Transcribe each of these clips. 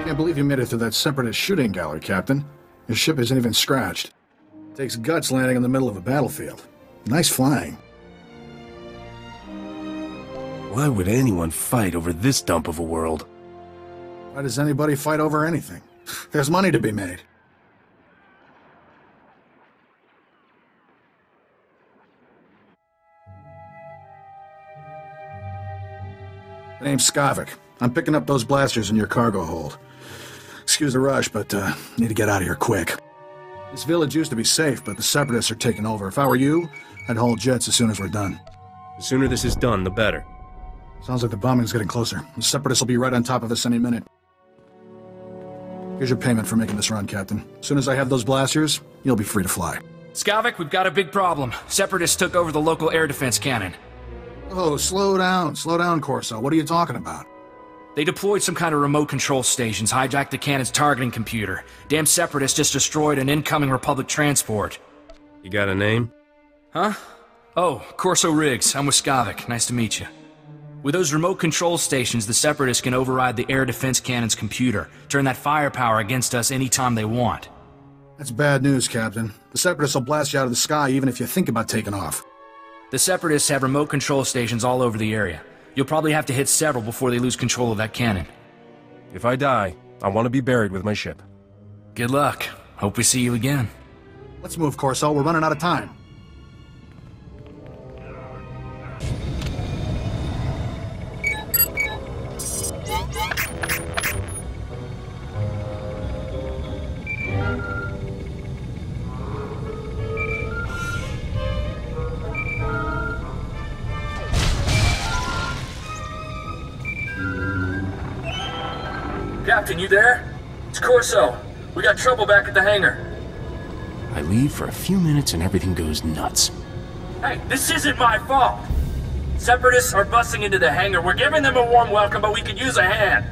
Can't believe you made it through that separatist shooting gallery, Captain. Your ship isn't even scratched. Takes guts landing in the middle of a battlefield. Nice flying. Why would anyone fight over this dump of a world? Why does anybody fight over anything? There's money to be made. My name's Skavak. I'm picking up those blasters in your cargo hold. Excuse the rush, but need to get out of here quick. This village used to be safe, but the Separatists are taking over. If I were you, I'd haul jets as soon as we're done. The sooner this is done, the better. Sounds like the bombing's getting closer. The Separatists will be right on top of us any minute. Here's your payment for making this run, Captain. As soon as I have those blasters, you'll be free to fly. Skavak, we've got a big problem. Separatists took over the local air defense cannon. Oh, slow down, Corso. What are you talking about? They deployed some kind of remote control stations, hijacked the cannon's targeting computer. Damn Separatists just destroyed an incoming Republic transport. You got a name? Huh? Oh, Corso Riggs. I'm with Skavak. Nice to meet you. With those remote control stations, the Separatists can override the air defense cannon's computer, turn that firepower against us anytime they want. That's bad news, Captain. The Separatists will blast you out of the sky even if you think about taking off. The Separatists have remote control stations all over the area. You'll probably have to hit several before they lose control of that cannon. If I die, I want to be buried with my ship. Good luck. Hope we see you again. Let's move, Corso. We're running out of time. Captain, you there? It's Corso. We got trouble back at the hangar. I leave for a few minutes and everything goes nuts. Hey, this isn't my fault. Separatists are busting into the hangar. We're giving them a warm welcome, but we could use a hand.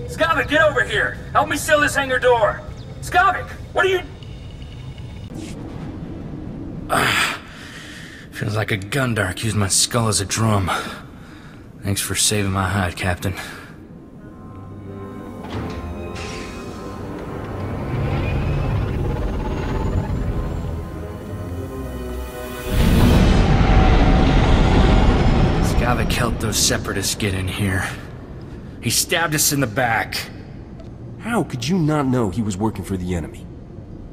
Skavak, get over here. Help me seal this hangar door. Skavak, what are you... Feels like a gundark used my skull as a drum. Thanks for saving my hide, Captain. Skavak helped those Separatists get in here. He stabbed us in the back. How could you not know he was working for the enemy?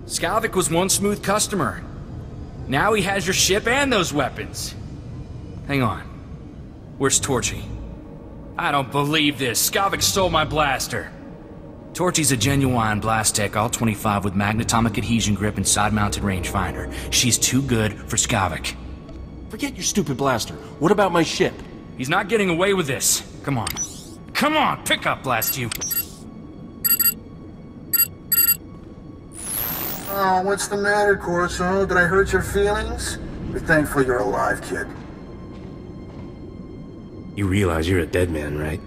Skavak was one smooth customer. Now he has your ship and those weapons. Hang on. Where's Torchy? I don't believe this. Skavak stole my blaster. Torchy's a genuine blast tech, all 25 with magnetomic adhesion grip and side-mounted rangefinder. She's too good for Skavak. Forget your stupid blaster. What about my ship? He's not getting away with this. Come on. Come on, pick up, blast you. Oh, what's the matter, Corso? Did I hurt your feelings? Be thankful you're alive, kid. You realize you're a dead man, right?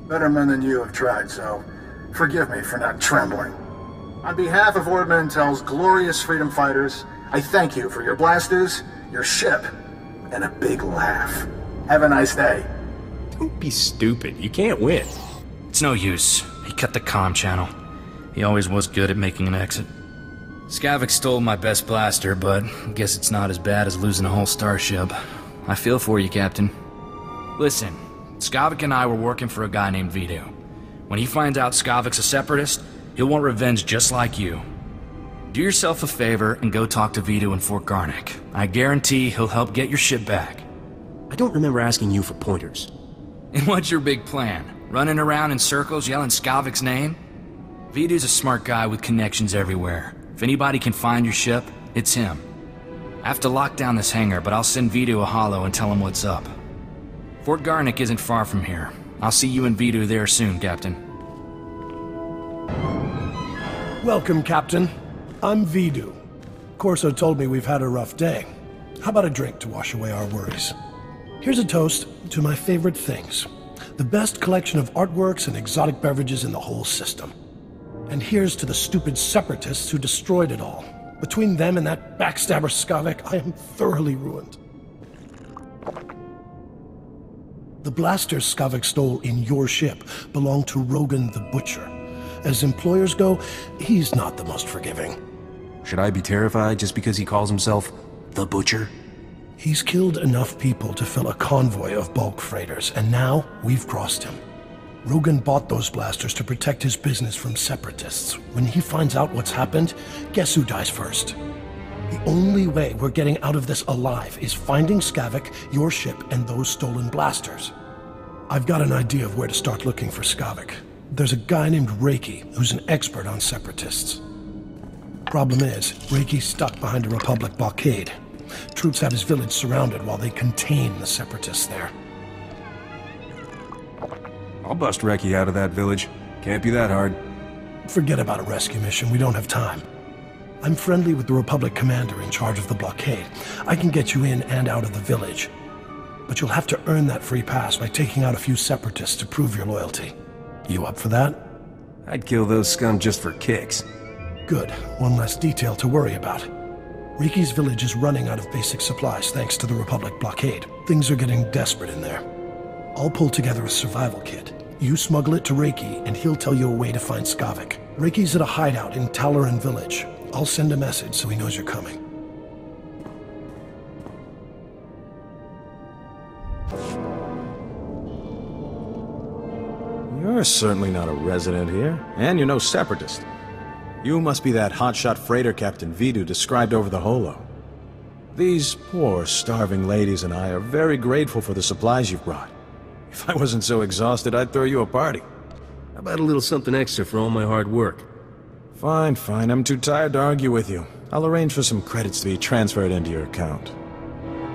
Better men than you have tried, so forgive me for not trembling. On behalf of Ord Mantell's glorious freedom fighters, I thank you for your blasters, your ship, and a big laugh. Have a nice day. Don't be stupid. You can't win. It's no use. He cut the comm channel. He always was good at making an exit. Skavak stole my best blaster, but I guess it's not as bad as losing a whole starship. I feel for you, Captain. Listen, Skavak and I were working for a guy named Vito. When he finds out Skavak's a Separatist, he'll want revenge just like you. Do yourself a favor and go talk to Vito in Fort Garnick. I guarantee he'll help get your ship back. I don't remember asking you for pointers. And what's your big plan? Running around in circles yelling Skavak's name? Vito's a smart guy with connections everywhere. If anybody can find your ship, it's him. I have to lock down this hangar, but I'll send Vito a holo and tell him what's up. Fort Garnick isn't far from here. I'll see you and Vito there soon, Captain. Welcome, Captain. I'm Vidu. Corso told me we've had a rough day. How about a drink to wash away our worries? Here's a toast to my favorite things. The best collection of artworks and exotic beverages in the whole system. And here's to the stupid Separatists who destroyed it all. Between them and that backstabber Skavak, I am thoroughly ruined. The blasters Skavak stole in your ship belonged to Rogan the Butcher. As employers go, he's not the most forgiving. Should I be terrified just because he calls himself the Butcher? He's killed enough people to fill a convoy of bulk freighters, and now we've crossed him. Rogan bought those blasters to protect his business from separatists. When he finds out what's happened, guess who dies first? The only way we're getting out of this alive is finding Skavak, your ship, and those stolen blasters. I've got an idea of where to start looking for Skavak. There's a guy named Reiki who's an expert on separatists. Problem is, Reiki's stuck behind a Republic blockade. Troops have his village surrounded while they contain the separatists there. I'll bust Reki out of that village. Can't be that hard. Forget about a rescue mission, we don't have time. I'm friendly with the Republic commander in charge of the blockade. I can get you in and out of the village. But you'll have to earn that free pass by taking out a few separatists to prove your loyalty. You up for that? I'd kill those scum just for kicks. Good. One less detail to worry about. Riki's village is running out of basic supplies thanks to the Republic blockade. Things are getting desperate in there. I'll pull together a survival kit. You smuggle it to Reiki, and he'll tell you a way to find Skavak. Reiki's at a hideout in Talaran village. I'll send a message so he knows you're coming. You're certainly not a resident here, and you're no separatist. You must be that hotshot freighter Captain Vidu described over the holo. These poor, starving ladies and I are very grateful for the supplies you've brought. If I wasn't so exhausted, I'd throw you a party. How about a little something extra for all my hard work? Fine, fine. I'm too tired to argue with you. I'll arrange for some credits to be transferred into your account.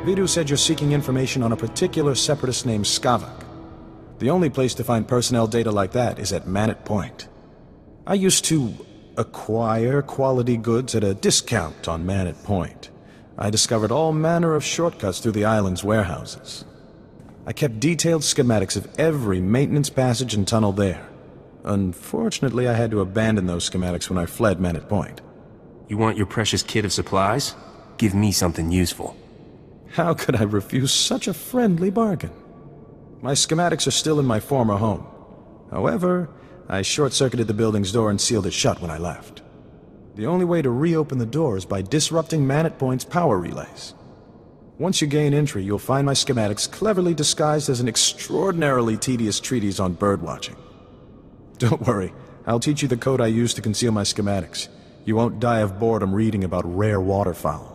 Vidu said you're seeking information on a particular separatist named Skavak. The only place to find personnel data like that is at Manet Point. I used to acquire quality goods at a discount on Manet Point. I discovered all manner of shortcuts through the island's warehouses. I kept detailed schematics of every maintenance passage and tunnel there. Unfortunately, I had to abandon those schematics when I fled Manet Point. You want your precious kit of supplies? Give me something useful. How could I refuse such a friendly bargain? My schematics are still in my former home. However, I short-circuited the building's door and sealed it shut when I left. The only way to reopen the door is by disrupting Manet Point's power relays. Once you gain entry, you'll find my schematics cleverly disguised as an extraordinarily tedious treatise on birdwatching. Don't worry, I'll teach you the code I use to conceal my schematics. You won't die of boredom reading about rare waterfowl.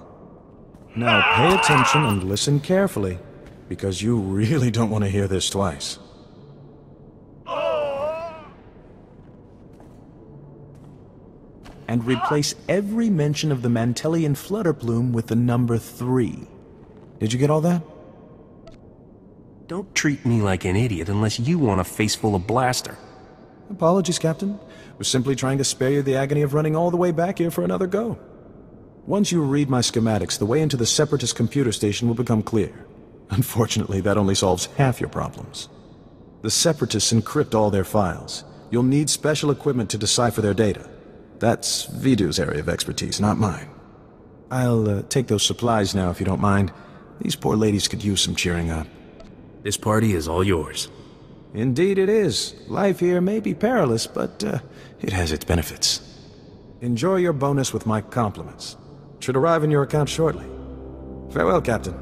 Now pay attention and listen carefully, because you really don't want to hear this twice. And replace every mention of the Mantelian flutterplume with the number 3. Did you get all that? Don't treat me like an idiot unless you want a face full of blaster. Apologies, Captain. Was simply trying to spare you the agony of running all the way back here for another go. Once you read my schematics, the way into the Separatist computer station will become clear. Unfortunately, that only solves half your problems. The Separatists encrypt all their files. You'll need special equipment to decipher their data. That's Vidu's area of expertise, not mine. I'll take those supplies now, if you don't mind. These poor ladies could use some cheering up. This party is all yours. Indeed it is. Life here may be perilous, but it has its benefits. Enjoy your bonus with my compliments. Should arrive in your account shortly. Farewell, Captain.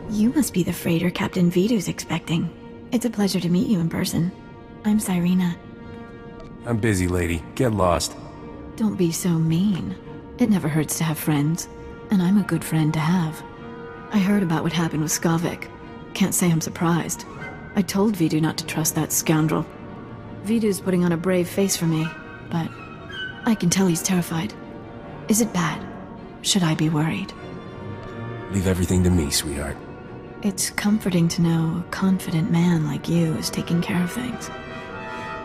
You must be the freighter Captain Vidu's expecting. It's a pleasure to meet you in person. I'm Cyrena. I'm busy, lady. Get lost. Don't be so mean. It never hurts to have friends, and I'm a good friend to have. I heard about what happened with Skavak. Can't say I'm surprised. I told Vidu not to trust that scoundrel. Vidu's putting on a brave face for me, but I can tell he's terrified. Is it bad? Should I be worried? Leave everything to me, sweetheart. It's comforting to know a confident man like you is taking care of things.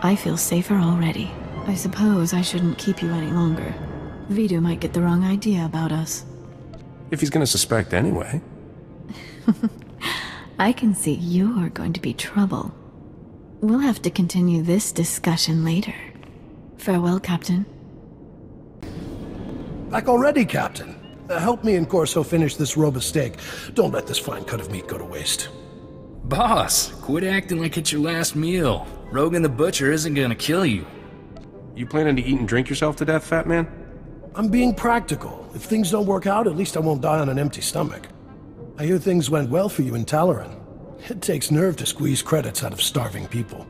I feel safer already. I suppose I shouldn't keep you any longer. Vidu might get the wrong idea about us. If he's gonna suspect anyway. I can see you're going to be trouble. We'll have to continue this discussion later. Farewell, Captain. Back already, Captain. Help me and Corso finish this robe of steak. Don't let this fine cut of meat go to waste. Boss, quit acting like it's your last meal. Rogan the Butcher isn't gonna kill you. You planning to eat and drink yourself to death, fat man? I'm being practical. If things don't work out, at least I won't die on an empty stomach. I hear things went well for you in Talaran. It takes nerve to squeeze credits out of starving people.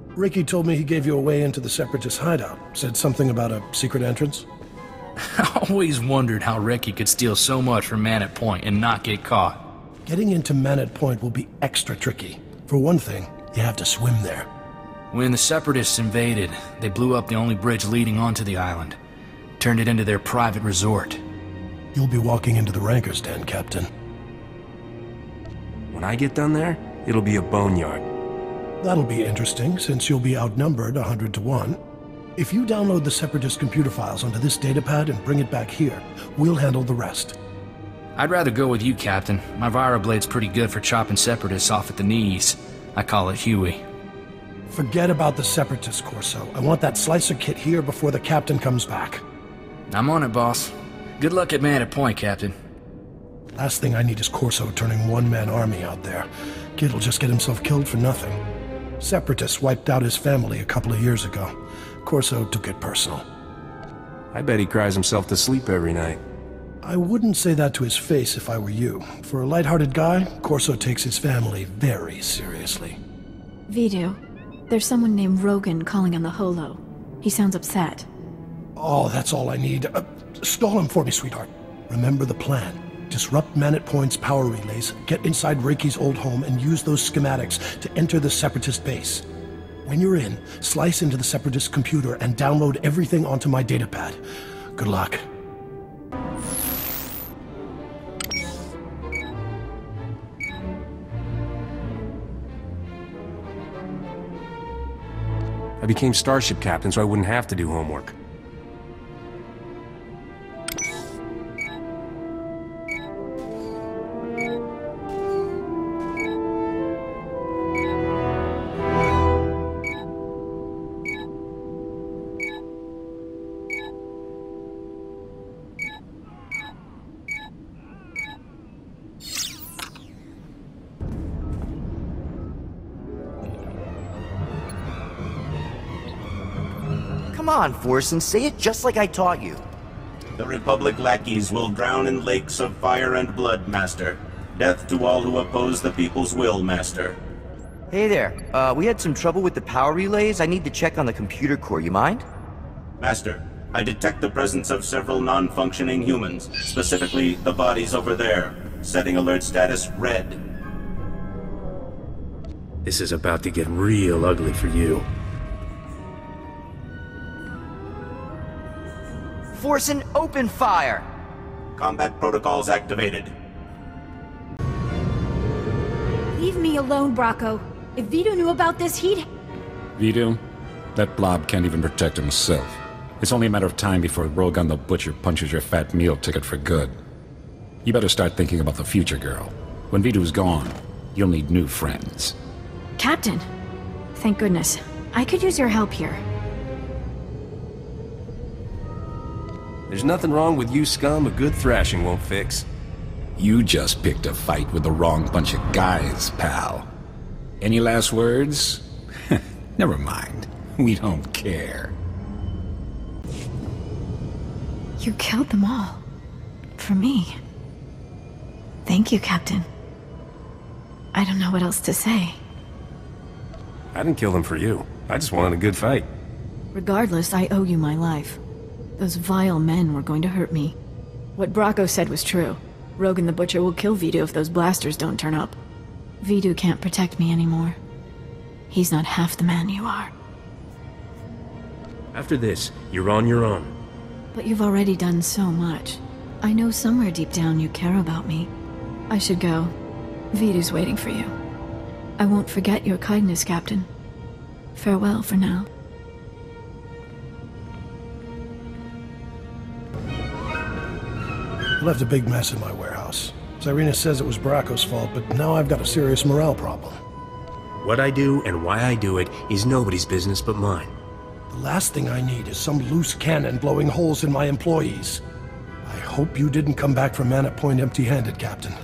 Ricky told me he gave you a way into the Separatist hideout. Said something about a secret entrance. I always wondered how Ricky could steal so much from Man at Point and not get caught. Getting into Man at Point will be extra tricky. For one thing, you have to swim there. When the Separatists invaded, they blew up the only bridge leading onto the island. Turned it into their private resort. You'll be walking into the Ranker's Den, Captain. When I get done there, it'll be a boneyard. That'll be interesting, since you'll be outnumbered 100 to 1. If you download the Separatist computer files onto this datapad and bring it back here, we'll handle the rest. I'd rather go with you, Captain. My Viroblade's pretty good for chopping Separatists off at the knees. I call it Huey. Forget about the Separatist, Corso. I want that slicer kit here before the Captain comes back. I'm on it, boss. Good luck at Man at Point, Captain. Last thing I need is Corso turning one-man army out there. Kid'll just get himself killed for nothing. Separatists wiped out his family a couple of years ago. Corso took it personal. I bet he cries himself to sleep every night. I wouldn't say that to his face if I were you. For a light-hearted guy, Corso takes his family very seriously. Vidu, there's someone named Rogan calling on the holo. He sounds upset. Oh, that's all I need. Stall him for me, sweetheart. Remember the plan. Disrupt Man at Point's power relays, get inside Reiki's old home, and use those schematics to enter the Separatist base. When you're in, slice into the Separatist computer and download everything onto my datapad. Good luck. I became Starship Captain so I wouldn't have to do homework. Come on, Forsen, say it just like I taught you. The Republic lackeys will drown in lakes of fire and blood, Master. Death to all who oppose the people's will, Master. Hey there, we had some trouble with the power relays. I need to check on the computer core, you mind? Master, I detect the presence of several non-functioning humans, specifically the bodies over there. Setting alert status red. This is about to get real ugly for you. Forsen, open fire! Combat protocols activated. Leave me alone, Bracco. If Vidu knew about this, he'd... Vidu? That blob can't even protect himself. It's only a matter of time before Rogan the Butcher punches your fat meal ticket for good. You better start thinking about the future, girl. When Vidu's gone, you'll need new friends. Captain! Thank goodness. I could use your help here. There's nothing wrong with you scum a good thrashing won't fix. You just picked a fight with the wrong bunch of guys, pal. Any last words? Never mind. We don't care. You killed them all. For me. Thank you, Captain. I don't know what else to say. I didn't kill them for you. I just wanted a good fight. Regardless, I owe you my life. Those vile men were going to hurt me. What Bracco said was true. Rogan the Butcher will kill Vidu if those blasters don't turn up. Vidu can't protect me anymore. He's not half the man you are. After this, you're on your own. But you've already done so much. I know somewhere deep down you care about me. I should go. Vidu's waiting for you. I won't forget your kindness, Captain. Farewell for now. I left a big mess in my warehouse. Cyrena says it was Bracco's fault, but now I've got a serious morale problem. What I do and why I do it is nobody's business but mine. The last thing I need is some loose cannon blowing holes in my employees. I hope you didn't come back from Man at Point empty-handed, Captain.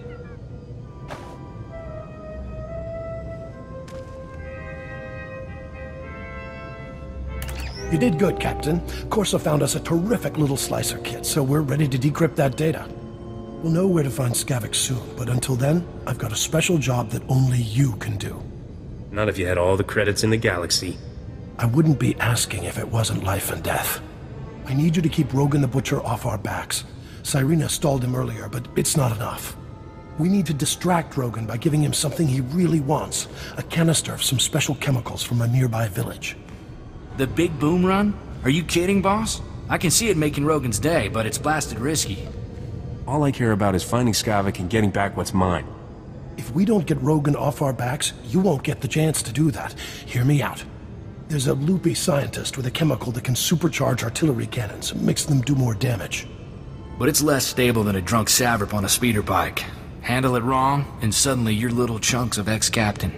You did good, Captain. Corso found us a terrific little slicer kit, so we're ready to decrypt that data. We'll know where to find Skavak soon, but until then, I've got a special job that only you can do. Not if you had all the credits in the galaxy. I wouldn't be asking if it wasn't life and death. I need you to keep Rogan the Butcher off our backs. Cyrena stalled him earlier, but it's not enough. We need to distract Rogan by giving him something he really wants. A canister of some special chemicals from a nearby village. The big boom run? Are you kidding, boss? I can see it making Rogan's day, but it's blasted risky. All I care about is finding Skavak and getting back what's mine. If we don't get Rogan off our backs, you won't get the chance to do that. Hear me out. There's a loopy scientist with a chemical that can supercharge artillery cannons, makes them do more damage. But it's less stable than a drunk savrip on a speeder bike. Handle it wrong, and suddenly you're little chunks of ex-captain.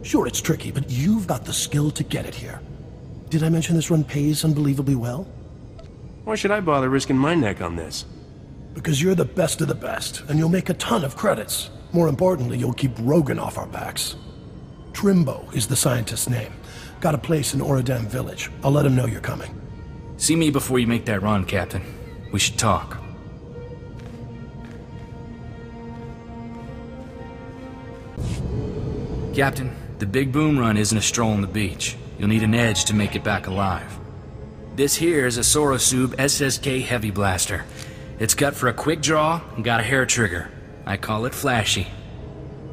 Sure, it's tricky, but you've got the skill to get it here. Did I mention this run pays unbelievably well? Why should I bother risking my neck on this? Because you're the best of the best, and you'll make a ton of credits. More importantly, you'll keep Rogan off our backs. Trimbo is the scientist's name. Got a place in Oradam village. I'll let him know you're coming. See me before you make that run, Captain. We should talk. Captain, the big boom run isn't a stroll on the beach. You'll need an edge to make it back alive. This here is a Sorosub SSK Heavy Blaster. It's cut for a quick draw and got a hair trigger. I call it Flashy.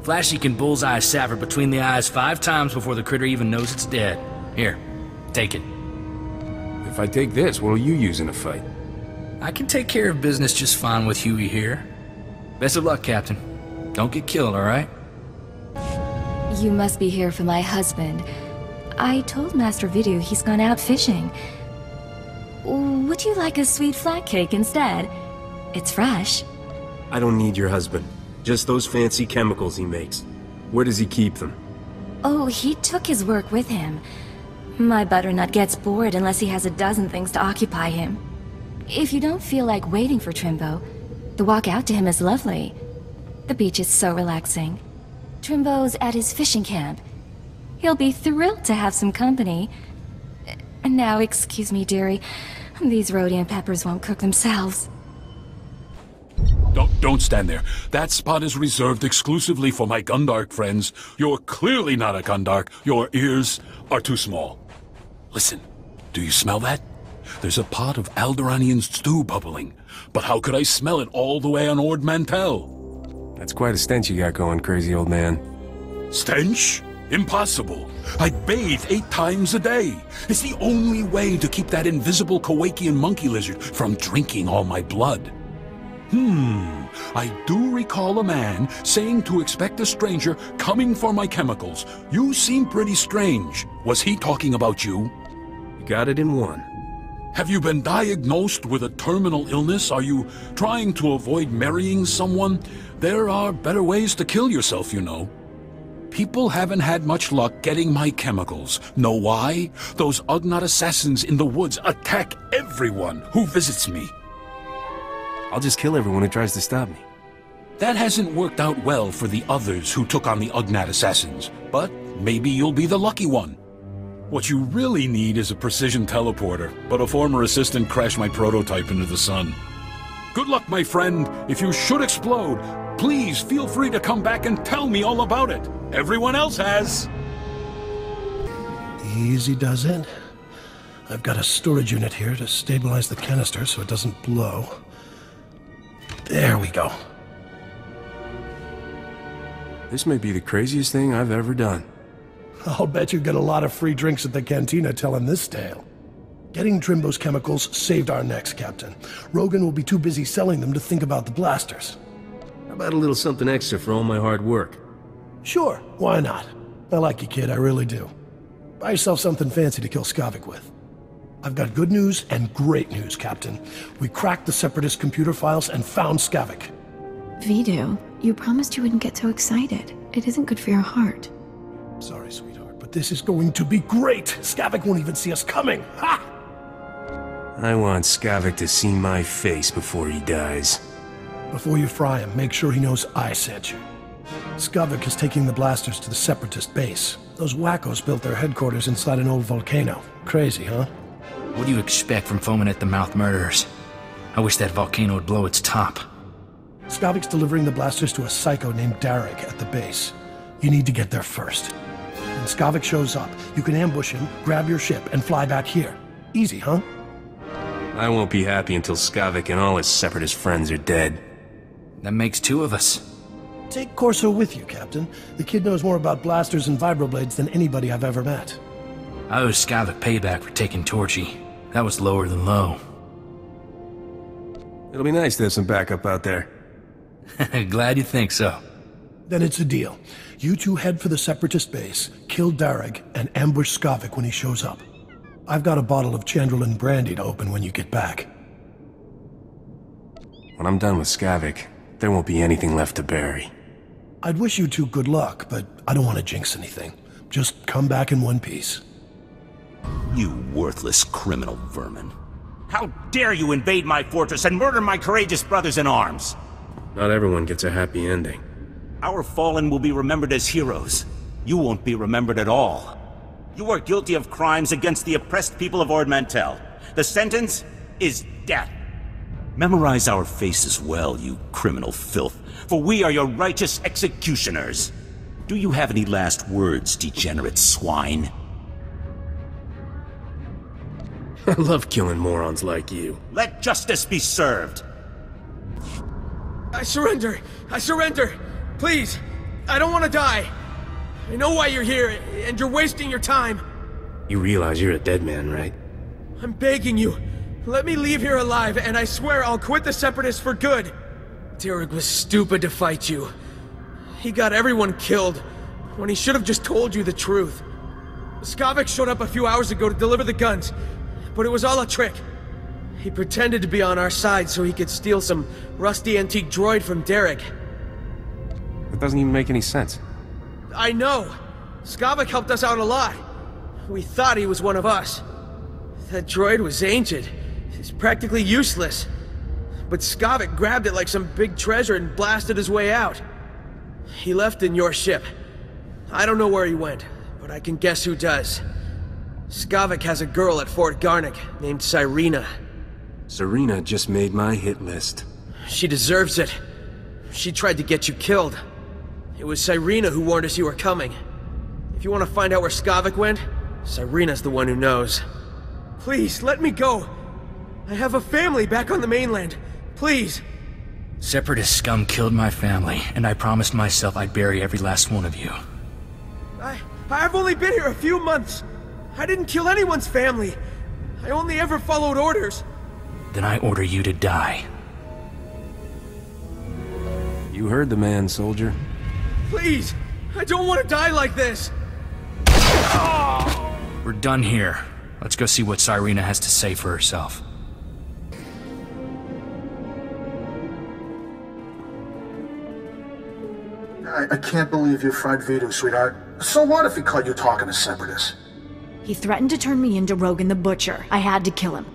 Flashy can bullseye a saver between the eyes 5 times before the critter even knows it's dead. Here, take it. If I take this, what'll you use in a fight? I can take care of business just fine with Huey here. Best of luck, Captain. Don't get killed, alright? You must be here for my husband. I told Master Vidu he's gone out fishing. Would you like a sweet flat cake instead? It's fresh. I don't need your husband. Just those fancy chemicals he makes. Where does he keep them? Oh, he took his work with him. My butternut gets bored unless he has a dozen things to occupy him. If you don't feel like waiting for Trimbo, the walk out to him is lovely. The beach is so relaxing. Trimbo's at his fishing camp. He'll be thrilled to have some company. And now, excuse me, dearie. These rhodium peppers won't cook themselves. Don't stand there. That spot is reserved exclusively for my Gundark friends. You're clearly not a Gundark. Your ears are too small. Listen, do you smell that? There's a pot of Alderaanian stew bubbling. But how could I smell it all the way on Ord Mantell? That's quite a stench you got going, crazy old man. Stench? Impossible. I bathe 8 times a day. It's the only way to keep that invisible Kowakian monkey lizard from drinking all my blood. I do recall a man saying to expect a stranger coming for my chemicals. You seem pretty strange. Was he talking about you? You got it in one. Have you been diagnosed with a terminal illness? Are you trying to avoid marrying someone? There are better ways to kill yourself, you know. People haven't had much luck getting my chemicals. Know why? Those Ugnaught assassins in the woods attack everyone who visits me. I'll just kill everyone who tries to stop me. That hasn't worked out well for the others who took on the Ugnaught assassins, but maybe you'll be the lucky one. What you really need is a precision teleporter, but a former assistant crashed my prototype into the sun. Good luck, my friend. If you should explode, please feel free to come back and tell me all about it. Everyone else has. Easy does it. I've got a storage unit here to stabilize the canister so it doesn't blow. There we go. This may be the craziest thing I've ever done. I'll bet you get a lot of free drinks at the cantina telling this tale. Getting Trimbo's chemicals saved our necks, Captain. Rogan will be too busy selling them to think about the blasters. How about a little something extra for all my hard work? Sure, why not? I like you, kid, I really do. Buy yourself something fancy to kill Skavak with. I've got good news and great news, Captain. We cracked the Separatist computer files and found Skavak. Vidu, you promised you wouldn't get so excited. It isn't good for your heart. Sorry, sweetheart, but this is going to be great! Skavak won't even see us coming! Ha! I want Skavak to see my face before he dies. Before you fry him, make sure he knows I sent you. Skavak is taking the blasters to the Separatist base. Those wackos built their headquarters inside an old volcano. Crazy, huh? What do you expect from foaming-at-the-mouth murderers? I wish that volcano would blow its top. Skavik's delivering the blasters to a psycho named Darek at the base. You need to get there first. When Skavak shows up, you can ambush him, grab your ship, and fly back here. Easy, huh? I won't be happy until Skavak and all his separatist friends are dead. That makes two of us. Take Corso with you, Captain. The kid knows more about blasters and vibroblades than anybody I've ever met. I owe Skavak payback for taking Torchy. That was lower than low. It'll be nice to have some backup out there. Glad you think so. Then it's a deal. You two head for the Separatist base, kill Darek, and ambush Skavak when he shows up. I've got a bottle of Chandrelin brandy to open when you get back. When I'm done with Skavak, there won't be anything left to bury. I'd wish you two good luck, but I don't want to jinx anything. Just come back in one piece. You worthless criminal vermin. How dare you invade my fortress and murder my courageous brothers in arms? Not everyone gets a happy ending. Our fallen will be remembered as heroes. You won't be remembered at all. You are guilty of crimes against the oppressed people of Ord Mantell. The sentence is death. Memorize our faces well, you criminal filth, for we are your righteous executioners. Do you have any last words, degenerate swine? I love killing morons like you. Let justice be served. I surrender! I surrender! Please! I don't want to die! I know why you're here, and you're wasting your time! You realize you're a dead man, right? I'm begging you! Let me leave here alive, and I swear I'll quit the Separatists for good! Darek was stupid to fight you. He got everyone killed, when he should have just told you the truth. Skavak showed up a few hours ago to deliver the guns, but it was all a trick. He pretended to be on our side so he could steal some rusty antique droid from Darek. That doesn't even make any sense. I know! Skavak helped us out a lot. We thought he was one of us. That droid was ancient. It's practically useless. But Skavak grabbed it like some big treasure and blasted his way out. He left in your ship. I don't know where he went, but I can guess who does. Skavak has a girl at Fort Garnick named Cyrena. Serena just made my hit list. She deserves it. She tried to get you killed. It was Cyrena who warned us you were coming. If you want to find out where Skavak went, Cyrena's the one who knows. Please, let me go. I have a family back on the mainland. Please. Separatist scum killed my family, and I promised myself I'd bury every last one of you. I've only been here a few months. I didn't kill anyone's family. I only ever followed orders. Then I order you to die. You heard the man, soldier. Please, I don't want to die like this. We're done here. Let's go see what Cyrena has to say for herself. I can't believe you fried Vidu, sweetheart. So what if he caught you talking to Separatists? He threatened to turn me into Rogan the Butcher. I had to kill him.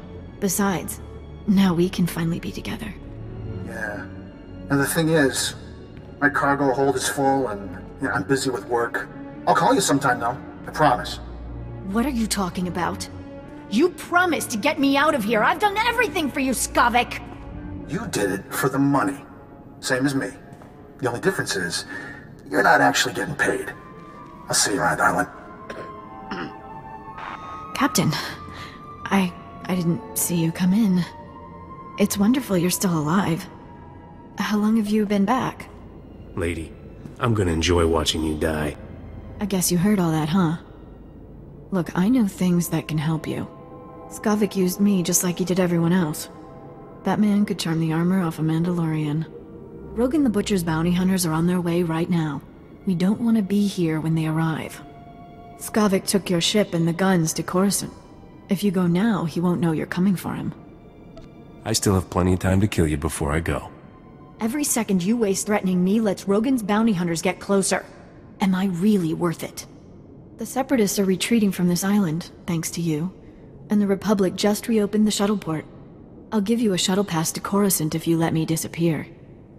Besides, now we can finally be together. Yeah. And the thing is, my cargo hold is full and I'm busy with work. I'll call you sometime though, I promise. What are you talking about? You promised to get me out of here. I've done everything for you, Skavak. You did it for the money. Same as me. The only difference is, you're not actually getting paid. I'll see you around, darling. Captain, I didn't see you come in. It's wonderful you're still alive. How long have you been back? Lady, I'm gonna enjoy watching you die. I guess you heard all that, huh? Look, I know things that can help you. Skavak used me just like he did everyone else. That man could charm the armor off a Mandalorian. Rogan the Butcher's bounty hunters are on their way right now. We don't want to be here when they arrive. Skavak took your ship and the guns to Coruscant. If you go now, he won't know you're coming for him. I still have plenty of time to kill you before I go. Every second you waste threatening me lets Rogan's bounty hunters get closer. Am I really worth it? The Separatists are retreating from this island, thanks to you. And the Republic just reopened the shuttle port. I'll give you a shuttle pass to Coruscant if you let me disappear.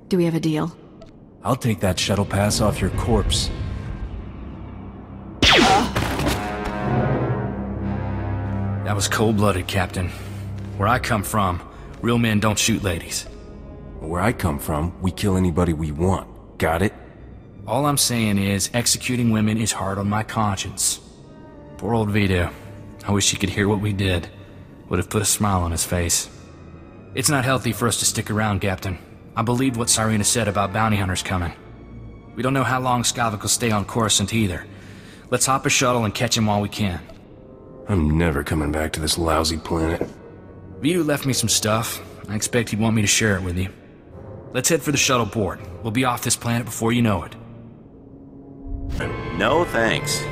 Do we have a deal? I'll take that shuttle pass off your corpse. That was cold-blooded, Captain. Where I come from, real men don't shoot ladies. Where I come from, we kill anybody we want. Got it? All I'm saying is, executing women is hard on my conscience. Poor old Vito. I wish he could hear what we did. Would have put a smile on his face. It's not healthy for us to stick around, Captain. I believed what Cyrena said about bounty hunters coming. We don't know how long Skavak will stay on Coruscant either. Let's hop a shuttle and catch him while we can. I'm never coming back to this lousy planet. Vito left me some stuff. I expect he'd want me to share it with you. Let's head for the shuttle port. We'll be off this planet before you know it. No thanks.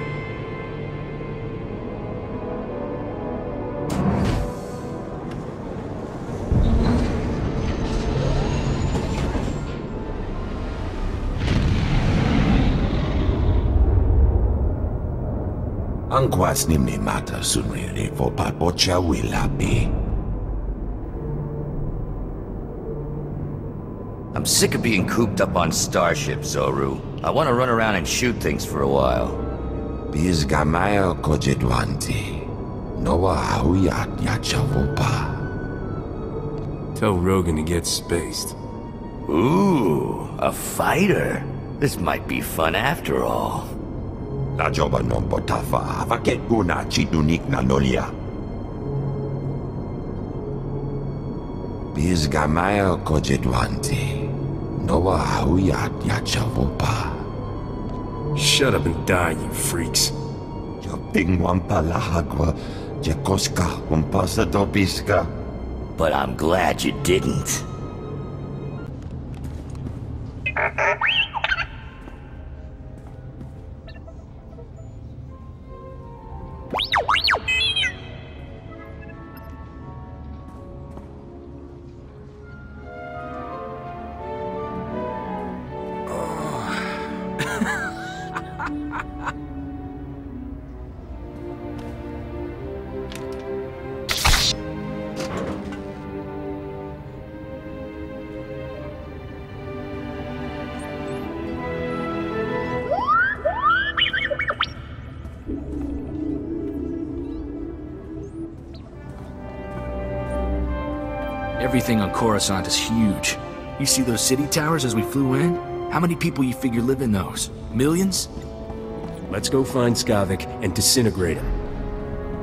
Angkwas nimni mata sunriri vo papocha wilapi. I'm sick of being cooped up on starships, Zoru. I want to run around and shoot things for a while. Bizgamayo kojedwanti. Noa ahuyat yachavopa. Tell Rogan to get spaced. Ooh, a fighter. This might be fun after all. La joba non botafa, vaket guna chidunik na nolia. Bizgamayo kojedwanti. Noa ahuyat yachavopa. Shut up and die, you freaks. Joping wampa lahagwa, jakoska wampasa dobiska. But I'm glad you didn't. Everything on Coruscant is huge. You see those city towers as we flew in? How many people you figure live in those? Millions? Let's go find Skavak and disintegrate him.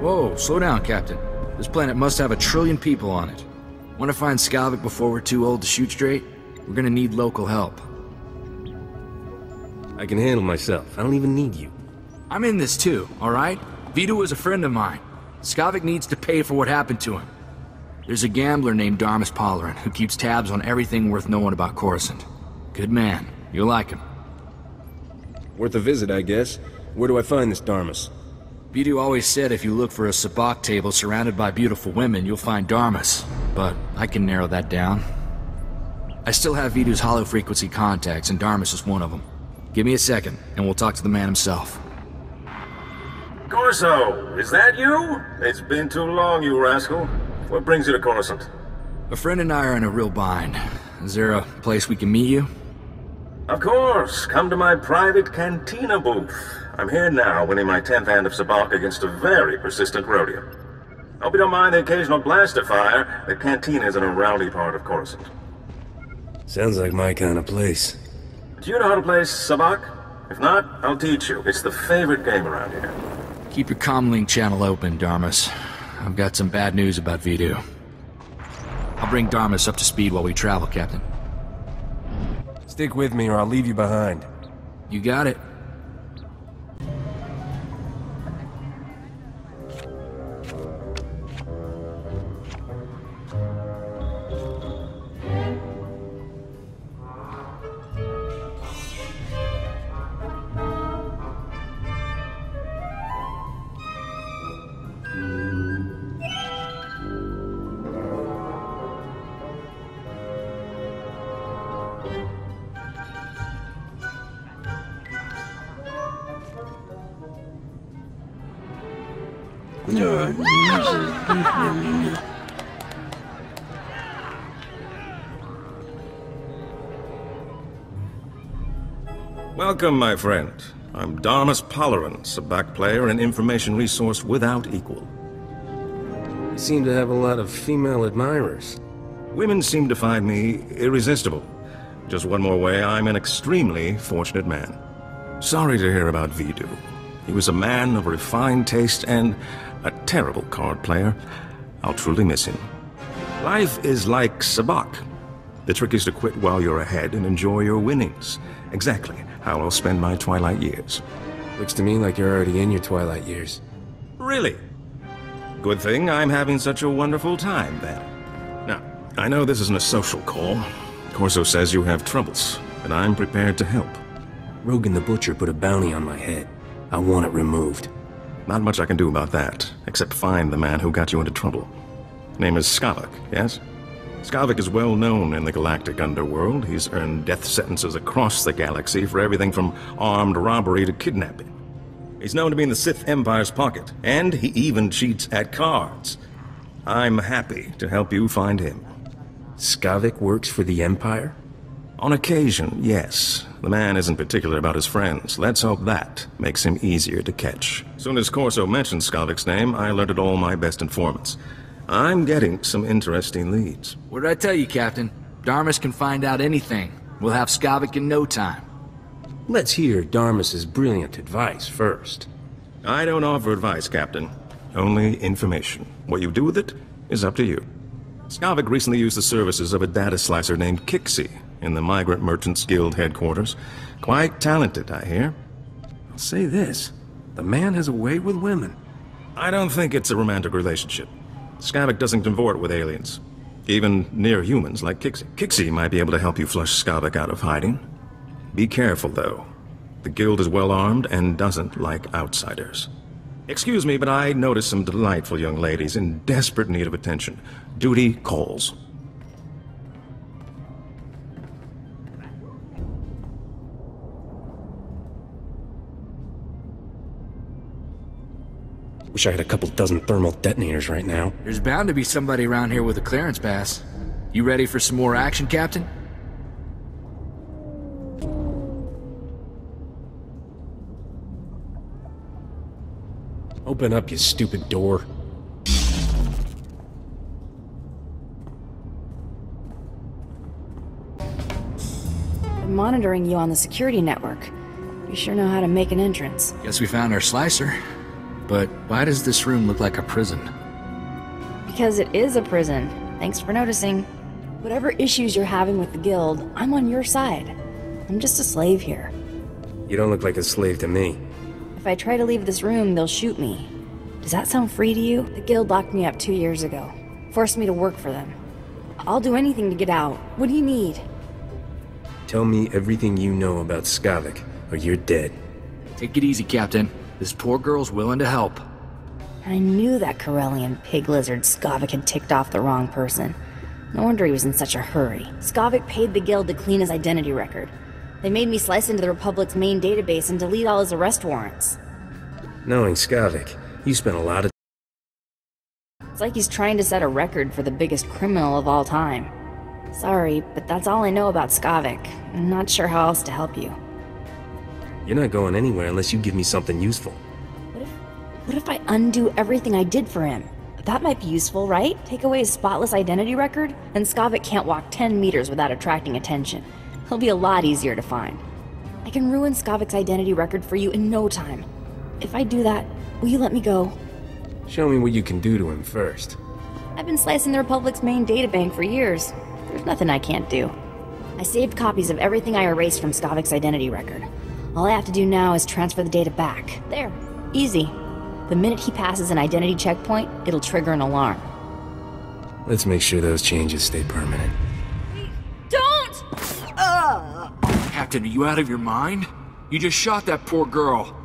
Whoa, slow down, Captain. This planet must have 1 trillion people on it. Want to find Skavak before we're too old to shoot straight? We're gonna need local help. I can handle myself. I don't even need you. I'm in this too, alright? Vito is a friend of mine. Skavak needs to pay for what happened to him. There's a gambler named Darmus Palarin who keeps tabs on everything worth knowing about Coruscant. Good man. You'll like him. Worth a visit, I guess. Where do I find this Darmus? Vito always said if you look for a sabacc table surrounded by beautiful women, you'll find Darmus. But I can narrow that down. I still have Vito's hollow-frequency contacts, and Darmus is one of them. Give me a second, and we'll talk to the man himself. Corso, is that you? It's been too long, you rascal. What brings you to Coruscant? A friend and I are in a real bind. Is there a place we can meet you? Of course. Come to my private cantina booth. I'm here now, winning my 10th hand of sabacc against a very persistent Rhodian. Hope you don't mind the occasional blaster fire. The cantina is in a rowdy part of Coruscant. Sounds like my kind of place. Do you know how to play sabacc? If not, I'll teach you. It's the favorite game around here. Keep your comlink channel open, Darmus. I've got some bad news about Vito. I'll bring Darmus up to speed while we travel, Captain. Stick with me or I'll leave you behind. You got it. Welcome, my friend. I'm Darmus Palarin, sabacc player and information resource without equal. You seem to have a lot of female admirers. Women seem to find me irresistible. Just one more way, I'm an extremely fortunate man. Sorry to hear about Vidu. He was a man of refined taste and a terrible card player. I'll truly miss him. Life is like Sabak. The trick is to quit while you're ahead and enjoy your winnings. Exactly how I'll spend my twilight years. Looks to me like you're already in your twilight years. Really? Good thing I'm having such a wonderful time, then. Now, I know this isn't a social call. Corso says you have troubles, and I'm prepared to help. Rogan the Butcher put a bounty on my head. I want it removed. Not much I can do about that, except find the man who got you into trouble. Name is Skavak, yes? Skavak is well known in the galactic underworld. He's earned death sentences across the galaxy for everything from armed robbery to kidnapping. He's known to be in the Sith Empire's pocket, and he even cheats at cards. I'm happy to help you find him. Skavak works for the Empire? On occasion, yes. The man isn't particular about his friends. Let's hope that makes him easier to catch. Soon as Corso mentioned Skavak's name, I alerted all my best informants. I'm getting some interesting leads. What did I tell you, Captain? Darmus can find out anything. We'll have Skavak in no time. Let's hear Darmus's brilliant advice first. I don't offer advice, Captain. Only information. What you do with it is up to you. Skavak recently used the services of a data slicer named Kixie in the Migrant Merchants Guild headquarters. Quite talented, I hear. I'll say this. The man has a way with women. I don't think it's a romantic relationship. Skavak doesn't convert with aliens. Even near humans like Kixie. Kixie might be able to help you flush Skavak out of hiding. Be careful, though. The guild is well armed and doesn't like outsiders. Excuse me, but I noticed some delightful young ladies in desperate need of attention. Duty calls. Wish I had a couple dozen thermal detonators right now. There's bound to be somebody around here with a clearance pass. You ready for some more action, Captain? Open up, you stupid door. I'm monitoring you on the security network. You sure know how to make an entrance. Guess we found our slicer. But why does this room look like a prison? Because it is a prison. Thanks for noticing. Whatever issues you're having with the guild, I'm on your side. I'm just a slave here. You don't look like a slave to me. If I try to leave this room, they'll shoot me. Does that sound free to you? The guild locked me up 2 years ago. Forced me to work for them. I'll do anything to get out. What do you need? Tell me everything you know about Skavak, or you're dead. Take it easy, Captain. This poor girl's willing to help. I knew that Corellian pig lizard Skavak had ticked off the wrong person. No wonder he was in such a hurry. Skavak paid the guild to clean his identity record. They made me slice into the Republic's main database and delete all his arrest warrants. Knowing Skavak, you spent a lot of... It's like he's trying to set a record for the biggest criminal of all time. Sorry, but that's all I know about Skavak. I'm not sure how else to help you. You're not going anywhere unless you give me something useful. What if I undo everything I did for him? That might be useful, right? Take away his spotless identity record, and Skavak can't walk 10 meters without attracting attention. He'll be a lot easier to find. I can ruin Skavak's identity record for you in no time. If I do that, will you let me go? Show me what you can do to him first. I've been slicing the Republic's main databank for years. There's nothing I can't do. I saved copies of everything I erased from Skavak's identity record. All I have to do now is transfer the data back. There. Easy. The minute he passes an identity checkpoint, it'll trigger an alarm. Let's make sure those changes stay permanent. Don't! Captain, are you out of your mind? You just shot that poor girl.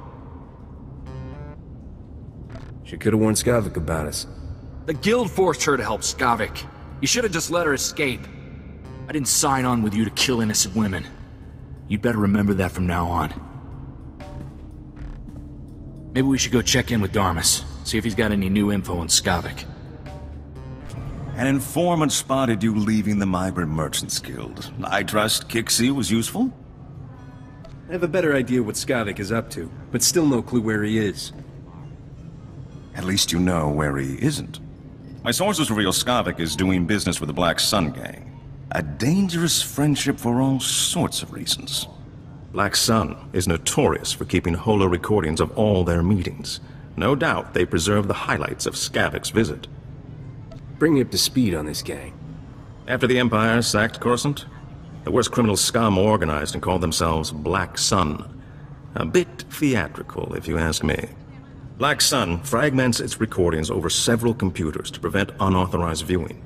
She could have warned Skavak about us. The guild forced her to help Skavak. You should have just let her escape. I didn't sign on with you to kill innocent women. You'd better remember that from now on. Maybe we should go check in with Darmus, see if he's got any new info on Skavak. An informant spotted you leaving the Migrant Merchants Guild. I trust Kixie was useful? I have a better idea what Skavak is up to, but still no clue where he is. At least you know where he isn't. My sources reveal Skavak is doing business with the Black Sun gang. A dangerous friendship for all sorts of reasons. Black Sun is notorious for keeping holo recordings of all their meetings. No doubt they preserve the highlights of Skavak's visit. Bring me up to speed on this gang. After the Empire sacked Coruscant, the worst criminal scum organized and called themselves Black Sun. A bit theatrical, if you ask me. Black Sun fragments its recordings over several computers to prevent unauthorized viewing.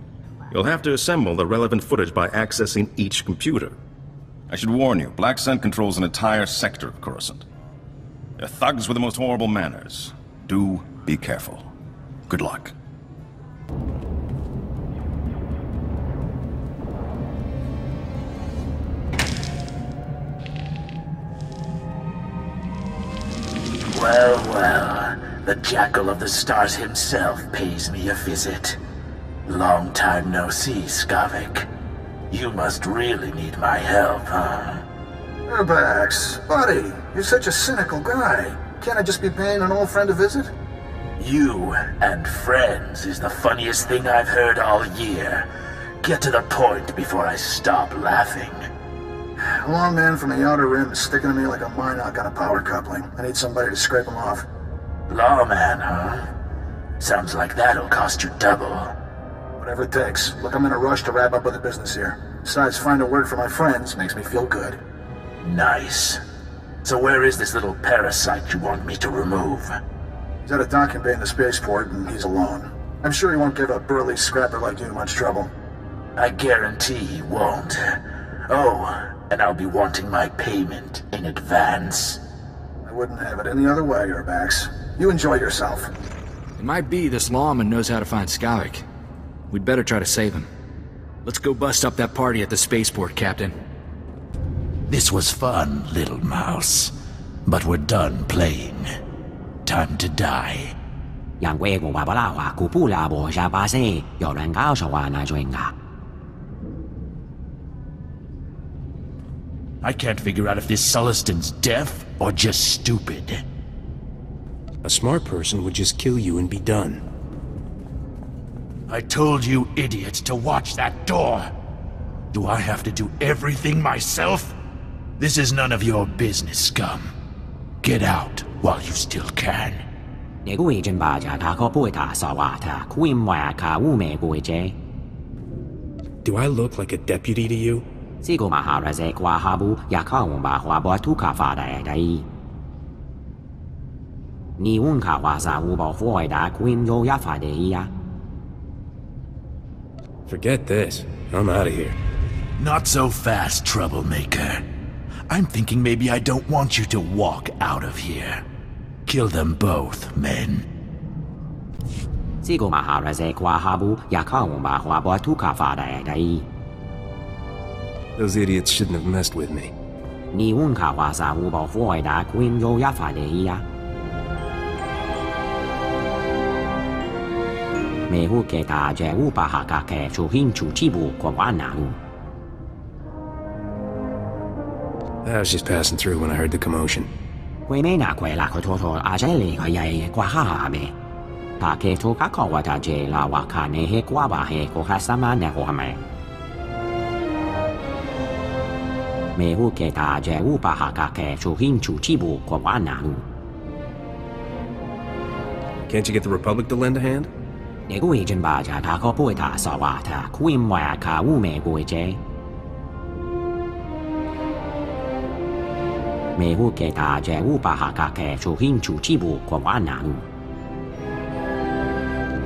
You'll have to assemble the relevant footage by accessing each computer. I should warn you, Black Sun controls an entire sector of Coruscant. They're thugs with the most horrible manners. Do be careful. Good luck. Well, well, the Jackal of the Stars himself pays me a visit. Long time no see, Skavak. You must really need my help, huh? Urbax, buddy, you're such a cynical guy. Can't I just be paying an old friend a visit? You and friends is the funniest thing I've heard all year. Get to the point before I stop laughing. A long man from the Outer Rim is sticking to me like a Minoc on a power coupling. I need somebody to scrape him off. Lawman, huh? Sounds like that'll cost you double. Whatever it takes. Look, I'm in a rush to wrap up with the business here. Besides, finding work for my friends makes me feel good. Nice. So where is this little parasite you want me to remove? He's at a docking bay in the spaceport, and he's alone. I'm sure he won't give a burly scrapper like you much trouble. I guarantee he won't. Oh, and I'll be wanting my payment in advance. I wouldn't have it any other way, Urbax. You enjoy yourself. It might be this lawman knows how to find Skavak. We'd better try to save him. Let's go bust up that party at the spaceport, Captain. This was fun, little mouse. But we're done playing. Time to die. I can't figure out if this Sulluston's deaf or just stupid. A smart person would just kill you and be done. I told you idiots to watch that door. Do I have to do everything myself? This is none of your business, scum. Get out while you still can. Do I look like a deputy to you? Forget this. I'm out of here. Not so fast, troublemaker. I'm thinking maybe I don't want you to walk out of here. Kill them both, men. Those idiots shouldn't have messed with me. I was just passing through when I heard the commotion. Can't you get the Republic to lend a hand?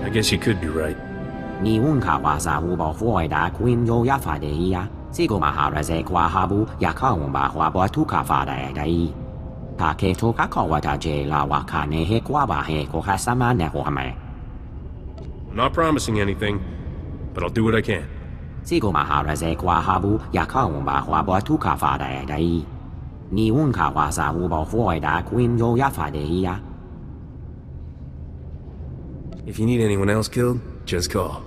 I guess you could be right. I'm not promising anything, but I'll do what I can. If you need anyone else killed, just call.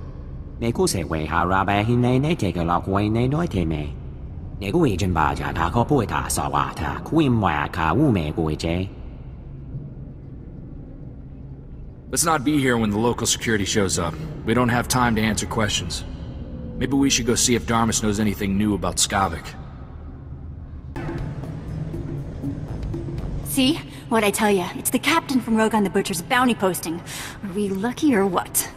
Let's not be here when the local security shows up. We don't have time to answer questions. Maybe we should go see if Darmus knows anything new about Skavak. See? What'd I tell you? It's the captain from Rogan the Butcher's bounty posting. Are we lucky or what?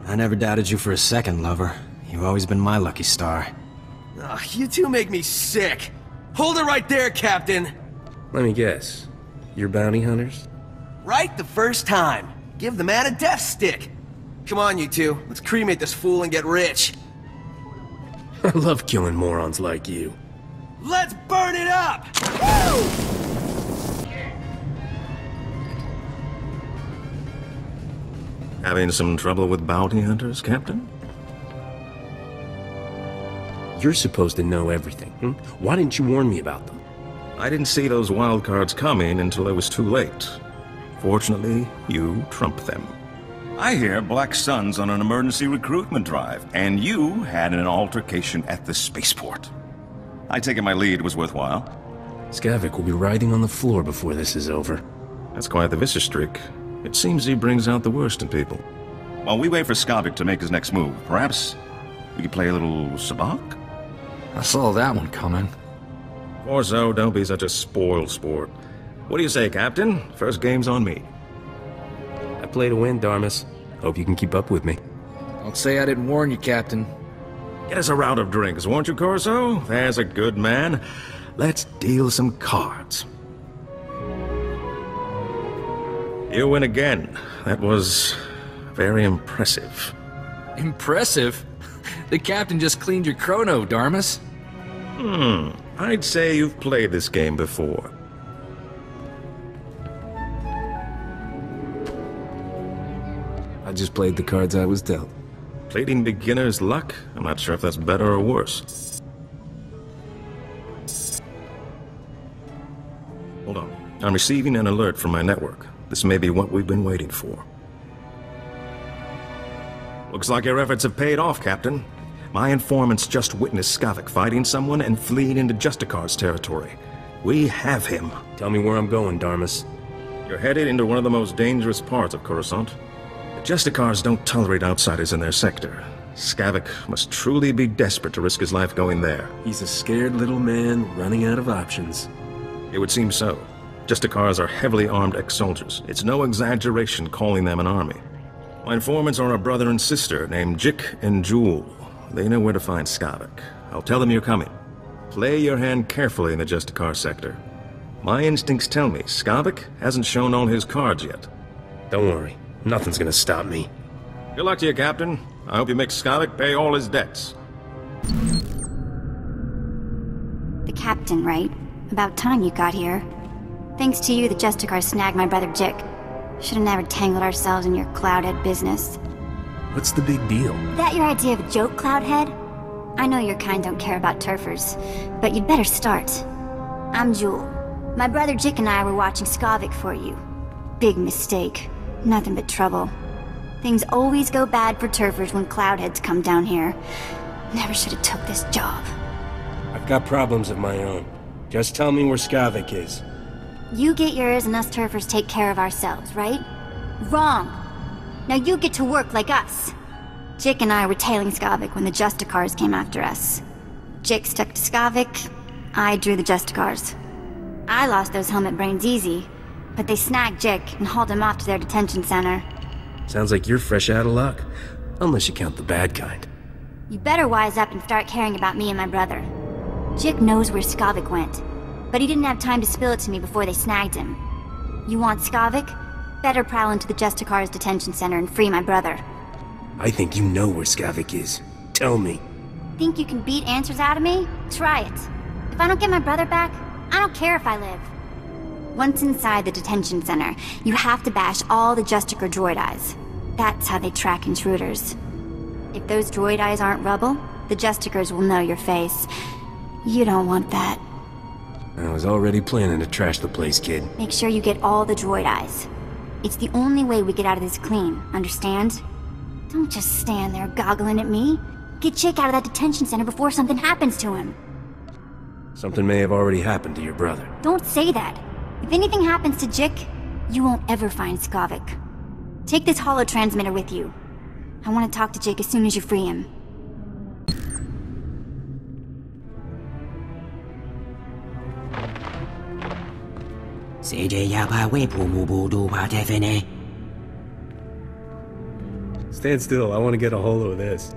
I never doubted you for a second, lover. You've always been my lucky star. Ugh, you two make me sick. Hold it right there, Captain. Let me guess. You're bounty hunters? Right the first time. Give the man a death stick. Come on, you two. Let's cremate this fool and get rich. I love killing morons like you. Let's burn it up! Woo! Having some trouble with bounty hunters, Captain? You're supposed to know everything. Why didn't you warn me about them? I didn't see those wild cards coming until it was too late. Fortunately, you trumped them. I hear Black Sun's on an emergency recruitment drive, and you had an altercation at the spaceport. I take it my lead was worthwhile. Skavak will be writhing on the floor before this is over. That's quite the vicious streak. It seems he brings out the worst in people. While we wait for Skavak to make his next move, perhaps we could play a little sabacc? I saw that one coming. Orzo, don't be such a spoiled sport. What do you say, Captain? First game's on me. I play to win, Darmus. Hope you can keep up with me. Don't say I didn't warn you, Captain. Get us a round of drinks, won't you, Corso? There's a good man. Let's deal some cards. You win again. That was very impressive. Impressive? The captain just cleaned your chrono, Darmus. I'd say you've played this game before. I just played the cards I was dealt. Pleading beginner's luck? I'm not sure if that's better or worse. Hold on. I'm receiving an alert from my network. This may be what we've been waiting for. Looks like your efforts have paid off, Captain. My informants just witnessed Skavak fighting someone and fleeing into Justicar's territory. We have him. Tell me where I'm going, Darmus. You're headed into one of the most dangerous parts of Coruscant. The Justicars don't tolerate outsiders in their sector. Skavak must truly be desperate to risk his life going there. He's a scared little man running out of options. It would seem so. Justicars are heavily armed ex-soldiers. It's no exaggeration calling them an army. My informants are a brother and sister named Jik and Jewel. They know where to find Skavak. I'll tell them you're coming. Play your hand carefully in the Justicar sector. My instincts tell me Skavak hasn't shown all his cards yet. Don't worry. Nothing's gonna stop me. Good luck to you, Captain. I hope you make Skavak pay all his debts. The captain, right? About time you got here. Thanks to you, the Justicar snagged my brother Jik. Should've never tangled ourselves in your Cloudhead business. What's the big deal? That your idea of a joke, Cloudhead? I know your kind don't care about turfers, but you'd better start. I'm Jewel. My brother Jik and I were watching Skavak for you. Big mistake. Nothing but trouble. Things always go bad for turfers when Cloudheads come down here. Never should have took this job. I've got problems of my own. Just tell me where Skavak is. You get yours and us turfers take care of ourselves, right? Wrong! Now you get to work like us. Jik and I were tailing Skavak when the Justicars came after us. Jik stuck to Skavak, I drew the Justicars. I lost those helmet brains easy, but they snagged Jik and hauled him off to their detention center. Sounds like you're fresh out of luck. Unless you count the bad kind. You better wise up and start caring about me and my brother. Jik knows where Skavak went, but he didn't have time to spill it to me before they snagged him. You want Skavak? Better prowl into the Justicar's detention center and free my brother. I think you know where Skavak is. Tell me. Think you can beat answers out of me? Try it. If I don't get my brother back, I don't care if I live. Once inside the detention center, you have to bash all the Justicar droid eyes. That's how they track intruders. If those droid eyes aren't rubble, the Justicars will know your face. You don't want that. I was already planning to trash the place, kid. Make sure you get all the droid eyes. It's the only way we get out of this clean, understand? Don't just stand there goggling at me. Get Jik out of that detention center before something happens to him. Something may have already happened to your brother. Don't say that. If anything happens to Jik, you won't ever find Skavak. Take this holo-transmitter with you. I want to talk to Jake as soon as you free him. Stand still, I want to get a hold of this.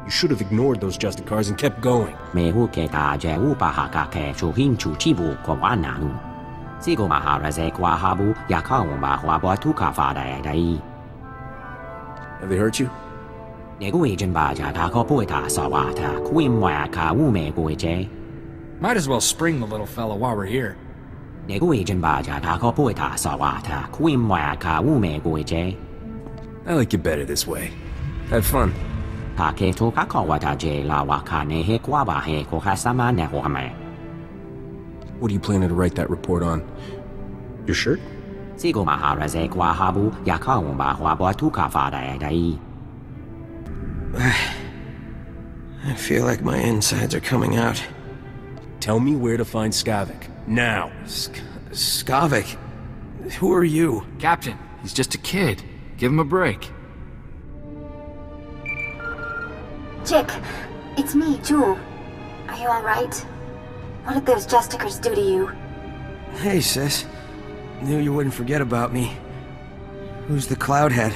You should have ignored those Justicars and kept going. Have they hurt you? Might as well spring the little fella while we're here. I like you better this way. Have fun. What are you planning to write that report on? Your shirt? I feel like my insides are coming out. Tell me where to find Skavak. Now! Skavak? Who are you? Captain, he's just a kid. Give him a break. Chick, it's me, Jewel. Are you alright? What did those Justicars do to you? Hey, sis. Knew you wouldn't forget about me. Who's the Cloudhead?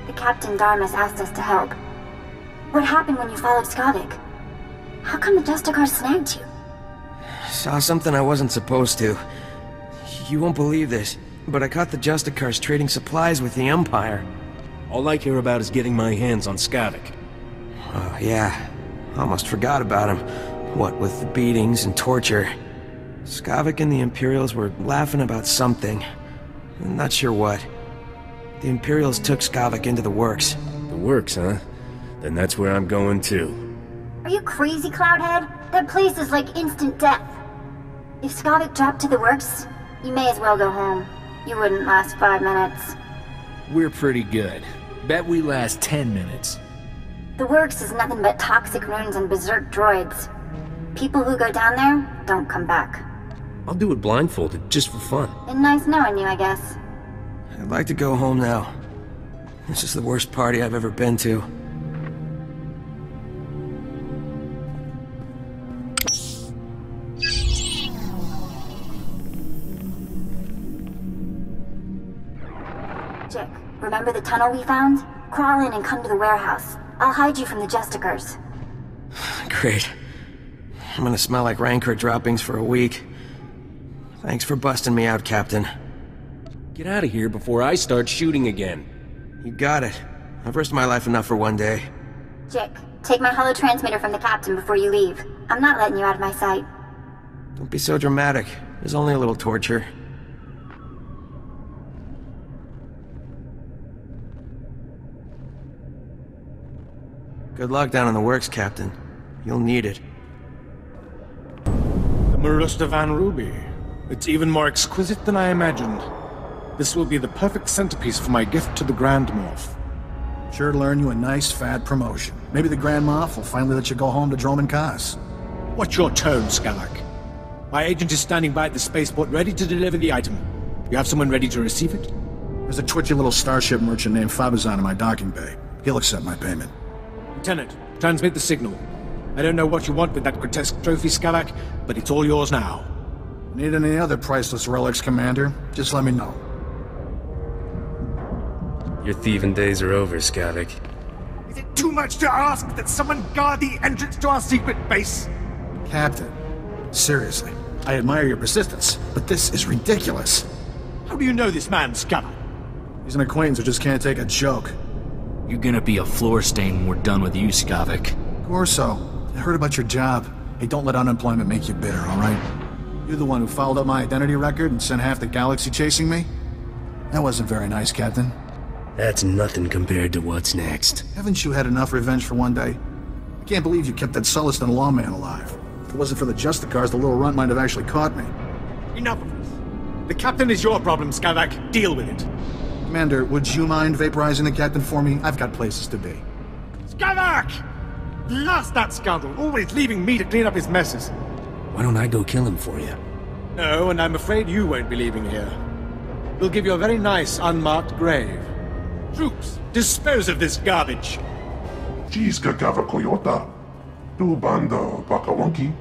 The Captain Darmus asked us to help. What happened when you followed Skavak? How come the Justicars snagged you? Saw something I wasn't supposed to. You won't believe this, but I caught the Justicars trading supplies with the Empire. All I care about is getting my hands on Skavak. Oh, yeah. Almost forgot about him. What with the beatings and torture. Skavak and the Imperials were laughing about something. I'm not sure what. The Imperials took Skavak into the works. The works, huh? Then that's where I'm going too. Are you crazy, Cloudhead? That place is like instant death. If Skavak dropped to the works, you may as well go home. You wouldn't last 5 minutes. We're pretty good. Bet we last 10 minutes. The works is nothing but toxic ruins and berserk droids. People who go down there don't come back. I'll do it blindfolded, just for fun. Been nice knowing you, I guess. I'd like to go home now. This is the worst party I've ever been to. Chick, remember the tunnel we found? Crawl in and come to the warehouse. I'll hide you from the Justicars. Great. I'm gonna smell like Rancor droppings for a week. Thanks for busting me out, Captain. Get out of here before I start shooting again. You got it. I've risked my life enough for one day. Chick, take my holo-transmitter from the Captain before you leave. I'm not letting you out of my sight. Don't be so dramatic. There's only a little torture. Good luck down in the works, Captain. You'll need it. The Marusta Van Ruby. It's even more exquisite than I imagined. This will be the perfect centerpiece for my gift to the Grand Moff. Sure to earn you a nice, fat promotion. Maybe the Grand Moff will finally let you go home to Droman Kaz. What's your tone, Skavak? My agent is standing by at the spaceport ready to deliver the item. You have someone ready to receive it? There's a twitchy little starship merchant named Fabizon in my docking bay. He'll accept my payment. Lieutenant, transmit the signal. I don't know what you want with that grotesque trophy, Skavak, but it's all yours now. Need any other priceless relics, Commander? Just let me know. Your thieving days are over, Skavak. Is it too much to ask that someone guard the entrance to our secret base? Captain, seriously, I admire your persistence, but this is ridiculous. How do you know this man, Skavak? He's an acquaintance who just can't take a joke. You're gonna be a floor stain when we're done with you, Skavak. Corso, I heard about your job. Hey, don't let unemployment make you bitter, alright? You're the one who fouled up my identity record and sent half the galaxy chasing me? That wasn't very nice, Captain. That's nothing compared to what's next. Haven't you had enough revenge for one day? I can't believe you kept that Sullustan lawman alive. If it wasn't for the Justicars, the little runt might have actually caught me. Enough of this. The Captain is your problem, Skavak. Deal with it. Commander, would you mind vaporizing the Captain for me? I've got places to be. Skavak! Blast that scoundrel, always leaving me to clean up his messes. Why don't I go kill him for you? No, and I'm afraid you won't be leaving here. We'll give you a very nice, unmarked grave. Troops, dispose of this garbage. Jiska Gava Koyota. Tu banda Bakawonki.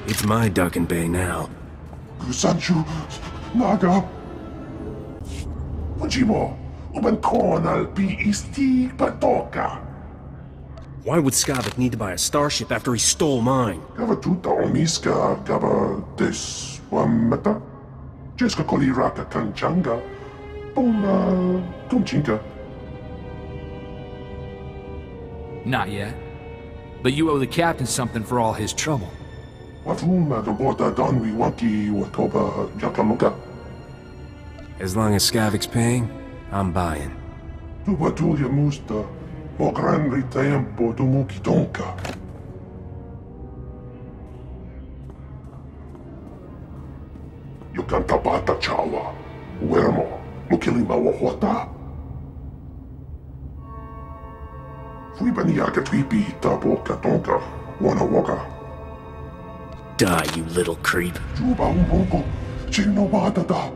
It's my duck and bay now. Kusanchu Naga. Ujimo. Uban Kornal P.E.S.T. Patoka. Why would Skavak need to buy a starship after he stole mine? Gava tuta omiska gava des wamata. Jeska koliraka kanchanga. Puma kumchinka. Not yet. But you owe the captain something for all his trouble. Wafuma gabota donwi waki watoba yakamuka. As long as Skavak's paying, I'm buying. Tubatulia musta. O grande tempo do Mukitonka. Yukanta bata chawa. Wermo. Mukilima wahota. Fui baniaka twipi tabo katonka. Wana waka. Die, you little creep. Juba umboko. Chino bata da.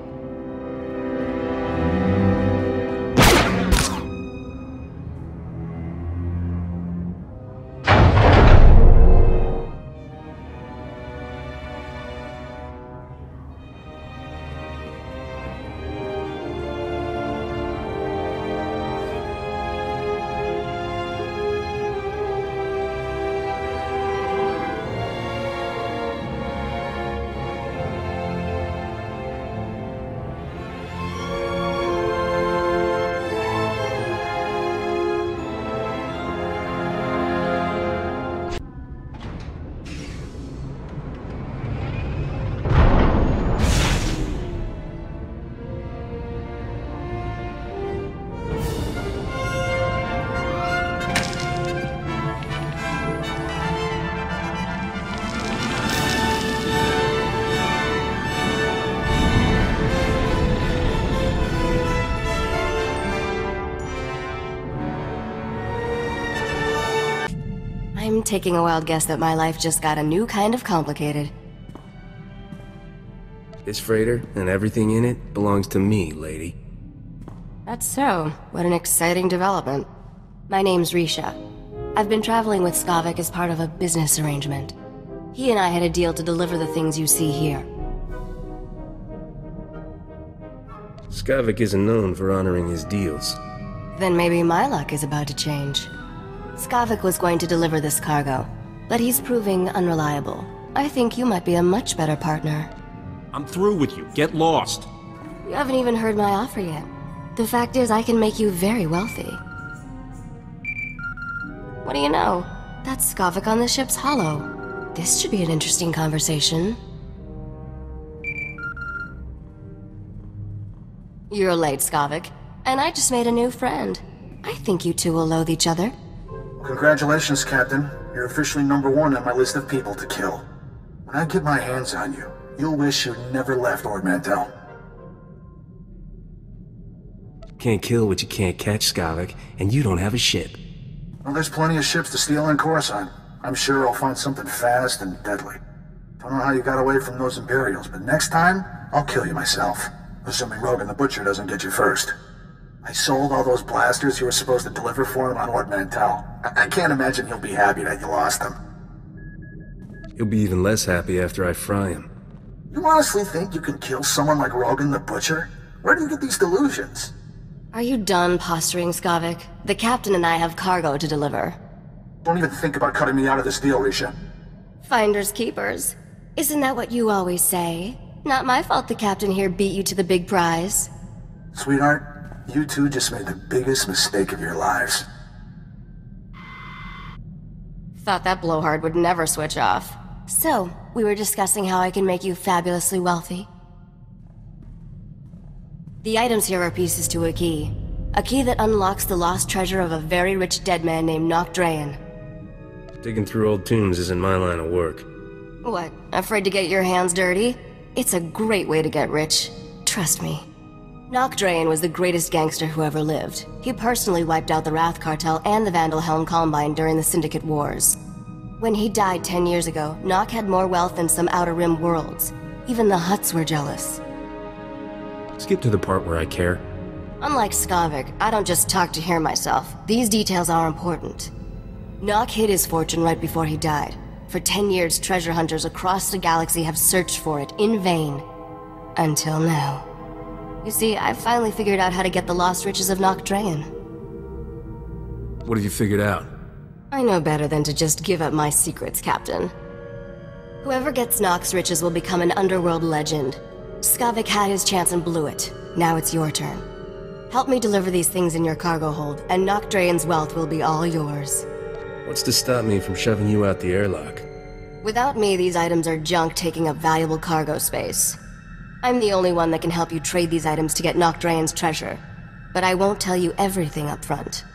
I'm taking a wild guess that my life just got a new kind of complicated. This freighter and everything in it belongs to me, lady. That's so. What an exciting development. My name's Risha. I've been traveling with Skavak as part of a business arrangement. He and I had a deal to deliver the things you see here. Skavak isn't known for honoring his deals. Then maybe my luck is about to change. Skavak was going to deliver this cargo, but he's proving unreliable. I think you might be a much better partner. I'm through with you. Get lost. You haven't even heard my offer yet. The fact is, I can make you very wealthy. What do you know? That's Skavak on the ship's hollow. This should be an interesting conversation. You're late, Skavak, and I just made a new friend. I think you two will loathe each other. Congratulations, Captain. You're officially #1 on my list of people to kill. When I get my hands on you, you'll wish you never left Ord Mantell. Can't kill what you can't catch, Skavak, and you don't have a ship. Well, there's plenty of ships to steal in Coruscant. I'm sure I'll find something fast and deadly. Don't know how you got away from those Imperials, but next time, I'll kill you myself. Assuming Rogan the Butcher doesn't get you first. I sold all those blasters you were supposed to deliver for him on Ord Mantell. I can't imagine he'll be happy that you lost them. He'll be even less happy after I fry him. You honestly think you can kill someone like Rogan the Butcher? Where do you get these delusions? Are you done posturing, Skavak? The captain and I have cargo to deliver. Don't even think about cutting me out of this deal, Risha. Finders keepers. Isn't that what you always say? Not my fault the captain here beat you to the big prize. Sweetheart, you two just made the biggest mistake of your lives. Thought that blowhard would never switch off. So, we were discussing how I can make you fabulously wealthy. The items here are pieces to a key. A key that unlocks the lost treasure of a very rich dead man named Nok Drayen. Digging through old tombs isn't my line of work. What, afraid to get your hands dirty? It's a great way to get rich. Trust me. Nok Drayen was the greatest gangster who ever lived. He personally wiped out the Wrath Cartel and the Vandal Helm Combine during the Syndicate Wars. When he died 10 years ago, Nok had more wealth than some Outer Rim worlds. Even the Hutts were jealous. Skip to the part where I care. Unlike Skavak, I don't just talk to hear myself. These details are important. Nok hid his fortune right before he died. For 10 years, treasure hunters across the galaxy have searched for it in vain. Until now. You see, I've finally figured out how to get the lost riches of Nok Drayen. What have you figured out? I know better than to just give up my secrets, Captain. Whoever gets Nok's riches will become an underworld legend. Skavak had his chance and blew it. Now it's your turn. Help me deliver these things in your cargo hold, and Nok Drayen's wealth will be all yours. What's to stop me from shoving you out the airlock? Without me, these items are junk taking up valuable cargo space. I'm the only one that can help you trade these items to get Nok Drayen's treasure. But I won't tell you everything up front.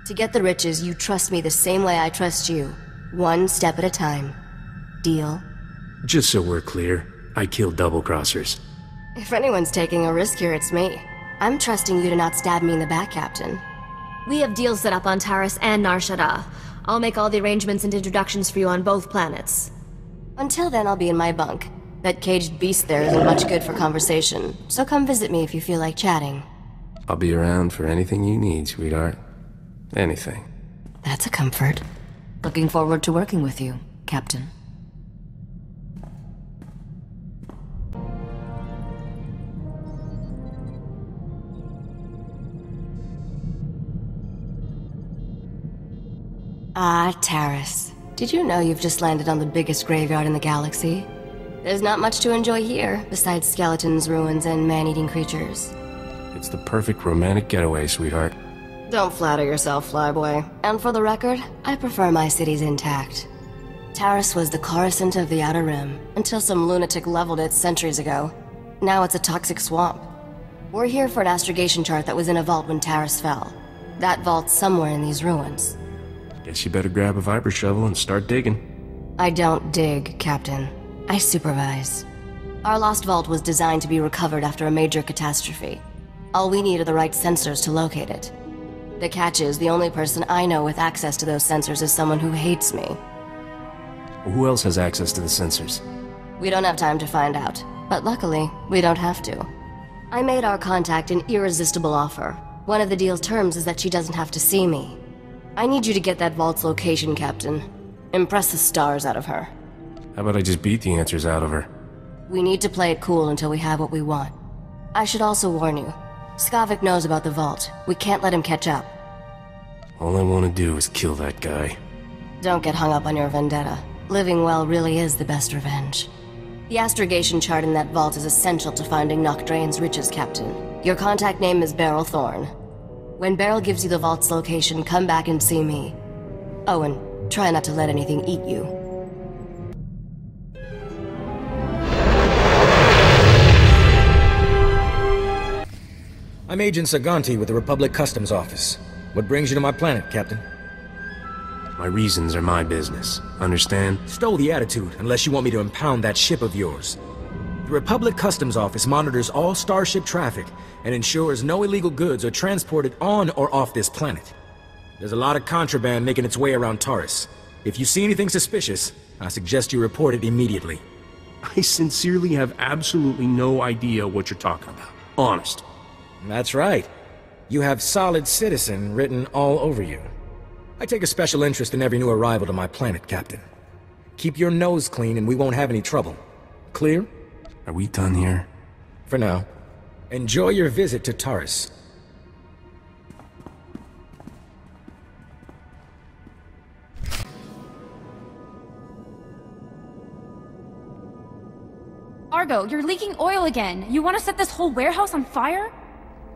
To get the riches, you trust me the same way I trust you. One step at a time. Deal? Just so we're clear, I kill double-crossers. If anyone's taking a risk here, it's me. I'm trusting you to not stab me in the back, Captain. We have deals set up on Taris and Nar Shaddaa. I'll make all the arrangements and introductions for you on both planets. Until then, I'll be in my bunk. That caged beast there isn't much good for conversation, so come visit me if you feel like chatting. I'll be around for anything you need, sweetheart. Anything. That's a comfort. Looking forward to working with you, Captain. Ah, Taris. Did you know you've just landed on the biggest graveyard in the galaxy? There's not much to enjoy here, besides skeletons, ruins, and man-eating creatures. It's the perfect romantic getaway, sweetheart. Don't flatter yourself, flyboy. And for the record, I prefer my cities intact. Taris was the Coruscant of the Outer Rim, until some lunatic leveled it centuries ago. Now it's a toxic swamp. We're here for an astrogation chart that was in a vault when Taris fell. That vault's somewhere in these ruins. Guess you better grab a viper shovel and start digging. I don't dig, Captain. I supervise. Our lost vault was designed to be recovered after a major catastrophe. All we need are the right sensors to locate it. The catch is, the only person I know with access to those sensors is someone who hates me. Who else has access to the sensors? We don't have time to find out, but luckily, we don't have to. I made our contact an irresistible offer. One of the deal's terms is that she doesn't have to see me. I need you to get that vault's location, Captain. Impress the stars out of her. How about I just beat the answers out of her? We need to play it cool until we have what we want. I should also warn you. Skavak knows about the vault. We can't let him catch up. All I want to do is kill that guy. Don't get hung up on your vendetta. Living well really is the best revenge. The astrogation chart in that vault is essential to finding Nok Drayen's riches, Captain. Your contact name is Beryl Thorne. When Beryl gives you the vault's location, come back and see me. Oh, and try not to let anything eat you. I'm Agent Saganti with the Republic Customs Office. What brings you to my planet, Captain? My reasons are my business. Understand? Stow the attitude, unless you want me to impound that ship of yours. The Republic Customs Office monitors all starship traffic and ensures no illegal goods are transported on or off this planet. There's a lot of contraband making its way around Taris. If you see anything suspicious, I suggest you report it immediately. I sincerely have absolutely no idea what you're talking about. Honest. That's right. You have solid citizen written all over you. I take a special interest in every new arrival to my planet, Captain. Keep your nose clean and we won't have any trouble. Clear? Are we done here? For now. Enjoy your visit to Taris. Argo, you're leaking oil again. You want to set this whole warehouse on fire?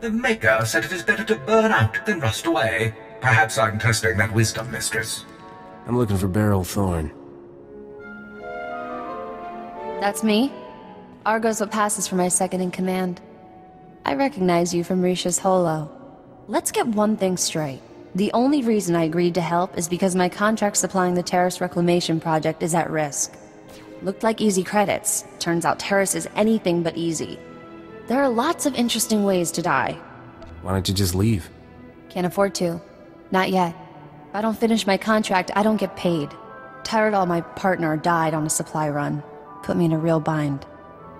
The Maker said it is better to burn out than rust away. Perhaps I'm testing that wisdom, mistress. I'm looking for Beryl Thorne. That's me. Argo's what passes for my second-in-command. I recognize you from Risha's holo. Let's get one thing straight. The only reason I agreed to help is because my contract supplying the Terrace Reclamation Project is at risk. Looked like easy credits. Turns out Terrace is anything but easy. There are lots of interesting ways to die. Why don't you just leave? Can't afford to. Not yet. If I don't finish my contract, I don't get paid. Tyradol, my partner, died on a supply run. Put me in a real bind.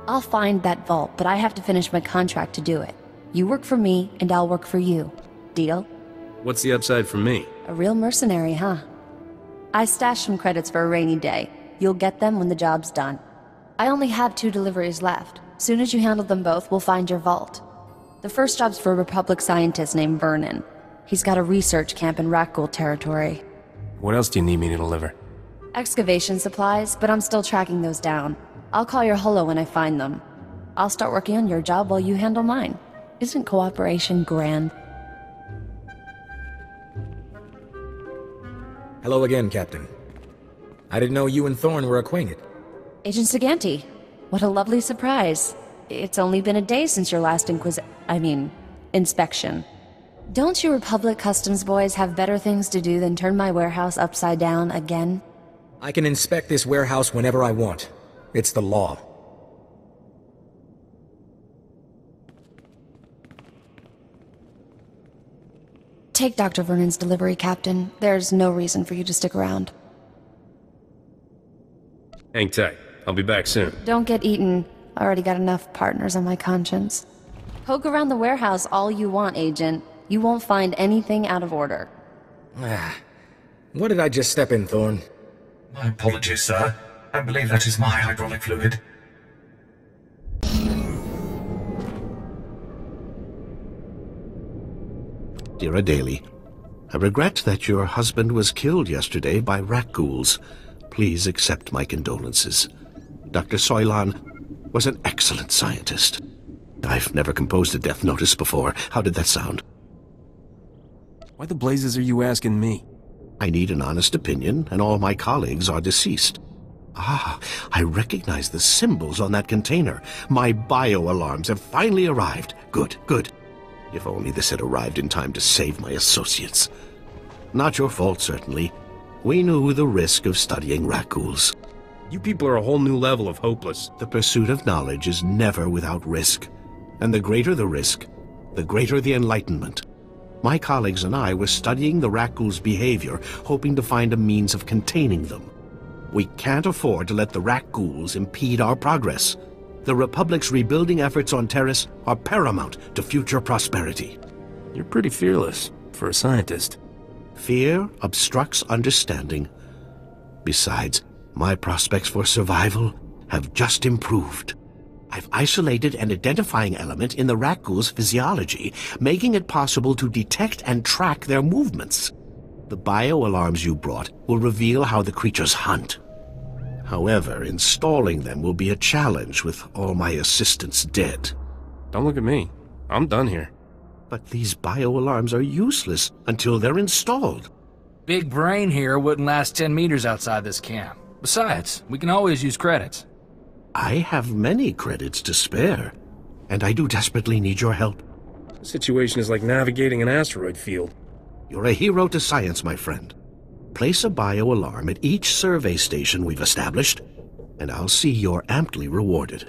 I'll find that vault, but I have to finish my contract to do it. You work for me, and I'll work for you. Deal? What's the upside for me? A real mercenary, huh? I stashed some credits for a rainy day. You'll get them when the job's done. I only have 2 deliveries left. Soon as you handle them both, we'll find your vault. The first job's for a Republic scientist named Vernon. He's got a research camp in Rakghoul territory. What else do you need me to deliver? Excavation supplies, but I'm still tracking those down. I'll call your holo when I find them. I'll start working on your job while you handle mine. Isn't cooperation grand? Hello again, Captain. I didn't know you and Thorn were acquainted. Agent Saganti, what a lovely surprise. It's only been a day since your last inspection. Don't you Republic Customs boys have better things to do than turn my warehouse upside down again? I can inspect this warehouse whenever I want. It's the law. Take Dr. Vernon's delivery, Captain. There's no reason for you to stick around. Hang tight. I'll be back soon. Don't get eaten. I already got enough partners on my conscience. Poke around the warehouse all you want, Agent. You won't find anything out of order. What did I just step in, Thorn? My apologies, sir. I believe that is my hydraulic fluid. Dear Adeli, I regret that your husband was killed yesterday by rat ghouls. Please accept my condolences. Dr. Soilan was an excellent scientist. I've never composed a death notice before. How did that sound? Why the blazes are you asking me? I need an honest opinion, and all my colleagues are deceased. Ah, I recognize the symbols on that container. My bio-alarms have finally arrived. Good, good. If only this had arrived in time to save my associates. Not your fault, certainly. We knew the risk of studying rat ghouls. You people are a whole new level of hopeless. The pursuit of knowledge is never without risk. And the greater the risk, the greater the enlightenment. My colleagues and I were studying the rat ghouls' behavior, hoping to find a means of containing them. We can't afford to let the rat ghouls impede our progress. The Republic's rebuilding efforts on Terrace are paramount to future prosperity. You're pretty fearless for a scientist. Fear obstructs understanding. Besides, my prospects for survival have just improved. I've isolated an identifying element in the rat ghouls' physiology, making it possible to detect and track their movements. The bio-alarms you brought will reveal how the creatures hunt. However, installing them will be a challenge with all my assistants dead. Don't look at me. I'm done here. But these bio-alarms are useless until they're installed. Big Brain here wouldn't last 10 meters outside this camp. Besides, we can always use credits. I have many credits to spare, and I do desperately need your help. The situation is like navigating an asteroid field. You're a hero to science, my friend. Place a bio-alarm at each survey station we've established, and I'll see you're amply rewarded.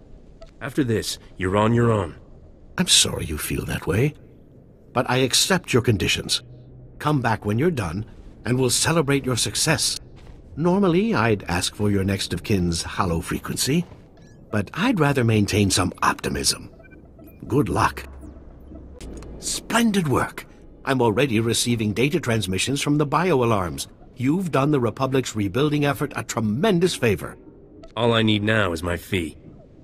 After this, you're on your own. I'm sorry you feel that way, but I accept your conditions. Come back when you're done, and we'll celebrate your success. Normally, I'd ask for your next of kin's hollow frequency, but I'd rather maintain some optimism. Good luck. Splendid work. I'm already receiving data transmissions from the bio-alarms. You've done the Republic's rebuilding effort a tremendous favor. All I need now is my fee.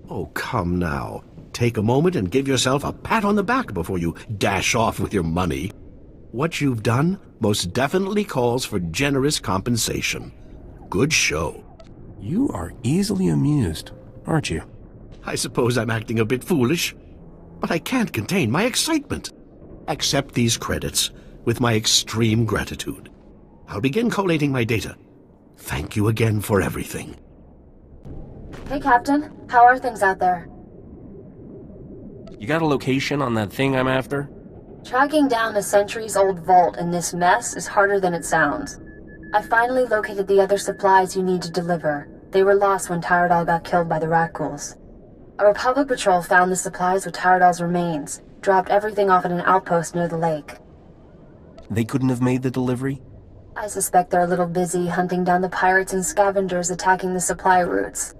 Oh, come now. Take a moment and give yourself a pat on the back before you dash off with your money. What you've done most definitely calls for generous compensation. Good show. You are easily amused, aren't you? I suppose I'm acting a bit foolish, but I can't contain my excitement. Accept these credits with my extreme gratitude. I'll begin collating my data. Thank you again for everything. Hey, Captain. How are things out there? You got a location on that thing I'm after? Tracking down a centuries-old vault in this mess is harder than it sounds. I finally located the other supplies you need to deliver. They were lost when Tyradol got killed by the rat ghouls. A Republic patrol found the supplies with Tyradol's remains, dropped everything off at an outpost near the lake. They couldn't have made the delivery? I suspect they're a little busy hunting down the pirates and scavengers attacking the supply routes.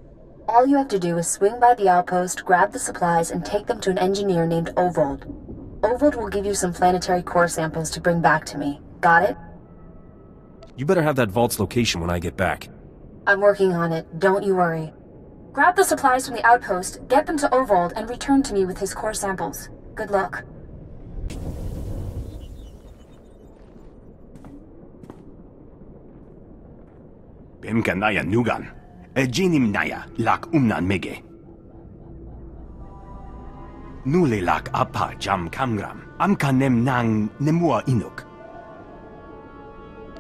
All you have to do is swing by the outpost, grab the supplies, and take them to an engineer named Ovold. Ovold will give you some planetary core samples to bring back to me. Got it? You better have that vault's location when I get back. I'm working on it, don't you worry. Grab the supplies from the outpost, get them to Ovold, and return to me with his core samples. Good luck. Bemkanaya nugan. Ejinim naya lak umnan mege. Nule lak apa jam kamgram. Amkanem nang nemua inuk.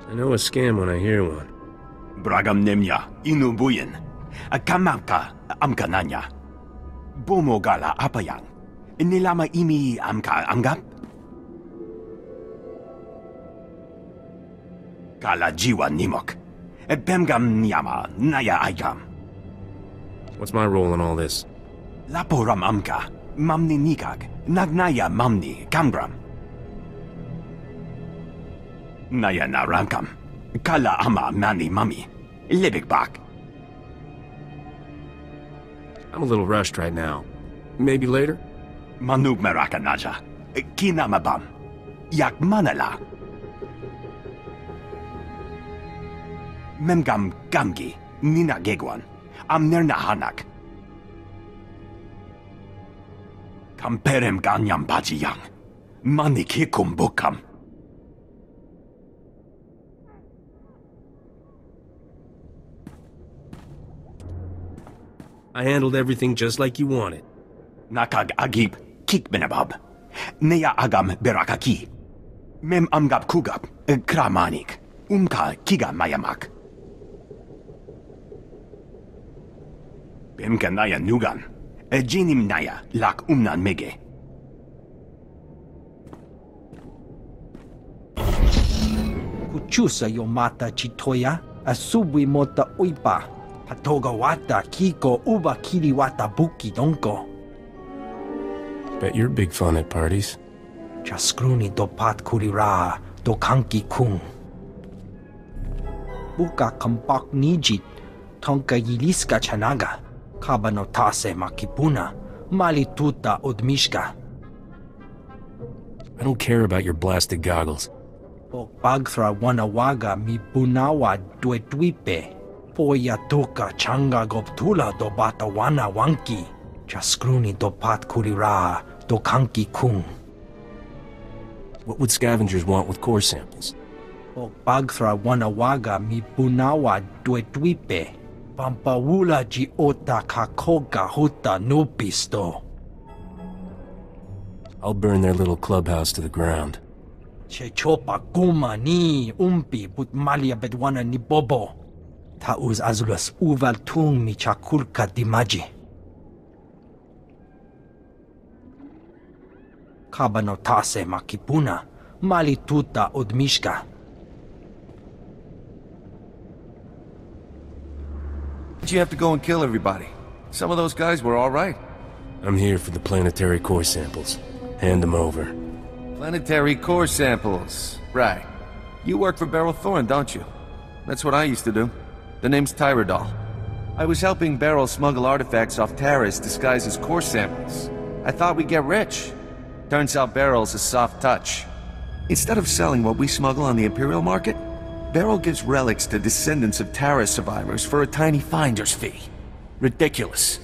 I know a scam when I hear one. Bragam nemya inubuyen. Akamaka amkananya. Bomo gala apayang. Nilama imi amka anggap. Kala jiwa nimok. Bemgam nyama naya aigam. What's my role in all this? Laporam amka, mamni nikag, nagnaya mamni kamgram. Naya naramkam, kala ama mani mami, libik bak. I'm a little rushed right now. Maybe later? Manug meraka naja, kinamabam, yak manala. Memgam gamgi, nina gegwan, amnerna hanak. Kamperem ganyam bajiyang, mani kikum bukam. I handled everything just like you wanted. Nakag agib, kik benabab. Neya agam berakaki. Mem amgab kugab, kramanik. Umka kiga mayamak. Bemka naya nugan. Ejinim naya lak umnan mege. Kuchusa yomata chitoya, asubwi mota uipa. Patoga wata kiko uba kiri wata buki donko. Bet you're big fun at parties. Chaskruni dopat kurira, dokanki kung. Buka kampak nijit, tonka yiliska chanaga. Kabanotase makipuna, malituta odmishka. I don't care about your blasted goggles. Pagthra wanawaga mi bunawa duetwipe. Poya toka changa goptula do bata wana wanki. Chaskruni dopat kurira, dokanki kung. What would scavengers want with core samples? Pagthra wanawaga mi bunawa duetwipe. Pampawula ji ota kakoga huta nupisto. I'll burn their little clubhouse to the ground. Chechopa kuma ni umpi but malia bedwana ni bobo. Tauz azulas uval tung mi chakulka dimaji. Kabanotase makipuna, malituta odmishka. Did you have to go and kill everybody? Some of those guys were all right. I'm here for the planetary core samples. Hand them over. Planetary core samples. Right. You work for Beryl Thorne, don't you? That's what I used to do. The name's Tyradol. I was helping Beryl smuggle artifacts off Taris disguised as core samples. I thought we'd get rich. Turns out Beryl's a soft touch. Instead of selling what we smuggle on the Imperial market, Beryl gives relics to descendants of Taris survivors for a tiny finder's fee. Ridiculous.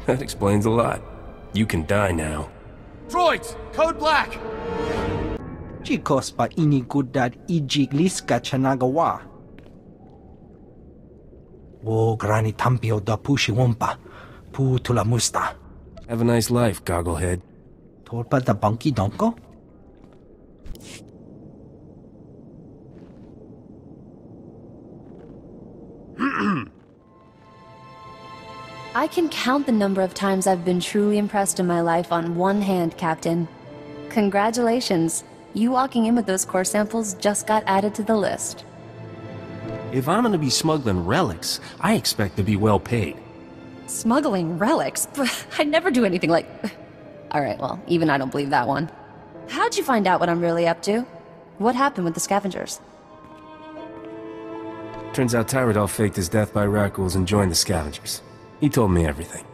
That explains a lot. You can die now. Droids! Code Black! Chikos pa inigudad ijigliska chanagawa. Wo grani tampio da pushi wompa. Pu tula musta. Have a nice life, Gogglehead. Torpa da bunky donko? I can count the number of times I've been truly impressed in my life on one hand, Captain. Congratulations. You walking in with those core samples just got added to the list. If I'm gonna be smuggling relics, I expect to be well paid. Smuggling relics? I'd never do anything like... Alright, well, even I don't believe that one. How'd you find out what I'm really up to? What happened with the scavengers? Turns out Tyradol faked his death by Rakghouls and joined the scavengers. He told me everything.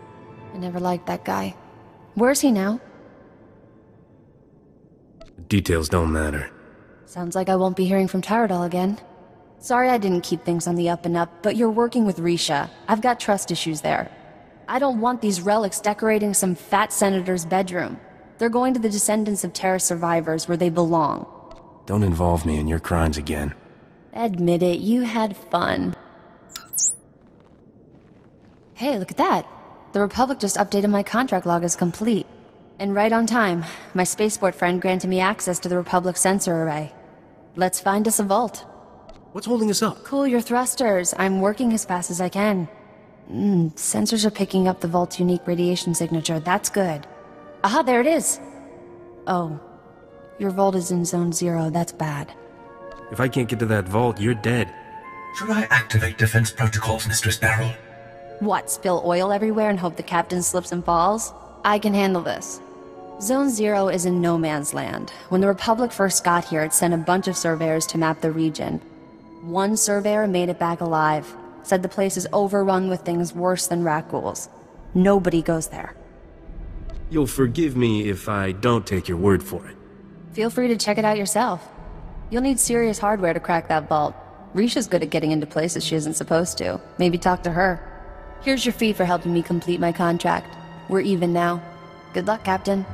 I never liked that guy. Where's he now? Details don't matter. Sounds like I won't be hearing from Tyradol again. Sorry I didn't keep things on the up and up, but you're working with Risha. I've got trust issues there. I don't want these relics decorating some fat senator's bedroom. They're going to the descendants of terrorist survivors where they belong. Don't involve me in your crimes again. Admit it, you had fun. Hey, look at that. The Republic just updated my contract log as complete. And right on time, my spaceport friend granted me access to the Republic sensor array. Let's find us a vault. What's holding us up? Cool your thrusters. I'm working as fast as I can. Sensors are picking up the vault's unique radiation signature. That's good. Aha, there it is. Oh. Your vault is in Zone 0. That's bad. If I can't get to that vault, you're dead. Should I activate defense protocols, Mistress Beryl? What, spill oil everywhere and hope the captain slips and falls? I can handle this. Zone 0 is in no man's land. When the Republic first got here, it sent a bunch of surveyors to map the region. One surveyor made it back alive. Said the place is overrun with things worse than Rakghouls. Nobody goes there. You'll forgive me if I don't take your word for it. Feel free to check it out yourself. You'll need serious hardware to crack that vault. Risha's good at getting into places she isn't supposed to. Maybe talk to her. Here's your fee for helping me complete my contract. We're even now. Good luck, Captain.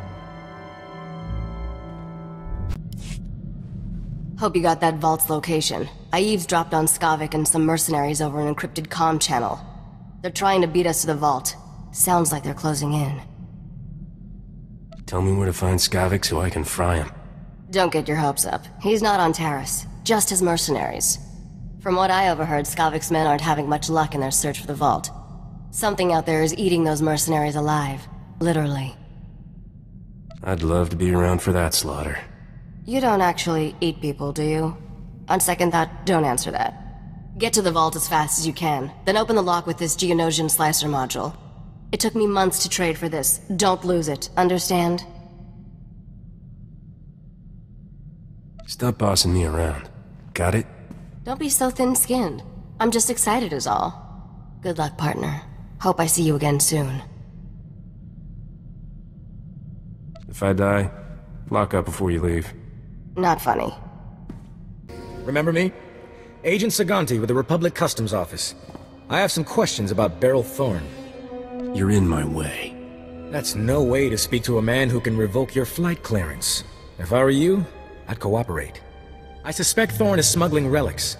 Hope you got that vault's location. I eavesdropped on Skavak and some mercenaries over an encrypted comm channel. They're trying to beat us to the vault. Sounds like they're closing in. Tell me where to find Skavak so I can fry him. Don't get your hopes up. He's not on Taris, just his mercenaries. From what I overheard, Skavak's men aren't having much luck in their search for the vault. Something out there is eating those mercenaries alive. Literally. I'd love to be around for that slaughter. You don't actually eat people, do you? On second thought, don't answer that. Get to the vault as fast as you can, then open the lock with this Geonosian slicer module. It took me months to trade for this. Don't lose it, understand? Stop bossing me around. Got it? Don't be so thin-skinned. I'm just excited is all. Good luck, partner. Hope I see you again soon. If I die, lock up before you leave. Not funny. Remember me? Agent Saganti with the Republic Customs Office. I have some questions about Beryl Thorne. You're in my way. That's no way to speak to a man who can revoke your flight clearance. If I were you, I'd cooperate. I suspect Thorne is smuggling relics,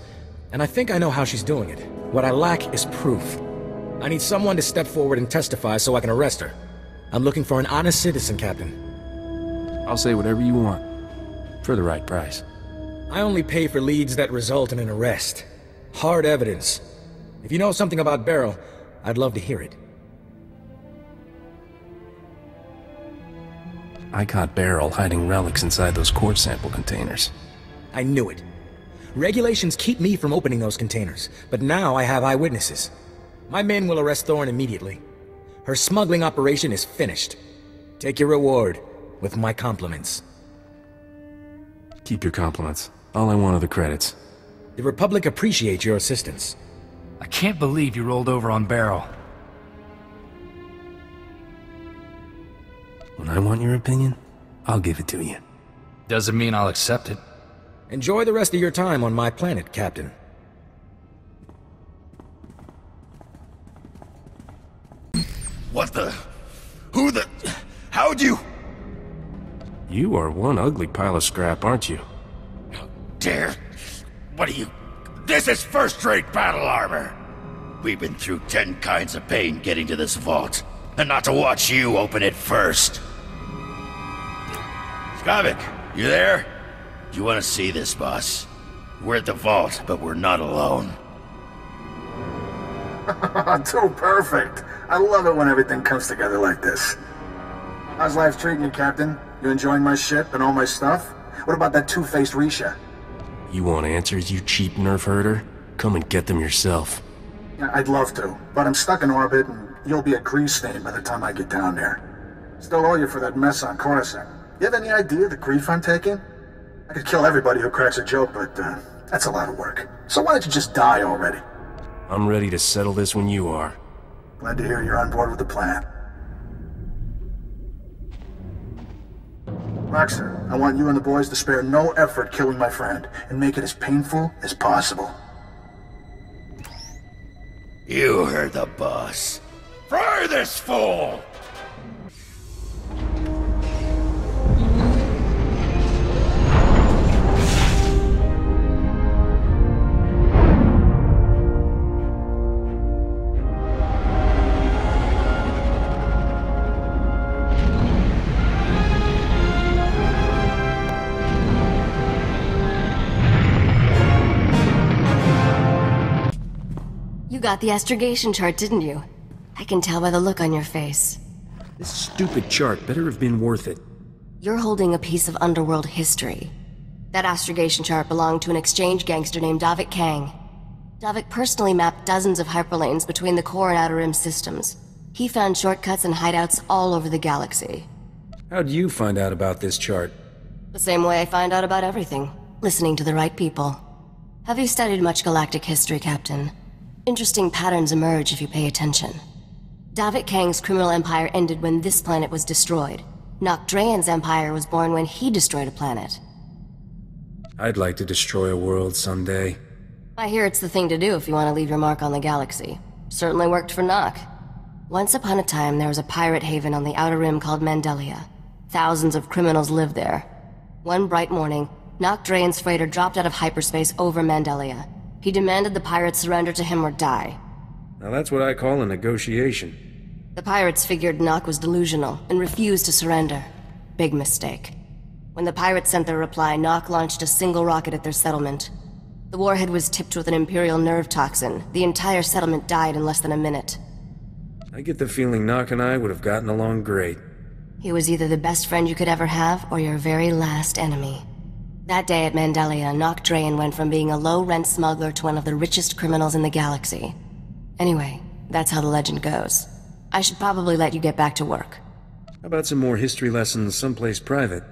and I think I know how she's doing it. What I lack is proof. I need someone to step forward and testify so I can arrest her. I'm looking for an honest citizen, Captain. I'll say whatever you want. For the right price. I only pay for leads that result in an arrest. Hard evidence. If you know something about Beryl, I'd love to hear it. I caught Beryl hiding relics inside those core sample containers. I knew it. Regulations keep me from opening those containers, but now I have eyewitnesses. My men will arrest Thorne immediately. Her smuggling operation is finished. Take your reward, with my compliments. Keep your compliments. All I want are the credits. The Republic appreciates your assistance. I can't believe you rolled over on Beryl. When I want your opinion, I'll give it to you. Doesn't mean I'll accept it. Enjoy the rest of your time on my planet, Captain. What the? Who the? How'd you? You are one ugly pile of scrap, aren't you? Dare? What are you? This is first-rate battle armor. We've been through 10 kinds of pain getting to this vault, and not to watch you open it first. Skavak, you there? You want to see this, boss? We're at the vault, but we're not alone. Too perfect. I love it when everything comes together like this. How's life treating you, Captain? You enjoying my ship and all my stuff? What about that two-faced Risha? You want answers, you cheap nerf herder? Come and get them yourself. Yeah, I'd love to, but I'm stuck in orbit and you'll be a grease stain by the time I get down there. Still owe you for that mess on Coruscant. You have any idea the grief I'm taking? I could kill everybody who cracks a joke, but that's a lot of work. So why don't you just die already? I'm ready to settle this when you are. Glad to hear you're on board with the plan. Roxer, I want you and the boys to spare no effort killing my friend, and make it as painful as possible. You heard the boss. Fry this fool! You got the astrogation chart, didn't you? I can tell by the look on your face. This stupid chart better have been worth it. You're holding a piece of underworld history. That astrogation chart belonged to an exchange gangster named Davik Kang. Davik personally mapped dozens of hyperlanes between the core and outer rim systems. He found shortcuts and hideouts all over the galaxy. How'd you find out about this chart? The same way I find out about everything. Listening to the right people. Have you studied much galactic history, Captain? Interesting patterns emerge if you pay attention. Davik Kang's criminal empire ended when this planet was destroyed. Nok Drayen's empire was born when he destroyed a planet. I'd like to destroy a world someday. I hear it's the thing to do if you want to leave your mark on the galaxy. Certainly worked for Nok. Once upon a time, there was a pirate haven on the Outer Rim called Mandelia. Thousands of criminals lived there. One bright morning, Nok Drayen's freighter dropped out of hyperspace over Mandelia. He demanded the pirates surrender to him or die. Now that's what I call a negotiation. The pirates figured Nok was delusional and refused to surrender. Big mistake. When the pirates sent their reply, Nok launched a single rocket at their settlement. The warhead was tipped with an Imperial nerve toxin. The entire settlement died in less than a minute. I get the feeling Nok and I would have gotten along great. He was either the best friend you could ever have, or your very last enemy. That day at Mandelia, Nok Drayen went from being a low-rent smuggler to one of the richest criminals in the galaxy. Anyway, that's how the legend goes. I should probably let you get back to work. How about some more history lessons someplace private?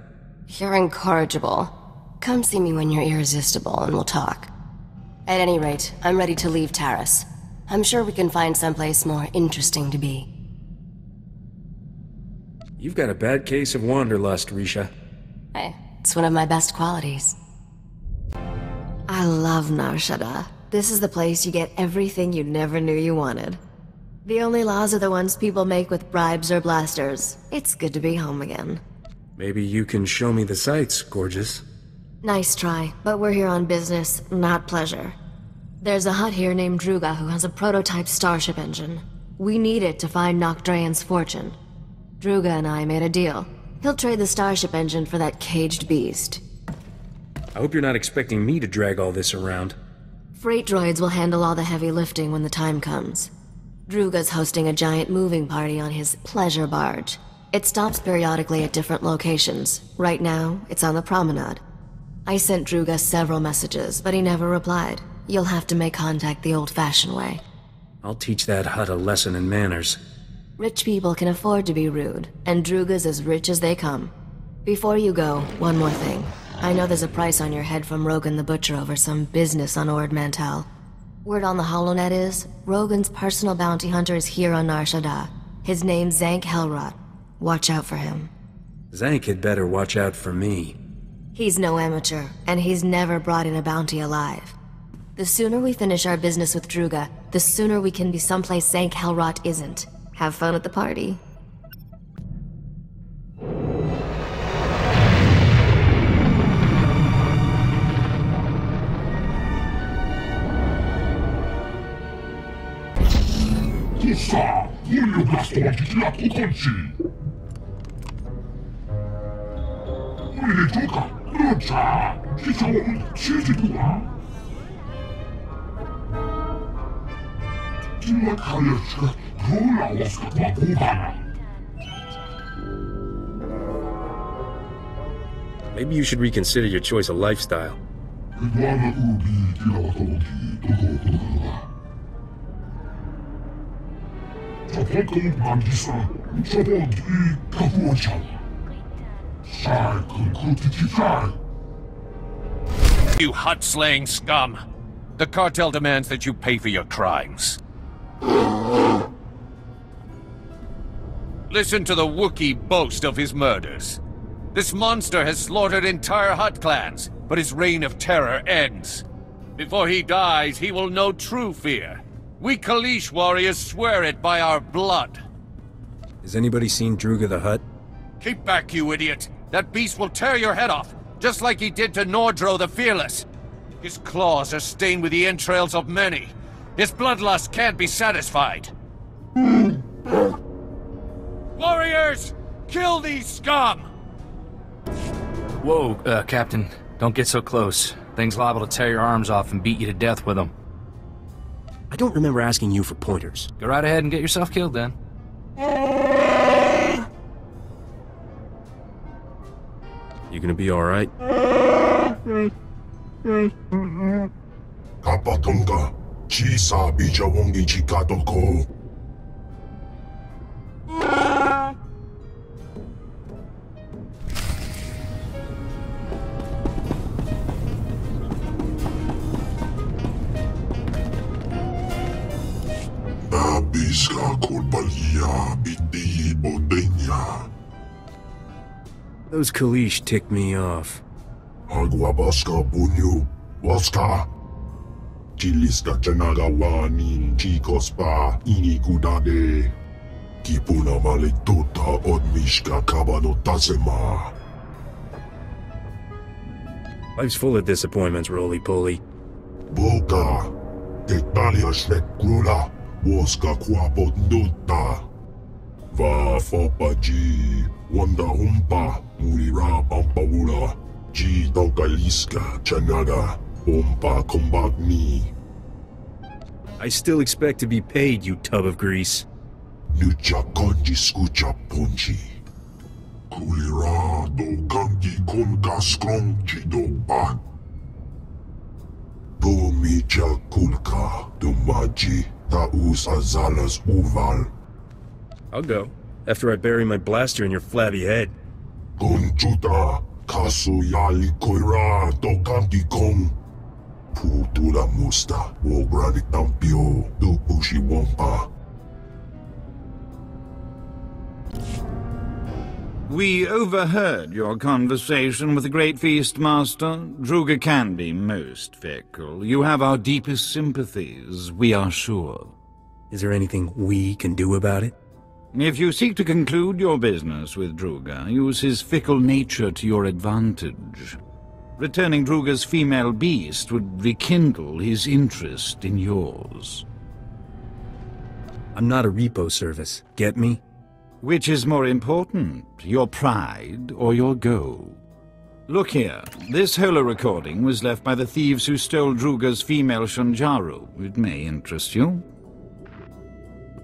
You're incorrigible. Come see me when you're irresistible and we'll talk. At any rate, I'm ready to leave Taris. I'm sure we can find someplace more interesting to be. You've got a bad case of wanderlust, Risha. Hey, it's one of my best qualities. I love Nar Shaddaa. This is the place you get everything you never knew you wanted. The only laws are the ones people make with bribes or blasters. It's good to be home again. Maybe you can show me the sights, gorgeous. Nice try, but we're here on business, not pleasure. There's a hut here named Druga who has a prototype starship engine. We need it to find Nok Drayen's fortune. Druga and I made a deal. He'll trade the starship engine for that caged beast. I hope you're not expecting me to drag all this around. Freight droids will handle all the heavy lifting when the time comes. Druga's hosting a giant moving party on his pleasure barge. It stops periodically at different locations. Right now, it's on the promenade. I sent Druga several messages, but he never replied. You'll have to make contact the old-fashioned way. I'll teach that hut a lesson in manners. Rich people can afford to be rude, and Druga's as rich as they come. Before you go, one more thing. I know there's a price on your head from Rogan the Butcher over some business on Ord Mantell. Word on the HoloNet is, Rogan's personal bounty hunter is here on Nar Shaddaa. His name's Zank Helrot. Watch out for him. Zank had better watch out for me. He's no amateur, and he's never brought in a bounty alive. The sooner we finish our business with Druga, the sooner we can be someplace Zank Helrot isn't. Have fun at the party. Kussa, huljukastolkit jatkukonsi. Ulijuka, Rutsa, Kishon, Chichitua. Tila Kalyachka, Rula Oskatwa Bugana. Maybe you should reconsider your choice of lifestyle. Iguana Ubi, Kilawatologi, Tuko. You hut-slaying scum! The cartel demands that you pay for your crimes. Listen to the Wookiee boast of his murders. This monster has slaughtered entire Hutt clans, but his reign of terror ends. Before he dies, he will know true fear. We Kalish warriors swear it by our blood. Has anybody seen Druga the Hutt? Keep back, you idiot! That beast will tear your head off, just like he did to Nordro the Fearless. His claws are stained with the entrails of many. His bloodlust can't be satisfied. Warriors! Kill these scum! Whoa, Captain. Don't get so close. Thing's liable to tear your arms off and beat you to death with them. I don't remember asking you for pointers. Go right ahead and get yourself killed then. You gonna be alright? Kapatonga, Chisa Bijawongi Chikatoko. Nabiska Kurbalia Biti Bodenya. Those Kalish tick me off. Aguabaska Bunyu, Waska. Chiliska Chanagawani, Chikospa, Inikudade. Kipuna Malektuta, Odmishka Kabano Tasema. Life's full of disappointments, roly-poly. Boka, Tetalia Shnek Grula, Woska Kwapot Nuta. Va Fopaji, Wanda Humpa, Murira Pampawula. Ji Dokaliska Chanaga, Umpa Kombagni. I still expect to be paid, you tub of grease. Nucha Konji Skucha Punchi. Kulira do Gangi Konga Skrong Chidoba. Bumicha Kulka, Dumaji, Taus Azalas Uval. I'll go, after I bury my blaster in your flabby head. Gunchuta. Kasu yali koira do kanti kong. Putula musta, wograni tampio, do pushi wampa. We overheard your conversation with the Great Feast Master. Druga can be most fickle. You have our deepest sympathies, we are sure. Is there anything we can do about it? If you seek to conclude your business with Druga, use his fickle nature to your advantage. Returning Druga's female beast would rekindle his interest in yours. I'm not a repo service, get me? Which is more important, your pride or your gold? Look here, this holo recording was left by the thieves who stole Druga's female Shanjaru. It may interest you.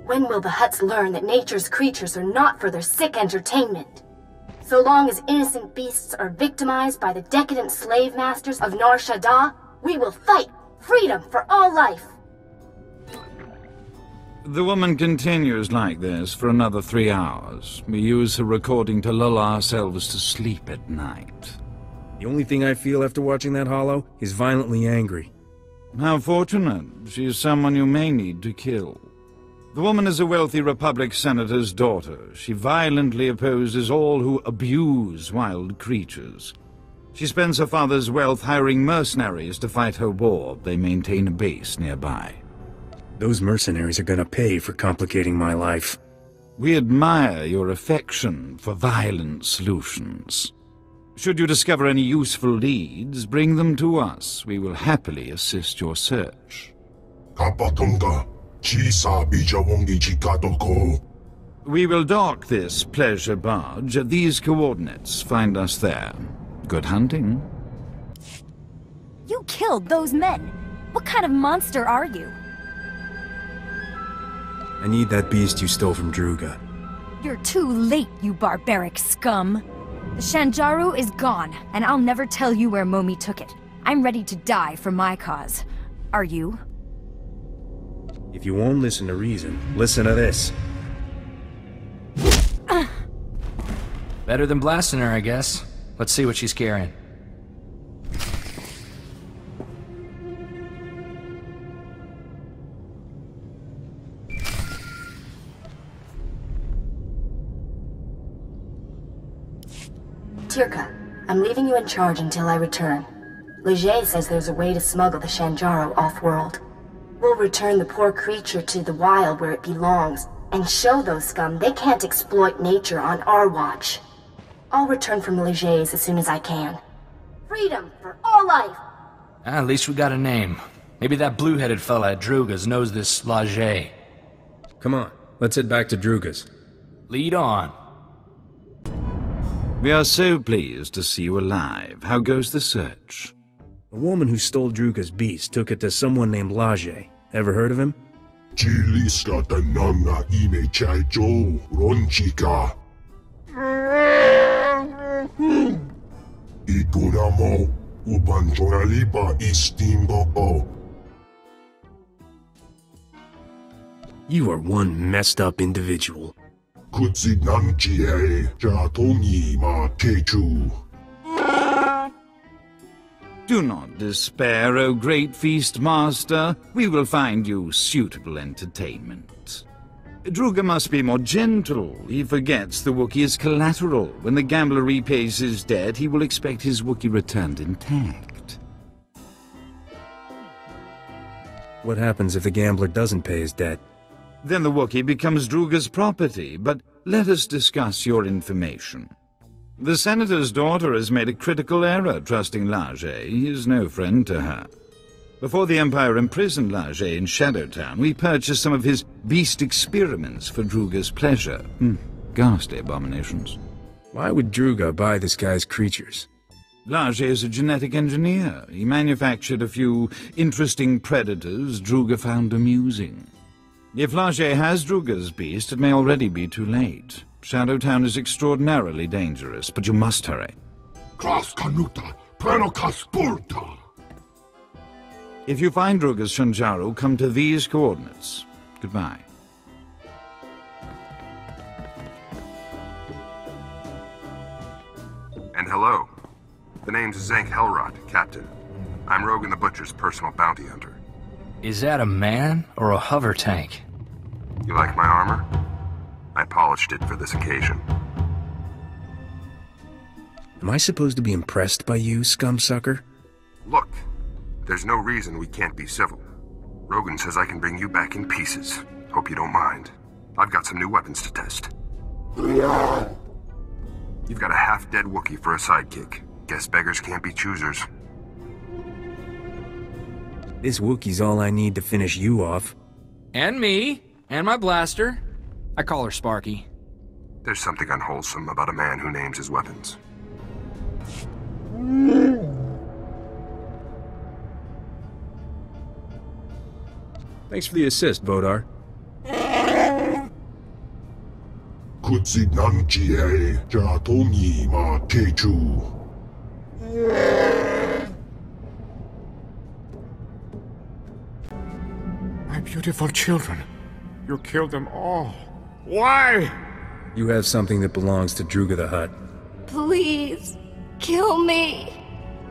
When will the Hutts learn that nature's creatures are not for their sick entertainment? So long as innocent beasts are victimized by the decadent slave masters of Nar Shaddaa, we will fight freedom for all life! The woman continues like this for another 3 hours. We use her recording to lull ourselves to sleep at night. The only thing I feel after watching that holo is violently angry. How fortunate. She is someone you may need to kill. The woman is a wealthy Republic senator's daughter. She violently opposes all who abuse wild creatures. She spends her father's wealth hiring mercenaries to fight her war. They maintain a base nearby. Those mercenaries are gonna pay for complicating my life. We admire your affection for violent solutions. Should you discover any useful leads, bring them to us. We will happily assist your search. Kapatonga. We will dock this pleasure barge at these coordinates. Find us there. Good hunting. You killed those men! What kind of monster are you? I need that beast you stole from Druga. You're too late, you barbaric scum. The Shanjaru is gone, and I'll never tell you where Momi took it. I'm ready to die for my cause. Are you? If you won't listen to reason, listen to this. Better than blasting her, I guess. Let's see what she's carrying. Tirka, I'm leaving you in charge until I return. Leger says there's a way to smuggle the Shanjaro off-world. We'll return the poor creature to the wild where it belongs, and show those scum they can't exploit nature on our watch. I'll return from Leger's as soon as I can. Freedom for all life! At least we got a name. Maybe that blue-headed fella at Druga's knows this Leger. Come on, let's head back to Druga's. Lead on. We are so pleased to see you alive. How goes the search? The woman who stole Druga's beast took it to someone named Leger. Ever heard of him? Chiliska tananga ime chaijo ronchika. Ikuramo ubanchoralipa istingo. You are one messed up individual. Kutsinanchie jatongi ma kechu. Do not despair, O great feast master. We will find you suitable entertainment. Druga must be more gentle. He forgets the Wookiee is collateral. When the gambler repays his debt, he will expect his Wookiee returned intact. What happens if the gambler doesn't pay his debt? Then the Wookiee becomes Druga's property, but let us discuss your information. The Senator's daughter has made a critical error trusting Leger. He is no friend to her. Before the Empire imprisoned Leger in Shadowtown, we purchased some of his beast experiments for Druga's pleasure. Ghastly abominations. Why would Druga buy this guy's creatures? Leger is a genetic engineer. He manufactured a few interesting predators Druga found amusing. If Leger has Druga's beast, it may already be too late. Shadowtown is extraordinarily dangerous, but you must hurry. Kras kanuta, prenokas purta. If you find Druga's Shanjaro, come to these coordinates. Goodbye. And hello. The name's Zank Helrod, Captain. I'm Rogan the Butcher's personal bounty hunter. Is that a man or a hover tank? You like my armor? I polished it for this occasion. Am I supposed to be impressed by you, scumsucker? Look, there's no reason we can't be civil. Rogan says I can bring you back in pieces. Hope you don't mind. I've got some new weapons to test. You've got a half-dead Wookiee for a sidekick. Guess beggars can't be choosers. This Wookiee's all I need to finish you off. And me. And my blaster. I call her Sparky. There's something unwholesome about a man who names his weapons. Thanks for the assist, Vodar. Kutsinanchie jatongi ma kechu. My beautiful children. You killed them all. Why? You have something that belongs to Druga the Hutt. Please, kill me.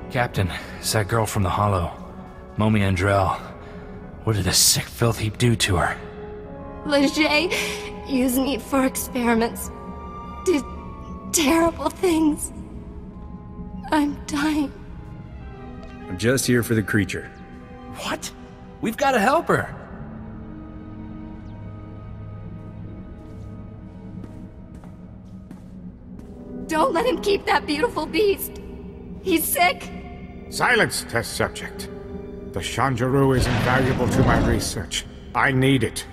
Captain, it's that girl from the Hollow. Momi Andrell. What did this sick filth heap do to her? Leger used me for experiments. Did terrible things. I'm dying. I'm just here for the creature. What? We've got to help her. Don't let him keep that beautiful beast. He's sick. Silence, test subject. The Shanjaro is invaluable to my research. I need it.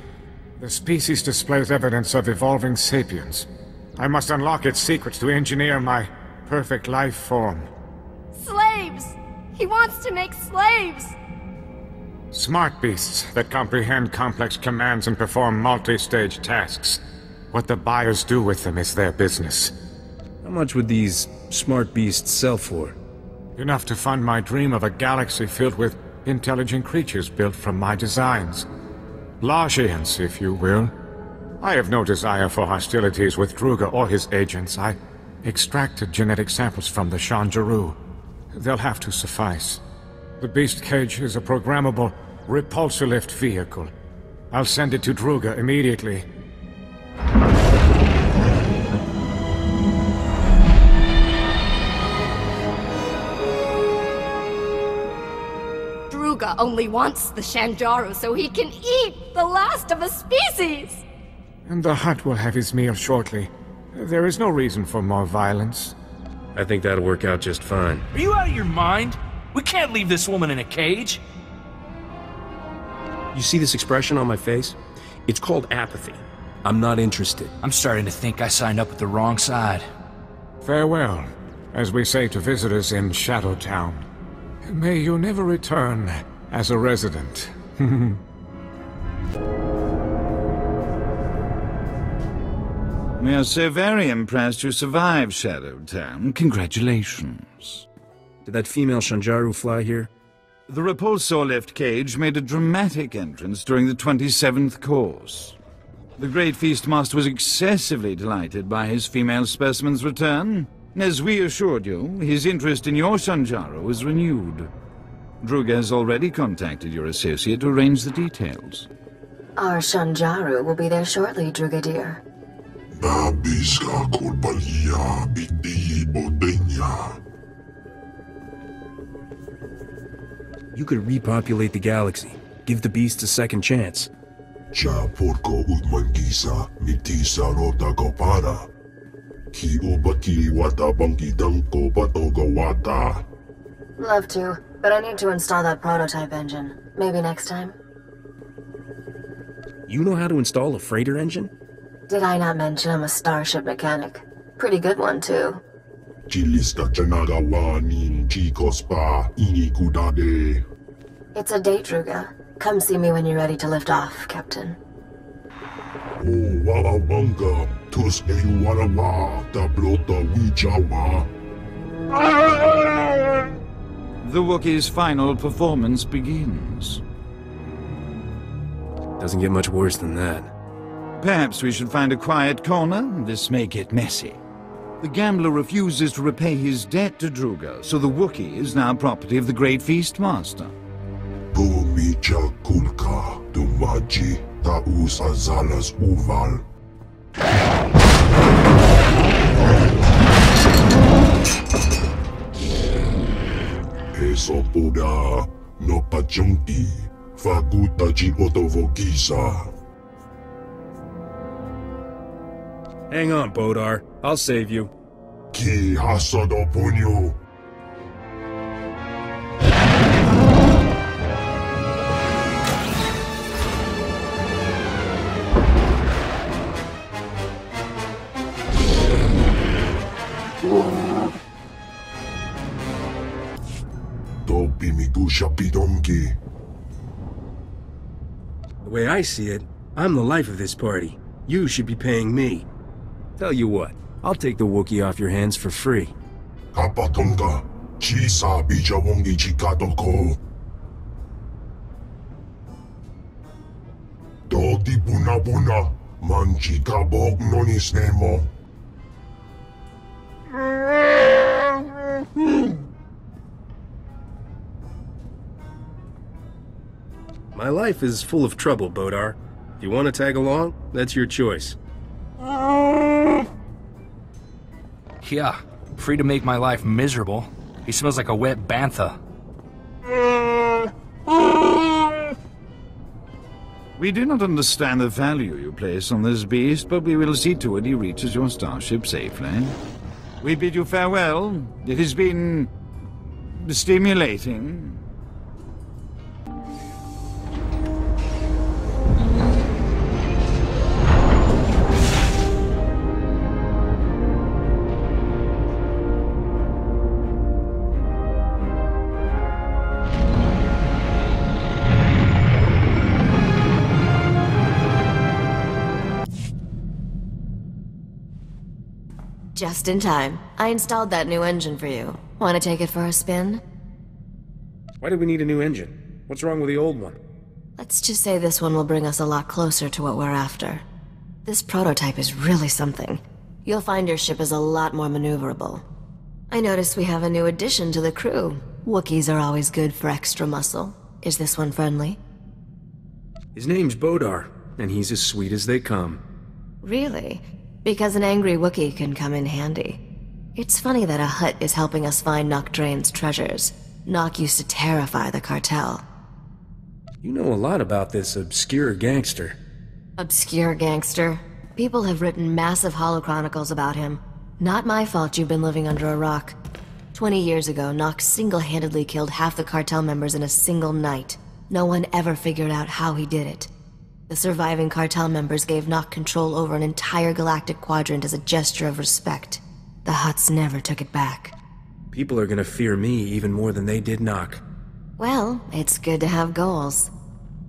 The species displays evidence of evolving sapiens. I must unlock its secrets to engineer my perfect life form. Slaves! He wants to make slaves! Smart beasts that comprehend complex commands and perform multi-stage tasks. What the buyers do with them is their business. How much would these smart beasts sell for? Enough to fund my dream of a galaxy filled with intelligent creatures built from my designs. Lagians, if you will. I have no desire for hostilities with Druga or his agents. I extracted genetic samples from the Shanjaru. They'll have to suffice. The beast cage is a programmable repulsor-lift vehicle. I'll send it to Druga immediately. Druga only wants the Shanjaru so he can eat the last of a species! And the Hutt will have his meal shortly. There is no reason for more violence. I think that'll work out just fine. Are you out of your mind? We can't leave this woman in a cage. You see this expression on my face? It's called apathy. I'm not interested. I'm starting to think I signed up with the wrong side. Farewell, as we say to visitors in Shadowtown. May you never return as a resident. We are so very impressed you survived Shadowtown. Congratulations. Did that female Shanjaru fly here? The repulsor lift cage made a dramatic entrance during the 27th course. The Great Feast Master was excessively delighted by his female specimen's return. As we assured you, his interest in your Shanjaru is renewed. Druga has already contacted your associate to arrange the details. Our Shanjaru will be there shortly, Druga dear. You could repopulate the galaxy. Give the beasts a second chance. Love to, but I need to install that prototype engine. Maybe next time? You know how to install a freighter engine? Did I not mention I'm a starship mechanic? Pretty good one, too. It's a date, Druga. Come see me when you're ready to lift off, Captain. The Wookiee's final performance begins. Doesn't get much worse than that. Perhaps we should find a quiet corner. This may get messy. The gambler refuses to repay his debt to Druga, so the Wookiee is now property of the Great Feast Master. Hang on, Bodar. I'll save you. The way I see it, I'm the life of this party. You should be paying me. Tell you what, I'll take the Wookiee off your hands for free. My life is full of trouble, Bodar. If you want to tag along, that's your choice. Yeah, free to make my life miserable. He smells like a wet bantha. We do not understand the value you place on this beast, but we will see to it he reaches your starship safely. We bid you farewell. It has been stimulating. Just in time. I installed that new engine for you. Want to take it for a spin? Why do we need a new engine? What's wrong with the old one? Let's just say this one will bring us a lot closer to what we're after. This prototype is really something. You'll find your ship is a lot more maneuverable. I noticed we have a new addition to the crew. Wookiees are always good for extra muscle. Is this one friendly? His name's Bodar, and he's as sweet as they come. Really? Because an angry Wookiee can come in handy. It's funny that a Hutt is helping us find Nok Drayen's treasures. Nok used to terrify the cartel. You know a lot about this obscure gangster. Obscure gangster? People have written massive holochronicles about him. Not my fault you've been living under a rock. 20 years ago, Nok single-handedly killed half the cartel members in a single night. No one ever figured out how he did it. The surviving cartel members gave Nok control over an entire galactic quadrant as a gesture of respect. The Hutts never took it back. People are gonna fear me even more than they did Nok. Well, it's good to have goals.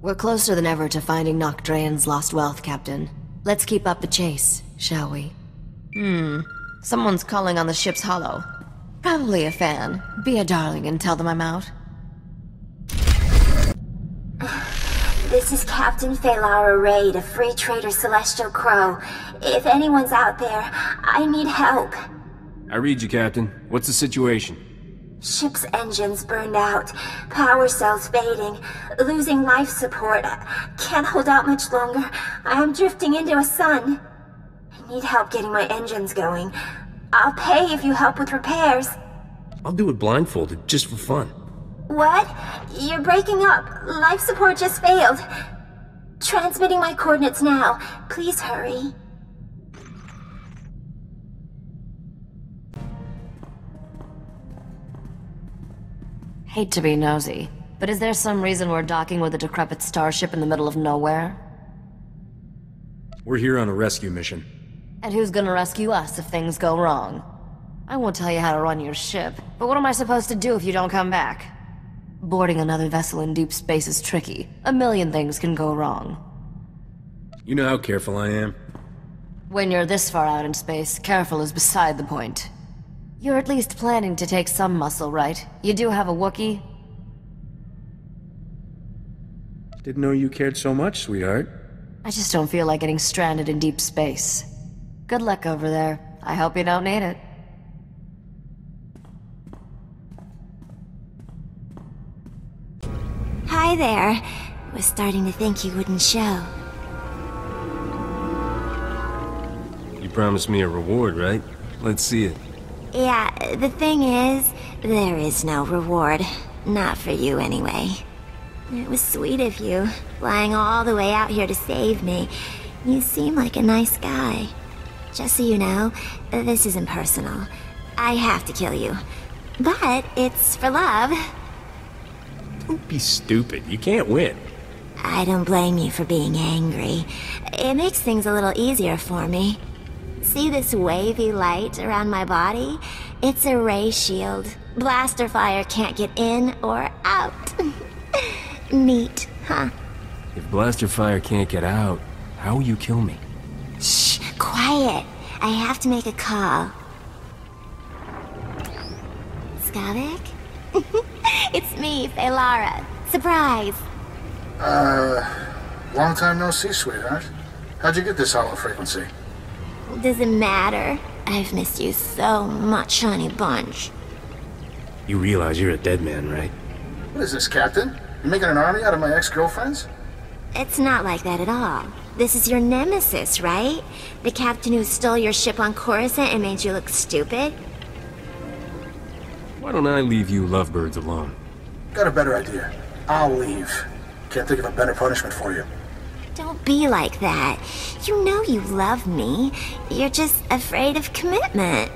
We're closer than ever to finding Nok Drayen's lost wealth, Captain. Let's keep up the chase, shall we? Someone's calling on the ship's holo. Probably a fan. Be a darling and tell them I'm out. This is Captain Feylara Raid of Free Trader Celestial Crow. If anyone's out there, I need help. I read you, Captain. What's the situation? Ship's engines burned out, power cells fading, losing life support. Can't hold out much longer. I am drifting into a sun. I need help getting my engines going. I'll pay if you help with repairs. I'll do it blindfolded, just for fun. What? You're breaking up. Life support just failed. Transmitting my coordinates now. Please hurry. Hate to be nosy, but is there some reason we're docking with a decrepit starship in the middle of nowhere? We're here on a rescue mission. And who's gonna rescue us if things go wrong? I won't tell you how to run your ship, but what am I supposed to do if you don't come back? Boarding another vessel in deep space is tricky. A million things can go wrong. You know how careful I am. When you're this far out in space, careful is beside the point. You're at least planning to take some muscle, right? You do have a Wookiee? Didn't know you cared so much, sweetheart. I just don't feel like getting stranded in deep space. Good luck over there. I hope you don't need it. Hi there. Was starting to think you wouldn't show. You promised me a reward, right? Let's see it. Yeah, the thing is, there is no reward. Not for you, anyway. It was sweet of you, flying all the way out here to save me. You seem like a nice guy. Just so you know, this isn't personal. I have to kill you. But it's for love. Don't be stupid. You can't win. I don't blame you for being angry. It makes things a little easier for me. See this wavy light around my body? It's a ray shield. Blaster fire can't get in or out. Neat, huh? If blaster fire can't get out, how will you kill me? Shh, quiet. I have to make a call. Skavak? It's me, Feylara. Surprise. Long time no see, sweetheart. How'd you get this hollow frequency? Does it matter? I've missed you so much, honey bunch. You realize you're a dead man, right? What is this, Captain? You making an army out of my ex-girlfriends? It's not like that at all. This is your nemesis, right? The captain who stole your ship on Coruscant and made you look stupid? Why don't I leave you lovebirds alone? Got a better idea. I'll leave. Can't think of a better punishment for you. Don't be like that. You know you love me. You're just afraid of commitment.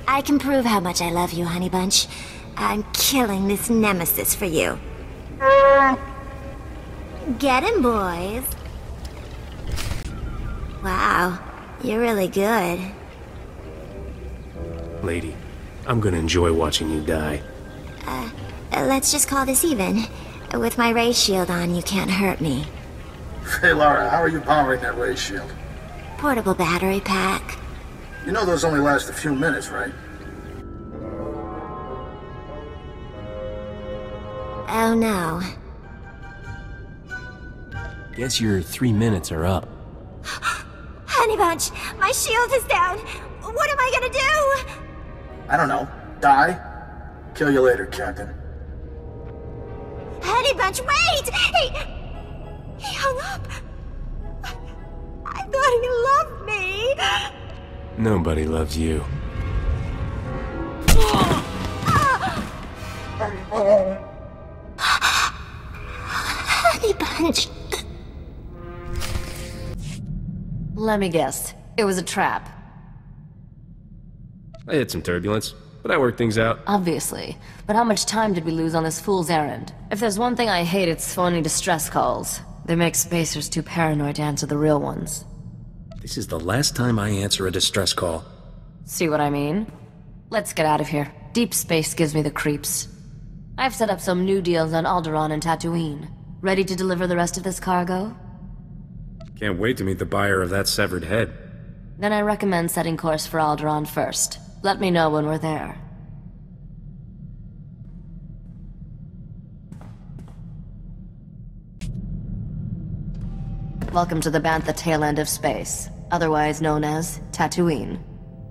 I can prove how much I love you, honey bunch. I'm killing this nemesis for you. Get him, boys. Wow, you're really good. Lady, I'm gonna enjoy watching you die. Let's just call this even. With my ray shield on, you can't hurt me. Feylara, how are you powering that ray shield? Portable battery pack. You know those only last a few minutes, right? Oh no. Guess your 3 minutes are up. Honey Bunch, my shield is down. What am I gonna do? I don't know. Die? Kill you later, Captain. Honey Bunch, wait! He hung up. I thought he loved me. Nobody loves you. Honey Bunch. Let me guess. It was a trap. I had some turbulence, but I worked things out. Obviously. But how much time did we lose on this fool's errand? If there's one thing I hate, it's phony distress calls. They make spacers too paranoid to answer the real ones. This is the last time I answer a distress call. See what I mean? Let's get out of here. Deep space gives me the creeps. I've set up some new deals on Alderaan and Tatooine. Ready to deliver the rest of this cargo? Can't wait to meet the buyer of that severed head. Then I recommend setting course for Alderaan first. Let me know when we're there. Welcome to the Bantha tail end of space, otherwise known as Tatooine.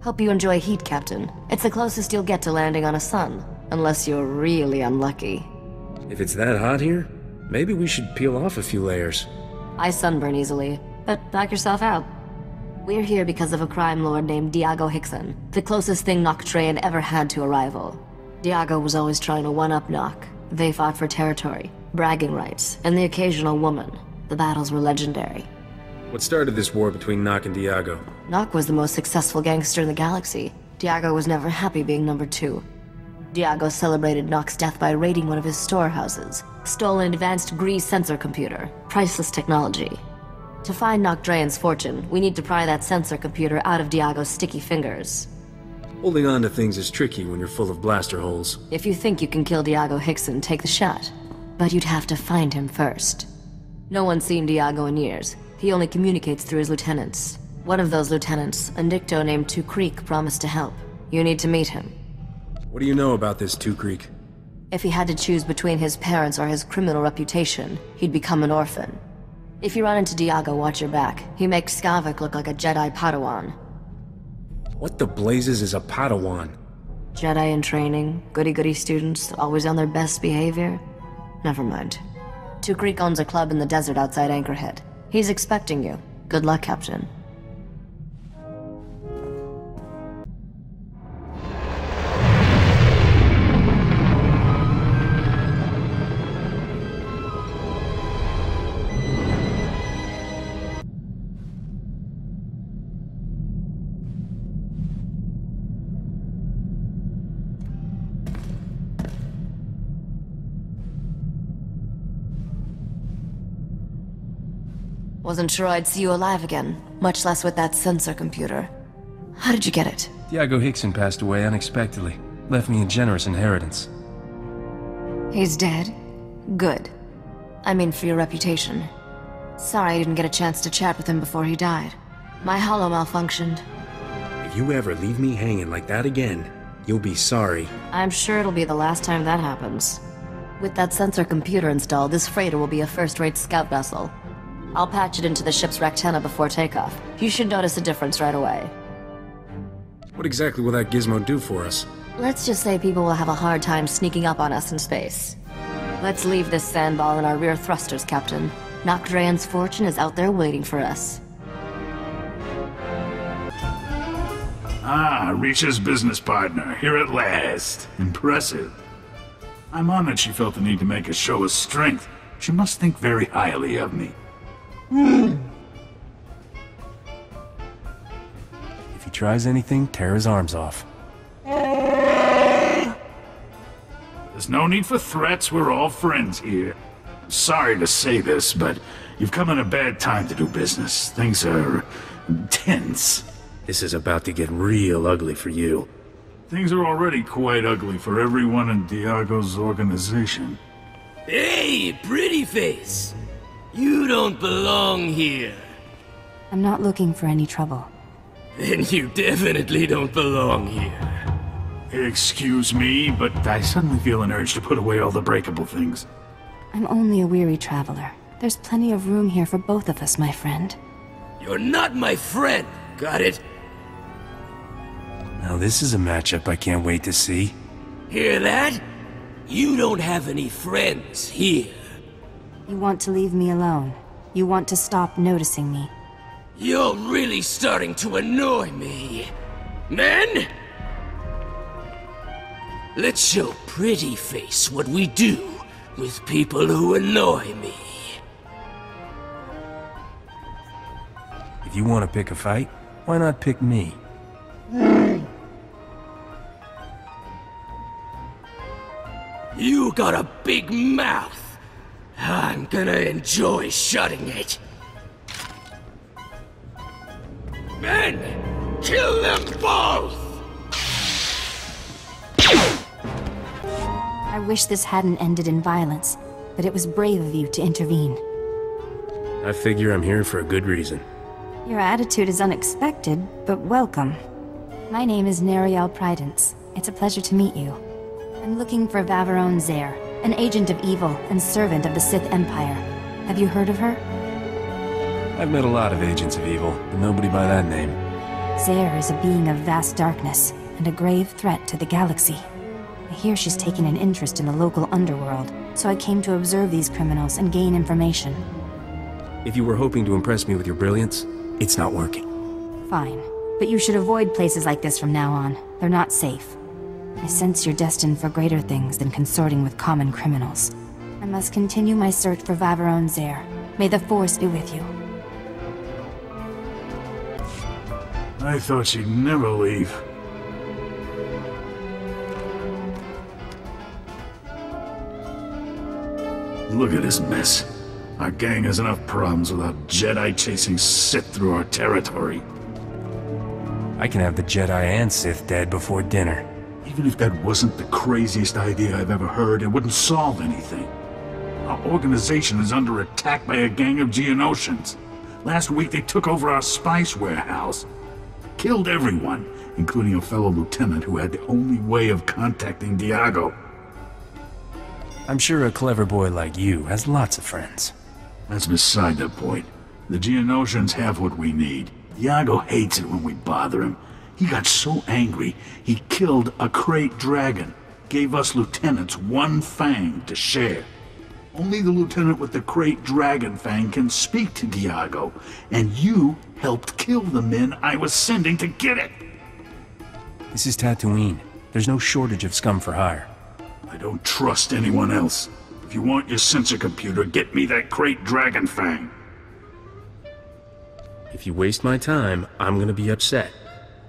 Hope you enjoy heat, Captain. It's the closest you'll get to landing on a sun, unless you're really unlucky. If it's that hot here, maybe we should peel off a few layers. I sunburn easily, but knock yourself out. We're here because of a crime lord named Diago Hickson, the closest thing Nok Drayen ever had to a rival. Diago was always trying to one-up Nok. They fought for territory, bragging rights, and the occasional woman. The battles were legendary. What started this war between Nok and Diago? Nok was the most successful gangster in the galaxy. Diago was never happy being number 2. Diago celebrated Nok's death by raiding one of his storehouses, stole an advanced Grease sensor computer, priceless technology. To find Nok Drayen's fortune, we need to pry that sensor computer out of Diago's sticky fingers. Holding on to things is tricky when you're full of blaster holes. If you think you can kill Diago Hickson, take the shot. But you'd have to find him first. No one's seen Diago in years. He only communicates through his lieutenants. One of those lieutenants, a Nicto named Two Creek, promised to help. You need to meet him. What do you know about this Two Creek? If he had to choose between his parents or his criminal reputation, he'd become an orphan. If you run into Diago, watch your back. He makes Skavak look like a Jedi Padawan. What the blazes is a Padawan? Jedi in training, goody-goody students, always on their best behavior? Never mind. Two Creek owns a club in the desert outside Anchorhead. He's expecting you. Good luck, Captain. Wasn't sure I'd see you alive again, much less with that sensor computer. How did you get it? Diago Hickson passed away unexpectedly. Left me a generous inheritance. He's dead? Good. I mean for your reputation. Sorry I didn't get a chance to chat with him before he died. My holo malfunctioned. If you ever leave me hanging like that again, you'll be sorry. I'm sure it'll be the last time that happens. With that sensor computer installed, this freighter will be a first-rate scout vessel. I'll patch it into the ship's rectenna before takeoff. You should notice a difference right away. What exactly will that gizmo do for us? Let's just say people will have a hard time sneaking up on us in space. Let's leave this sandball in our rear thrusters, Captain. Nok Drayen's fortune is out there waiting for us. Ah, Risha's business partner, here at last. Impressive. I'm honored she felt the need to make a show of strength. She must think very highly of me. If he tries anything, tear his arms off. There's no need for threats, we're all friends here. Sorry to say this, but you've come at a bad time to do business. Things are tense. This is about to get real ugly for you. Things are already quite ugly for everyone in Diago's organization. Hey, pretty face! You don't belong here. I'm not looking for any trouble. Then you definitely don't belong here. Excuse me, but I suddenly feel an urge to put away all the breakable things. I'm only a weary traveler. There's plenty of room here for both of us, my friend. You're not my friend, got it? Now this is a matchup I can't wait to see. Hear that? You don't have any friends here. You want to leave me alone. You want to stop noticing me. You're really starting to annoy me. Men? Let's show Pretty Face what we do with people who annoy me. If you want to pick a fight, why not pick me? You got a big mouth. I'm gonna enjoy shutting it. Men! Kill them both! I wish this hadn't ended in violence, but it was brave of you to intervene. I figure I'm here for a good reason. Your attitude is unexpected, but welcome. My name is Neriel Prydence. It's a pleasure to meet you. I'm looking for Vaveron Zare, an agent of evil and servant of the Sith Empire. Have you heard of her? I've met a lot of agents of evil, but nobody by that name. Zare is a being of vast darkness, and a grave threat to the galaxy. I hear she's taken an interest in the local underworld, so I came to observe these criminals and gain information. If you were hoping to impress me with your brilliance, it's not working. Fine, but you should avoid places like this from now on. They're not safe. I sense you're destined for greater things than consorting with common criminals. I must continue my search for Vaveron Zare. May the Force be with you. I thought she'd never leave. Look at this mess. Our gang has enough problems without Jedi chasing Sith through our territory. I can have the Jedi and Sith dead before dinner. Even if that wasn't the craziest idea I've ever heard, it wouldn't solve anything. Our organization is under attack by a gang of Geonosians. Last week they took over our spice warehouse. Killed everyone, including a fellow lieutenant who had the only way of contacting Diago. I'm sure a clever boy like you has lots of friends. That's beside the point. The Geonosians have what we need. Diago hates it when we bother him. He got so angry, he killed a crate dragon. Gave us lieutenants one fang to share. Only the lieutenant with the crate dragon fang can speak to Diago, and you helped kill the men I was sending to get it. This is Tatooine. There's no shortage of scum for hire. I don't trust anyone else. If you want your sensor computer, get me that crate dragon fang. If you waste my time, I'm gonna be upset.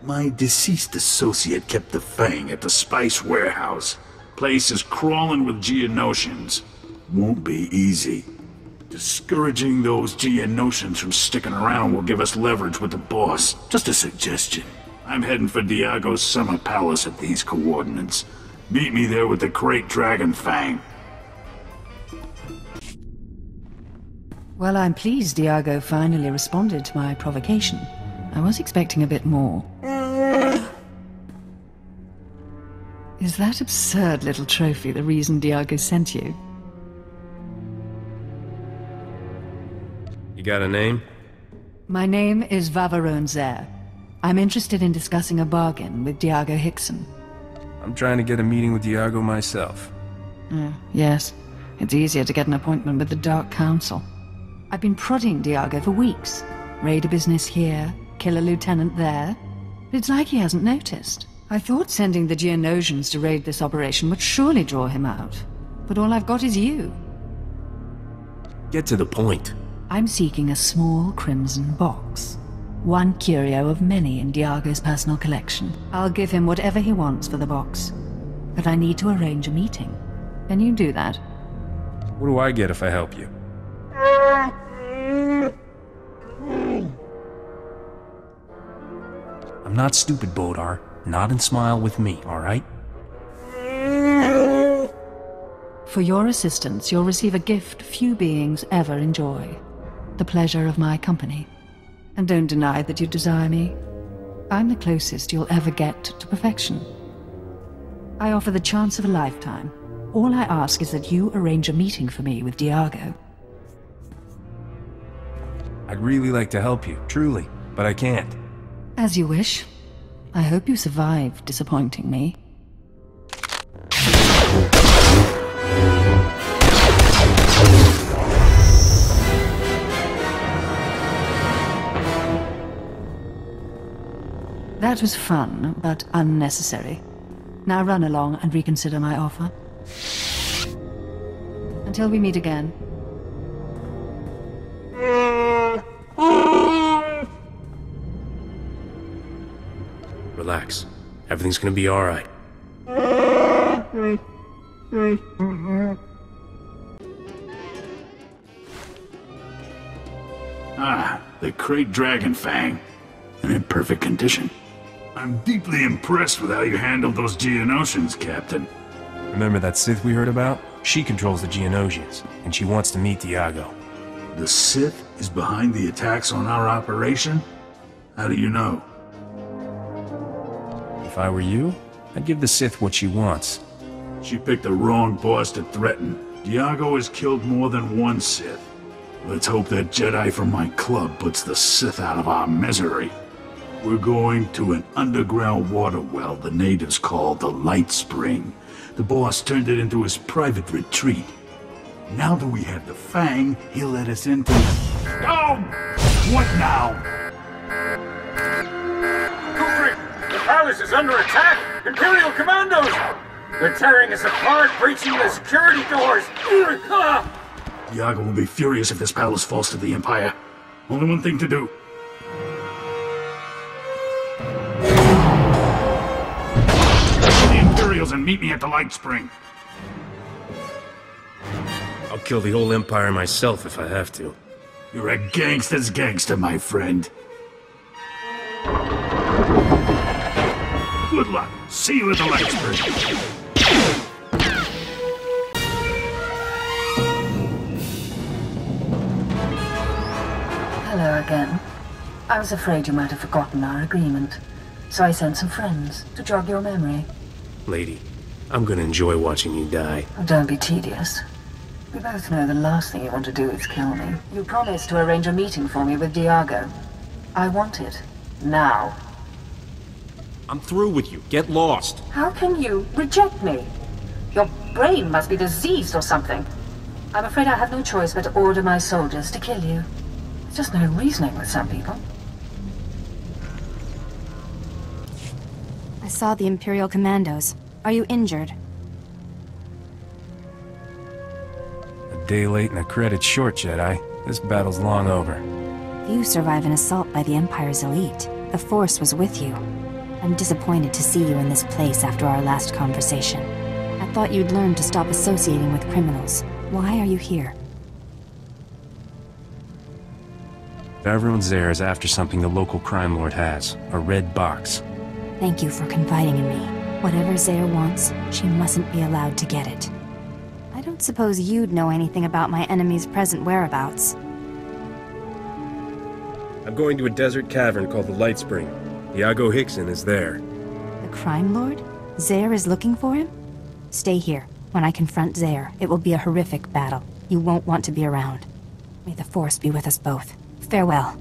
My deceased associate kept the fang at the spice warehouse. Place is crawling with Geonosians. Won't be easy. Discouraging those Geonosians from sticking around will give us leverage with the boss. Just a suggestion. I'm heading for Diago's summer palace at these coordinates. Meet me there with the crate dragon fang. Well, I'm pleased Diago finally responded to my provocation. I was expecting a bit more. Is that absurd little trophy the reason Diago sent you? You got a name? My name is Vaveron Zare. I'm interested in discussing a bargain with Diago Hickson. I'm trying to get a meeting with Diago myself. Yes. It's easier to get an appointment with the Dark Council. I've been prodding Diago for weeks. Raid a business here, kill a lieutenant there. But it's like he hasn't noticed. I thought sending the Geonosians to raid this operation would surely draw him out. But all I've got is you. Get to the point. I'm seeking a small crimson box. One curio of many in Diago's personal collection. I'll give him whatever he wants for the box. But I need to arrange a meeting. Can you do that? What do I get if I help you? I'm not stupid, Bodar. Nod and smile with me, alright? For your assistance, you'll receive a gift few beings ever enjoy. The pleasure of my company. And don't deny that you desire me. I'm the closest you'll ever get to perfection. I offer the chance of a lifetime. All I ask is that you arrange a meeting for me with Diago. I'd really like to help you, truly, but I can't. As you wish. I hope you survive disappointing me. That was fun, but unnecessary. Now run along and reconsider my offer. Until we meet again. Relax. Everything's gonna be alright. Ah, the Great Dragon Fang. And in perfect condition. I'm deeply impressed with how you handled those Geonosians, Captain. Remember that Sith we heard about? She controls the Geonosians, and she wants to meet Diago. The Sith is behind the attacks on our operation? How do you know? If I were you, I'd give the Sith what she wants. She picked the wrong boss to threaten. Diago has killed more than one Sith. Let's hope that Jedi from my club puts the Sith out of our misery. We're going to an underground water well the natives call the Light Spring. The boss turned it into his private retreat. Now that we have the Fang, he'll let us into... Oh! What now? The palace is under attack! Imperial commandos! They're tearing us apart, breaching the security doors! Diago will be furious if this palace falls to the Empire. Only one thing to do. The Imperials and meet me at the Light Spring. I'll kill the whole Empire myself if I have to. You're a gangster's gangster, my friend. Good luck. See you at the Light Spring. Hello again. I was afraid you might have forgotten our agreement, so I sent some friends to jog your memory. Lady, I'm gonna enjoy watching you die. Oh, don't be tedious. We both know the last thing you want to do is kill me. You promised to arrange a meeting for me with Diago. I want it. Now. I'm through with you. Get lost. How can you reject me? Your brain must be diseased or something. I'm afraid I have no choice but to order my soldiers to kill you. There's just no reasoning with some people. I saw the Imperial commandos. Are you injured? A day late and a credit short, Jedi. This battle's long over. If you survive an assault by the Empire's elite, the Force was with you. I'm disappointed to see you in this place after our last conversation. I thought you'd learn to stop associating with criminals. Why are you here? Everyone there is after something the local crime lord has. A red box. Thank you for confiding in me. Whatever Zare wants, she mustn't be allowed to get it. I don't suppose you'd know anything about my enemy's present whereabouts. I'm going to a desert cavern called the Light Spring. Diago Hickson is there. The crime lord? Zare is looking for him? Stay here. When I confront Zare, it will be a horrific battle. You won't want to be around. May the Force be with us both. Farewell.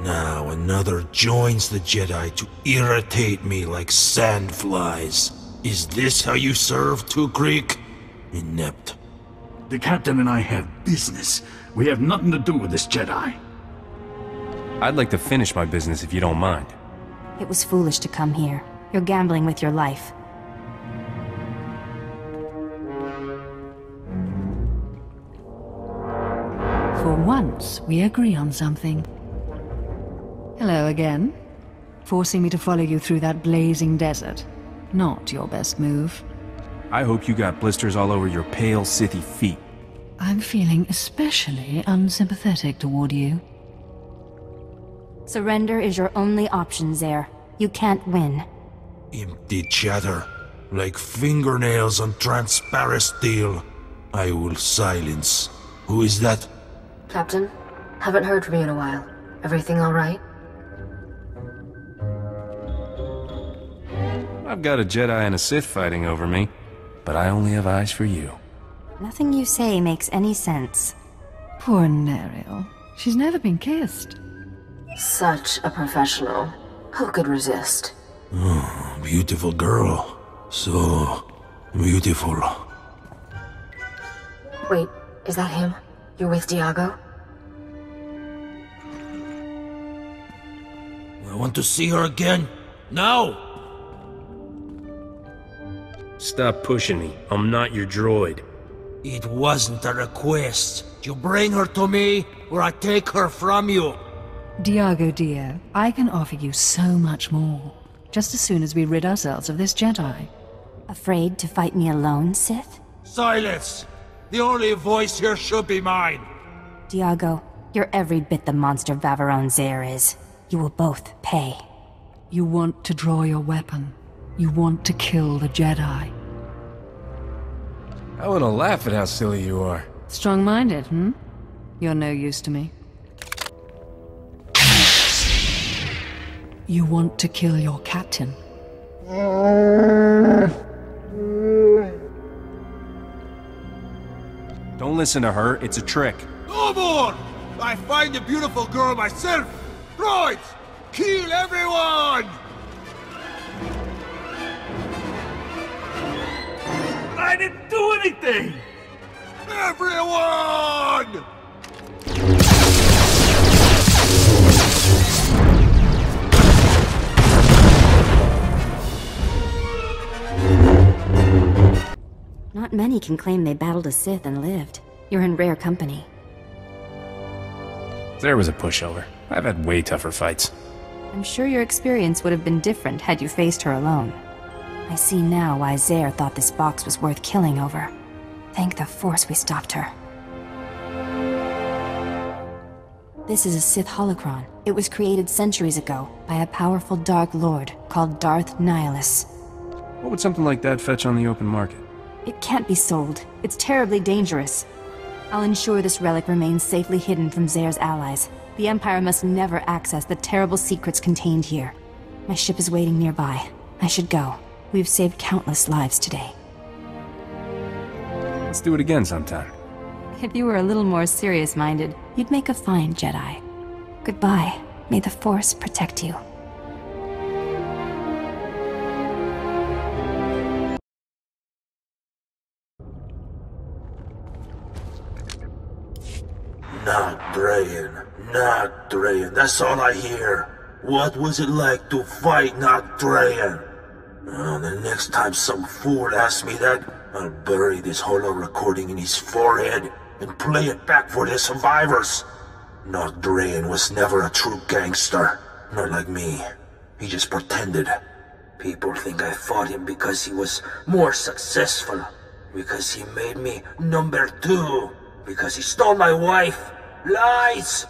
Now another joins the Jedi to irritate me like sandflies. Is this how you serve to Greek? Inept. The Captain and I have business. We have nothing to do with this Jedi. I'd like to finish my business if you don't mind. It was foolish to come here. You're gambling with your life. For once, we agree on something. Hello again. Forcing me to follow you through that blazing desert. Not your best move. I hope you got blisters all over your pale, Sithy feet. I'm feeling especially unsympathetic toward you. Surrender is your only option, Zare. You can't win. Empty chatter. like fingernails on transparent steel. I will silence. Who is that? Captain, haven't heard from you in a while. Everything all right? I've got a Jedi and a Sith fighting over me, but I only have eyes for you. Nothing you say makes any sense. Poor Neriel. She's never been kissed. Such a professional. Who could resist? Oh, beautiful girl. So beautiful. Wait, is that him? You're with Diago? I want to see her again. Now! Stop pushing me. I'm not your droid. It wasn't a request. You bring her to me, or I take her from you. Diago dear, I can offer you so much more. Just as soon as we rid ourselves of this Jedi. Afraid to fight me alone, Sith? Silence! The only voice here should be mine. Diago, you're every bit the monster Vaveron Zare is. You will both pay. You want to draw your weapon. You want to kill the Jedi. I want to laugh at how silly you are. Strong-minded, hmm? You're no use to me. You want to kill your captain. Don't listen to her, it's a trick. No more! I find a beautiful girl myself! Droids! Kill everyone! I didn't do anything! Everyone! Not many can claim they battled a Sith and lived. You're in rare company. There was a pushover. I've had way tougher fights. I'm sure your experience would have been different had you faced her alone. I see now why Zare thought this box was worth killing over. Thank the Force we stopped her. This is a Sith holocron. It was created centuries ago by a powerful Dark Lord called Darth Nihilus. What would something like that fetch on the open market? It can't be sold. It's terribly dangerous. I'll ensure this relic remains safely hidden from Zare's allies. The Empire must never access the terrible secrets contained here. My ship is waiting nearby. I should go. We've saved countless lives today. Let's do it again sometime. If you were a little more serious-minded, you'd make a fine Jedi. Goodbye. May the Force protect you. Nok Drayen, that's all I hear. What was it like to fight Nok Drayen? The next time some fool asks me that, I'll bury this holo recording in his forehead and play it back for the survivors. Nok Drayen was never a true gangster, not like me. He just pretended. People think I fought him because he was more successful, because he made me number 2, because he stole my wife. Lies!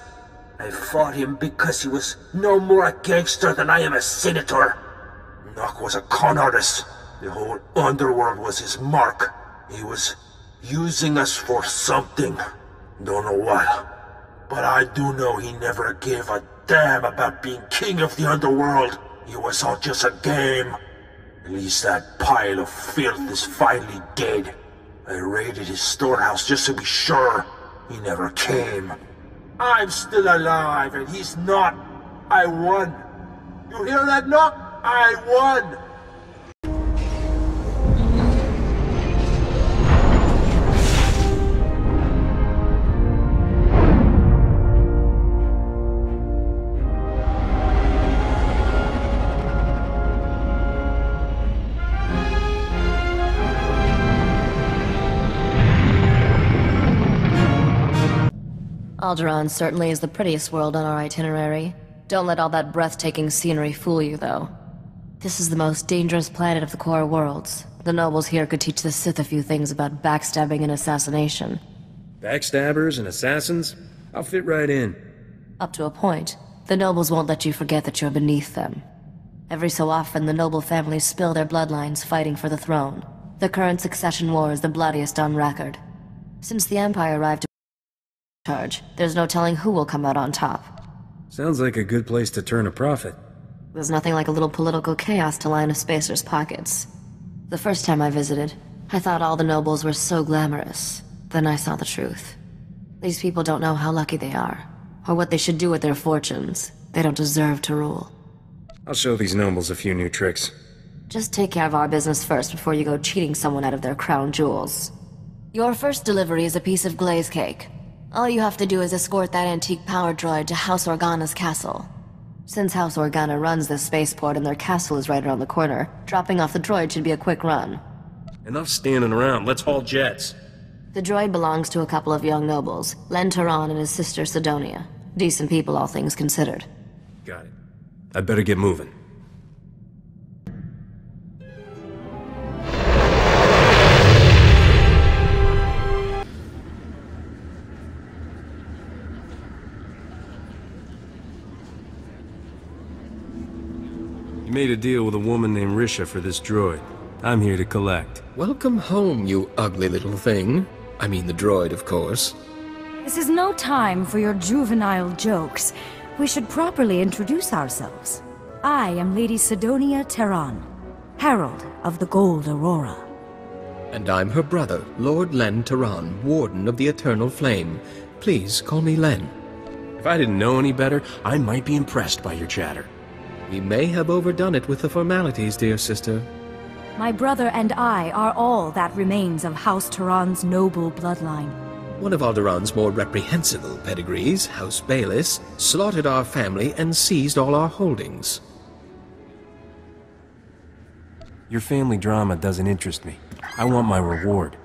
I fought him because he was no more a gangster than I am a senator. Nok was a con artist. The whole underworld was his mark. He was using us for something. Don't know what. But I do know he never gave a damn about being king of the underworld. It was all just a game. At least that pile of filth is finally dead. I raided his storehouse just to be sure. He never came. I'm still alive, and he's not. I won. You hear that, Nok? I won! Alderaan certainly is the prettiest world on our itinerary. Don't let all that breathtaking scenery fool you, though. This is the most dangerous planet of the core worlds. The nobles here could teach the Sith a few things about backstabbing and assassination. Backstabbers and assassins? I'll fit right in. Up to a point. The nobles won't let you forget that you're beneath them. Every so often, the noble families spill their bloodlines fighting for the throne. The current succession war is the bloodiest on record. Since the Empire arrived to charge, there's no telling who will come out on top. Sounds like a good place to turn a profit. There's nothing like a little political chaos to line a spacer's pockets. The first time I visited, I thought all the nobles were so glamorous. Then I saw the truth. These people don't know how lucky they are, or what they should do with their fortunes. They don't deserve to rule. I'll show these nobles a few new tricks. Just take care of our business first before you go cheating someone out of their crown jewels. Your first delivery is a piece of glaze cake. All you have to do is escort that antique power droid to House Organa's castle. Since House Organa runs this spaceport and their castle is right around the corner, dropping off the droid should be a quick run. Enough standing around, let's haul jets. The droid belongs to a couple of young nobles, Len Turan and his sister Sidonia. Decent people, all things considered. Got it. I better get moving. You made a deal with a woman named Risha for this droid. I'm here to collect. Welcome home, you ugly little thing. I mean the droid, of course. This is no time for your juvenile jokes. We should properly introduce ourselves. I am Lady Sidonia Terran, Herald of the Gold Aurora. And I'm her brother, Lord Len Turan, Warden of the Eternal Flame. Please call me Len. If I didn't know any better, I might be impressed by your chatter. We may have overdone it with the formalities, dear sister. My brother and I are all that remains of House Turan's noble bloodline. One of Alderaan's more reprehensible pedigrees, House Bayless, slaughtered our family and seized all our holdings. Your family drama doesn't interest me. I want my reward.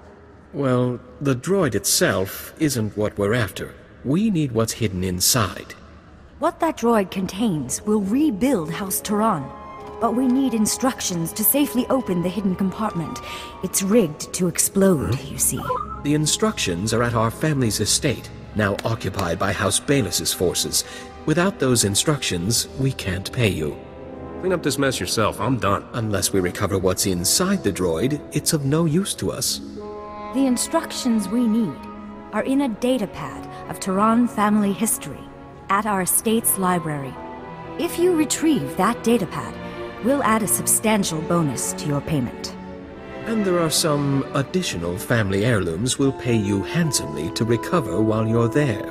Well, the droid itself isn't what we're after. We need what's hidden inside. What that droid contains will rebuild House Turan. But we need instructions to safely open the hidden compartment. It's rigged to explode, you see. The instructions are at our family's estate, now occupied by House Bayless's forces. Without those instructions, we can't pay you. Clean up this mess yourself, I'm done. Unless we recover what's inside the droid, it's of no use to us. The instructions we need are in a datapad of Turan family history at our estate's library. If you retrieve that datapad, we'll add a substantial bonus to your payment. And there are some additional family heirlooms we'll pay you handsomely to recover while you're there.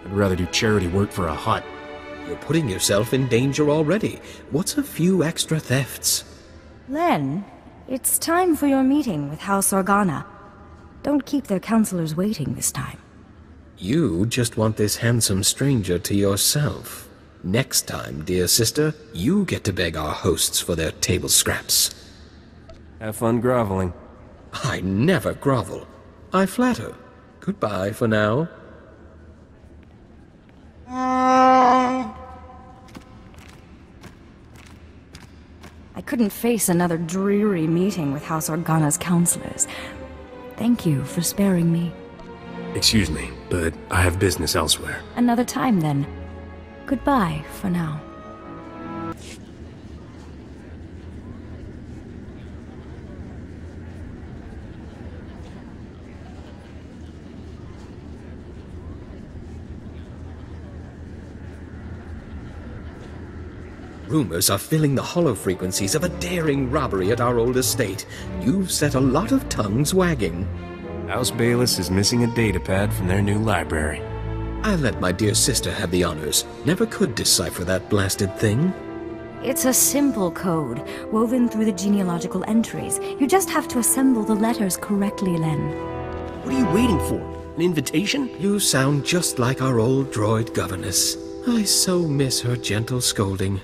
I'd rather do charity work for a hut. You're putting yourself in danger already. What's a few extra thefts? Len, it's time for your meeting with House Organa. Don't keep their counselors waiting this time. You just want this handsome stranger to yourself. Next time, dear sister, you get to beg our hosts for their table scraps. Have fun groveling. I never grovel. I flatter. Goodbye for now. I couldn't face another dreary meeting with House Organa's counselors. Thank you for sparing me. Excuse me, but I have business elsewhere. Another time, then. Goodbye for now. Rumors are filling the hollow frequencies of a daring robbery at our old estate. You've set a lot of tongues wagging. House Bayless is missing a datapad from their new library. I'll let my dear sister have the honors. Never could decipher that blasted thing. It's a simple code, woven through the genealogical entries. You just have to assemble the letters correctly, Len. What are you waiting for? An invitation? You sound just like our old droid governess. I so miss her gentle scolding.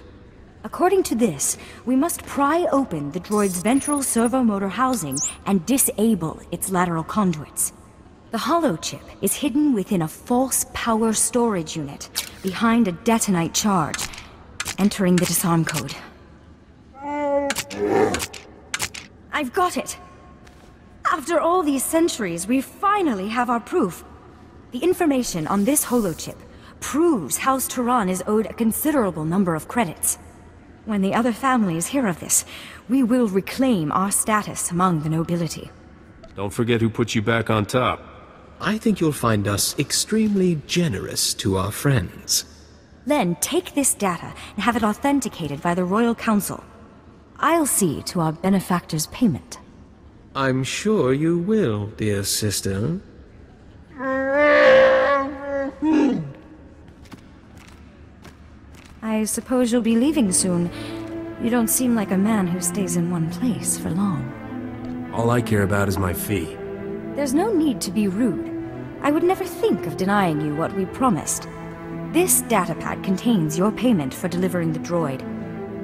According to this, we must pry open the droid's ventral servomotor housing and disable its lateral conduits. The holochip is hidden within a false power storage unit, behind a detonite charge, entering the disarm code. I've got it! After all these centuries, we finally have our proof. The information on this holochip proves House Turan is owed a considerable number of credits. When the other families hear of this, we will reclaim our status among the nobility. Don't forget who put you back on top. I think you'll find us extremely generous to our friends. Then take this data and have it authenticated by the Royal Council. I'll see to our benefactor's payment. I'm sure you will, dear sister. I suppose you'll be leaving soon. You don't seem like a man who stays in one place for long. All I care about is my fee. There's no need to be rude. I would never think of denying you what we promised. This datapad contains your payment for delivering the droid.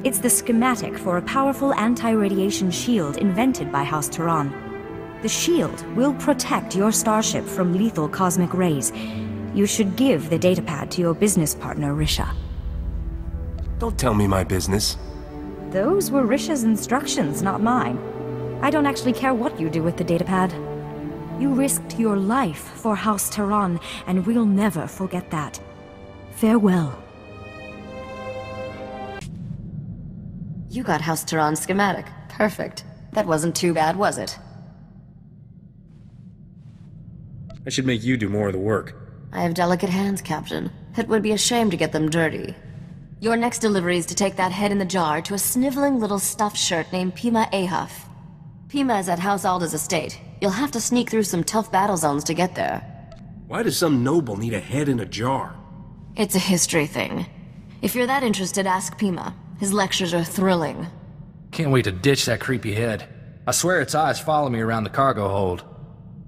It's the schematic for a powerful anti-radiation shield invented by House Tehran. The shield will protect your starship from lethal cosmic rays. You should give the datapad to your business partner, Risha. Don't tell me my business. Those were Risha's instructions, not mine. I don't actually care what you do with the datapad. You risked your life for House Tehran, and we'll never forget that. Farewell. You got House Tehran's schematic. Perfect. That wasn't too bad, was it? I should make you do more of the work. I have delicate hands, Captain. It would be a shame to get them dirty. Your next delivery is to take that head in the jar to a sniveling little stuffed shirt named Pima Ahaf. Pima is at House Alda's estate. You'll have to sneak through some tough battle zones to get there. Why does some noble need a head in a jar? It's a history thing. If you're that interested, ask Pima. His lectures are thrilling. Can't wait to ditch that creepy head. I swear its eyes follow me around the cargo hold.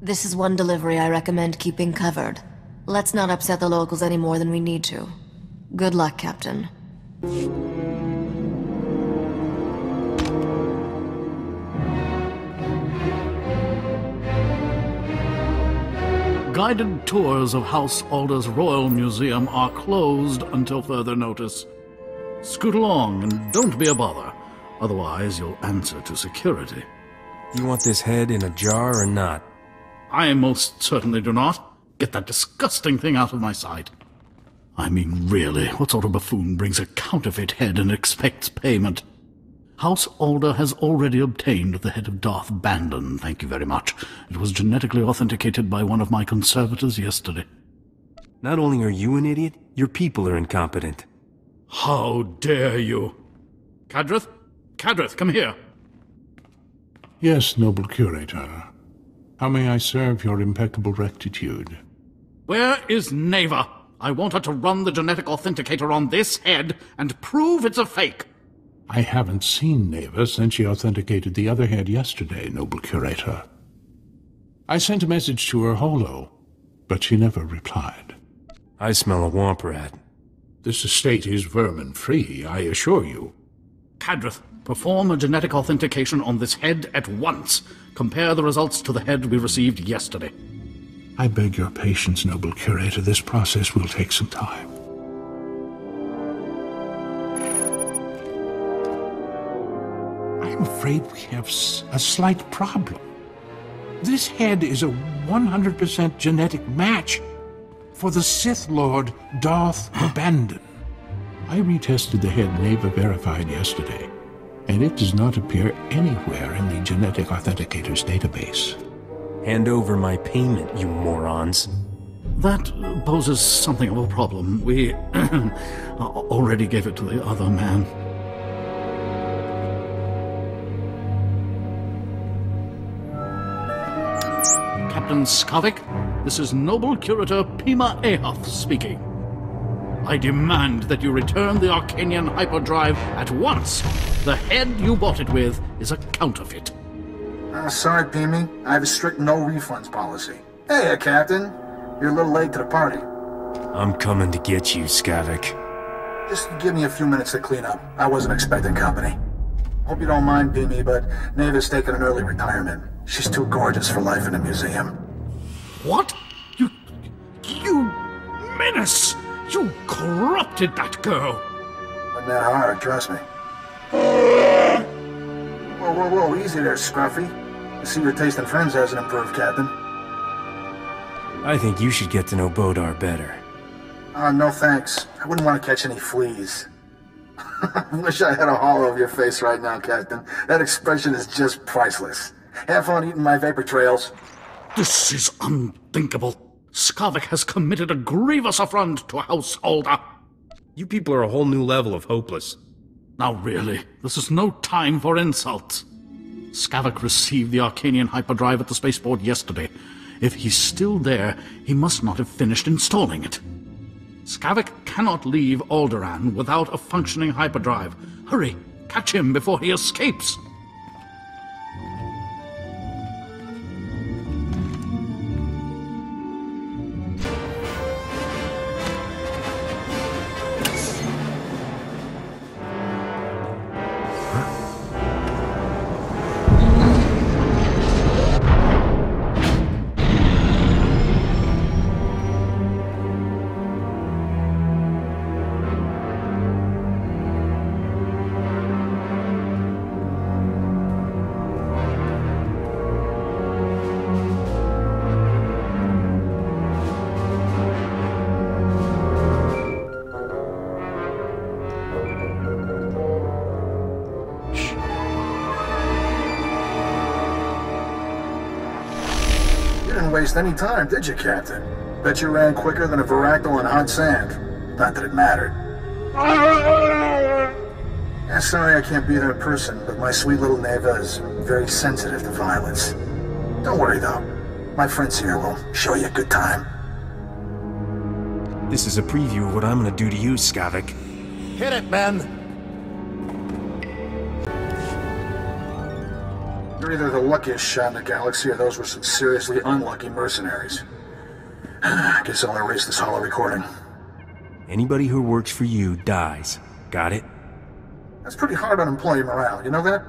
This is one delivery I recommend keeping covered. Let's not upset the locals any more than we need to. Good luck, Captain. Guided tours of House Alda's Royal Museum are closed until further notice. Scoot along and don't be a bother. Otherwise, you'll answer to security. You want this head in a jar or not? I most certainly do not. Get that disgusting thing out of my sight. I mean, really, what sort of buffoon brings a counterfeit head and expects payment? House Alda has already obtained the head of Darth Bandon, thank you very much. It was genetically authenticated by one of my conservators yesterday. Not only are you an idiot, your people are incompetent. How dare you? Kadrith? Kadrith, come here. Yes, noble curator. How may I serve your impeccable rectitude? Where is Neva? I want her to run the genetic authenticator on this head and prove it's a fake. I haven't seen Neva since she authenticated the other head yesterday, noble curator. I sent a message to her holo, but she never replied. I smell a womp rat. This estate is vermin-free, I assure you. Kadrith, perform a genetic authentication on this head at once. Compare the results to the head we received yesterday. I beg your patience, noble curator. This process will take some time. I'm afraid we have a slight problem. This head is a 100% genetic match for the Sith Lord Darth Bandon. I retested the head Neva verified yesterday, and it does not appear anywhere in the genetic authenticator's database. Hand over my payment, you morons. That poses something of a problem. We already gave it to the other man. Captain Skavak, this is Noble Curator Pima Ahaf speaking. I demand that you return the Arcanian hyperdrive at once. The head you bought it with is a counterfeit. Sorry, Pimi. I have a strict no refunds policy. Hey, Captain. You're a little late to the party. I'm coming to get you, Skavak. Just give me a few minutes to clean up. I wasn't expecting company. Hope you don't mind, Pimi, but Neva's taking an early retirement. She's too gorgeous for life in a museum. What? You menace! You corrupted that girl! Wasn't that hard, trust me. Whoa, easy there, Scruffy. I see your taste in friends hasn't improved, Captain. I think you should get to know Bodar better. No thanks. I wouldn't want to catch any fleas. Wish I had a hollow of your face right now, Captain. That expression is just priceless. Have fun eating my vapor trails. This is unthinkable. Skavak has committed a grievous affront to House Alda. You people are a whole new level of hopeless. Now really, this is no time for insults. Skavak received the Arcanian hyperdrive at the spaceport yesterday. If he's still there, he must not have finished installing it. Skavak cannot leave Alderaan without a functioning hyperdrive. Hurry, catch him before he escapes. Waste any time, did you, Captain? Bet you ran quicker than a Varactyl on hot sand. Not that it mattered. Yeah, sorry I can't be there in person, but my sweet little Neva is very sensitive to violence. Don't worry, though. My friends here will show you a good time. This is a preview of what I'm gonna do to you, Skavak. Hit it, man! You're either the luckiest shot in the galaxy, or those were some seriously unlucky mercenaries. I guess I'll erase this hollow recording. Anybody who works for you dies. Got it? That's pretty hard on employee morale, you know that?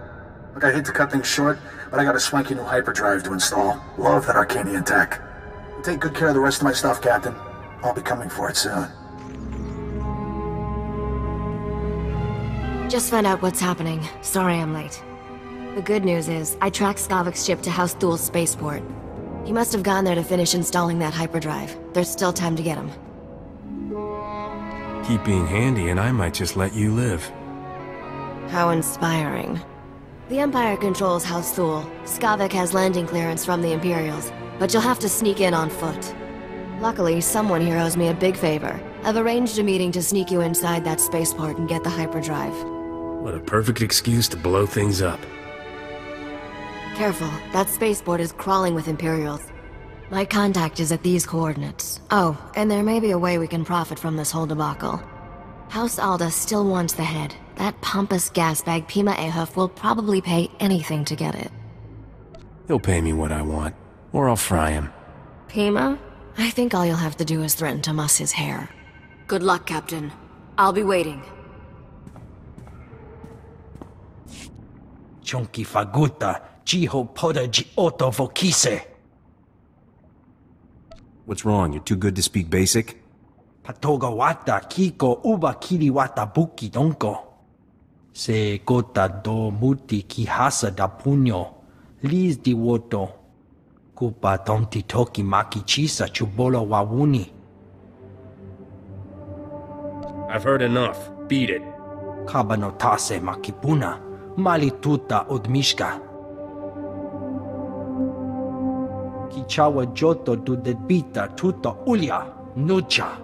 Look, I hate to cut things short, but I got a swanky new hyperdrive to install. Love that Arcanian tech. Take good care of the rest of my stuff, Captain. I'll be coming for it soon. Just found out what's happening. Sorry I'm late. The good news is, I tracked Skavak's ship to House Thul's spaceport. He must have gone there to finish installing that hyperdrive. There's still time to get him. Keep being handy and I might just let you live. How inspiring. The Empire controls House Thul. Skavak has landing clearance from the Imperials, but you'll have to sneak in on foot. Luckily, someone here owes me a big favor. I've arranged a meeting to sneak you inside that spaceport and get the hyperdrive. What a perfect excuse to blow things up. Careful, that spaceport is crawling with Imperials. My contact is at these coordinates. Oh, and there may be a way we can profit from this whole debacle. House Alda still wants the head. That pompous gasbag Pima Ahuf will probably pay anything to get it. He'll pay me what I want, or I'll fry him. Pima? I think all you'll have to do is threaten to muss his hair. Good luck, Captain. I'll be waiting. Chonki faguta. What's wrong? You're too good to speak basic? Patogawata kiko uba kiriwata buki donko. Se gota do muti kihasa da puño. Liz di woto. Kupa tonti toki maki chisa chubolo wawuni. I've heard enough. Beat it. Kabanotase makipuna. Malituta odmishka. Kichawa joto du debita tuta ulia nucha.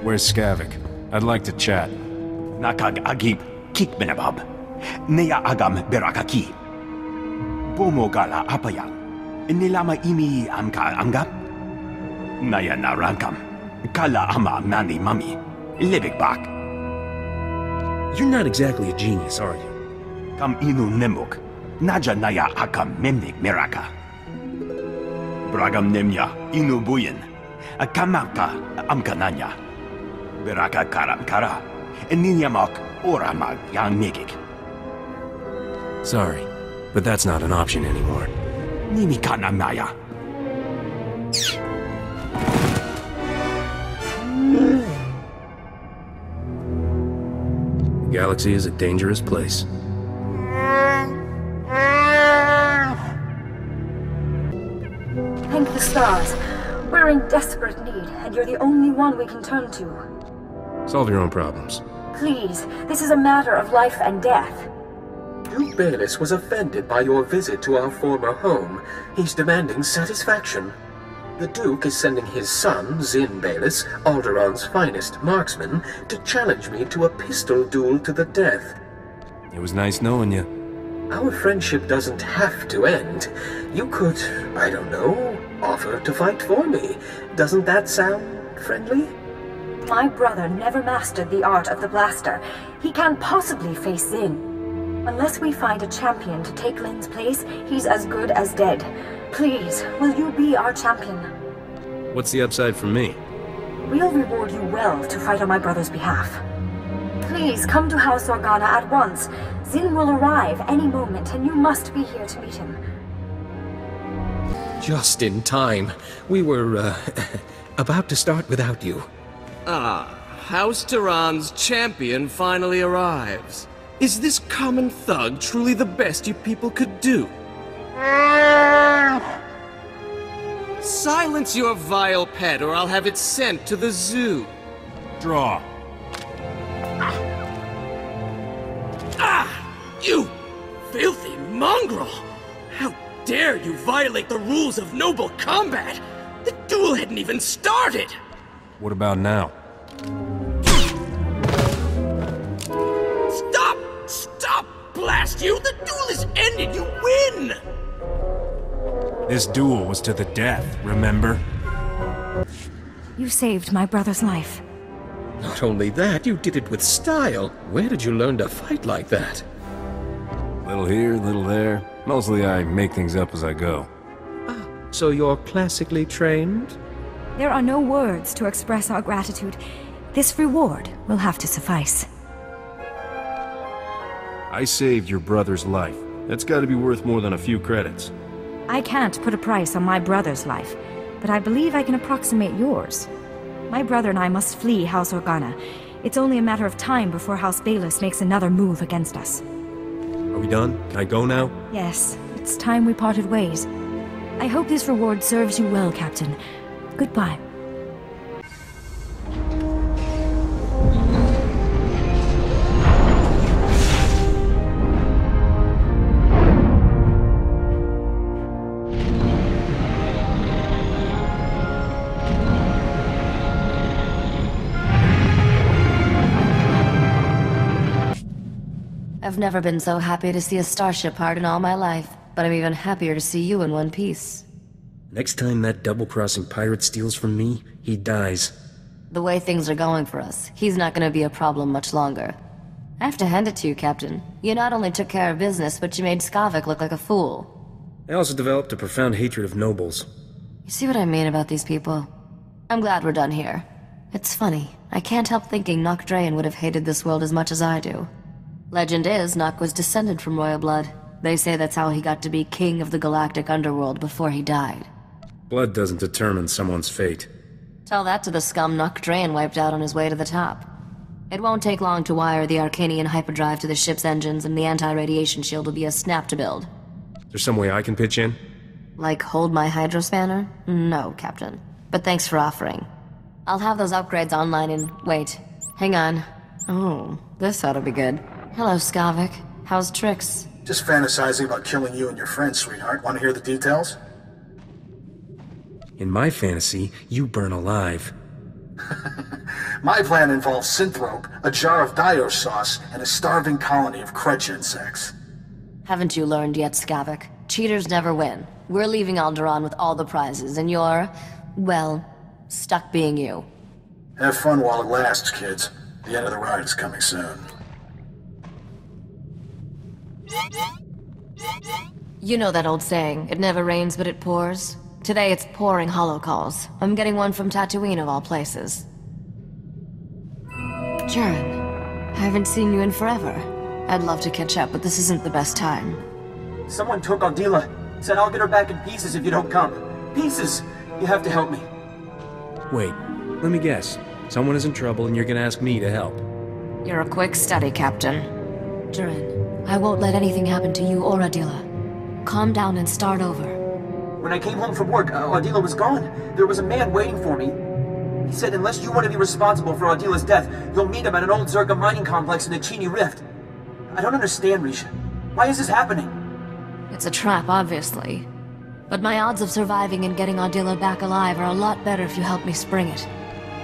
Where's Skavak? I'd like to chat. Nakag agib kikbenabab. Neya agam berakaki. Bomo gala apaya. Nilama imi amka angam. Naya narankam. Kala ama nani mami. Libik bak. You're not exactly a genius, are you? Kam inu nemuk. Naja naya akam memnik meraka. Bragam nemya inu buyin. Kamaka amkananya. Beraka karam kara. Ninyamak oramag yang megik. Sorry. but that's not an option anymore. Nimikananaya. The galaxy is a dangerous place. Thank the stars. We're in desperate need, and you're the only one we can turn to. Solve your own problems. Please, this is a matter of life and death. Duke Bayless was offended by your visit to our former home. He's demanding satisfaction. The Duke is sending his son, Zin Bayless, Alderaan's finest marksman, to challenge me to a pistol duel to the death. It was nice knowing you. Our friendship doesn't have to end. You could, I don't know, offer to fight for me. Doesn't that sound friendly? My brother never mastered the art of the blaster. He can't possibly face Zin. Unless we find a champion to take Lin's place, he's as good as dead. Please, will you be our champion? What's the upside for me? We'll reward you well to fight on my brother's behalf. Please, come to House Organa at once. Zin will arrive any moment, and you must be here to meet him. Just in time. We were, about to start without you. Ah, House Tehran's champion finally arrives. Is this common thug truly the best you people could do? Silence your vile pet, or I'll have it sent to the zoo. Draw. You filthy mongrel! How dare you violate the rules of noble combat? The duel hadn't even started! What about now? Stop! Stop! Blast you! The duel is ended! You win! This duel was to the death, remember? You saved my brother's life. Not only that, you did it with style. Where did you learn to fight like that? Little here, little there. Mostly I make things up as I go. So you're classically trained? There are no words to express our gratitude. This reward will have to suffice. I saved your brother's life. That's gotta be worth more than a few credits. I can't put a price on my brother's life, but I believe I can approximate yours. My brother and I must flee House Organa. It's only a matter of time before House Bayless makes another move against us. Are we done? Can I go now? Yes, it's time we parted ways. I hope this reward serves you well, Captain. Goodbye. I've never been so happy to see a starship part in all my life, but I'm even happier to see you in one piece. Next time that double-crossing pirate steals from me, he dies. The way things are going for us, he's not gonna be a problem much longer. I have to hand it to you, Captain. You not only took care of business, but you made Skavak look like a fool. I also developed a profound hatred of nobles. You see what I mean about these people? I'm glad we're done here. It's funny, I can't help thinking Nok Drayen would have hated this world as much as I do. Legend is, Nok was descended from royal blood. They say that's how he got to be king of the galactic underworld before he died. Blood doesn't determine someone's fate. Tell that to the scum Nok Drayen wiped out on his way to the top. It won't take long to wire the Arcanian hyperdrive to the ship's engines, and the anti-radiation shield will be a snap to build. Is there some way I can pitch in? Like hold my hydrospanner? No, Captain. But thanks for offering. I'll have those upgrades online in... wait. Hang on. Oh, this ought to be good. Hello, Skavak. How's Trix? Just fantasizing about killing you and your friends, sweetheart. Want to hear the details? In my fantasy, you burn alive. My plan involves synthrope, a jar of dio sauce, and a starving colony of crutch insects. Haven't you learned yet, Skavak? Cheaters never win. We're leaving Alderaan with all the prizes, and you're... well, stuck being you. Have fun while it lasts, kids. The end of the ride is coming soon. You know that old saying, it never rains but it pours? Today it's pouring holocalls. I'm getting one from Tatooine of all places. Jaren, I haven't seen you in forever. I'd love to catch up, but this isn't the best time. Someone took Adila. Said I'll get her back in pieces if you don't come. Pieces! You have to help me. Wait, let me guess. Someone is in trouble and you're gonna ask me to help. You're a quick study, Captain. Durin, I won't let anything happen to you or Adila. Calm down and start over. When I came home from work, Adila was gone. There was a man waiting for me. He said unless you want to be responsible for Adila's death, you'll meet him at an old Zerka mining complex in the Chini Rift. I don't understand, Risha. Why is this happening? It's a trap, obviously. But my odds of surviving and getting Adila back alive are a lot better if you help me spring it.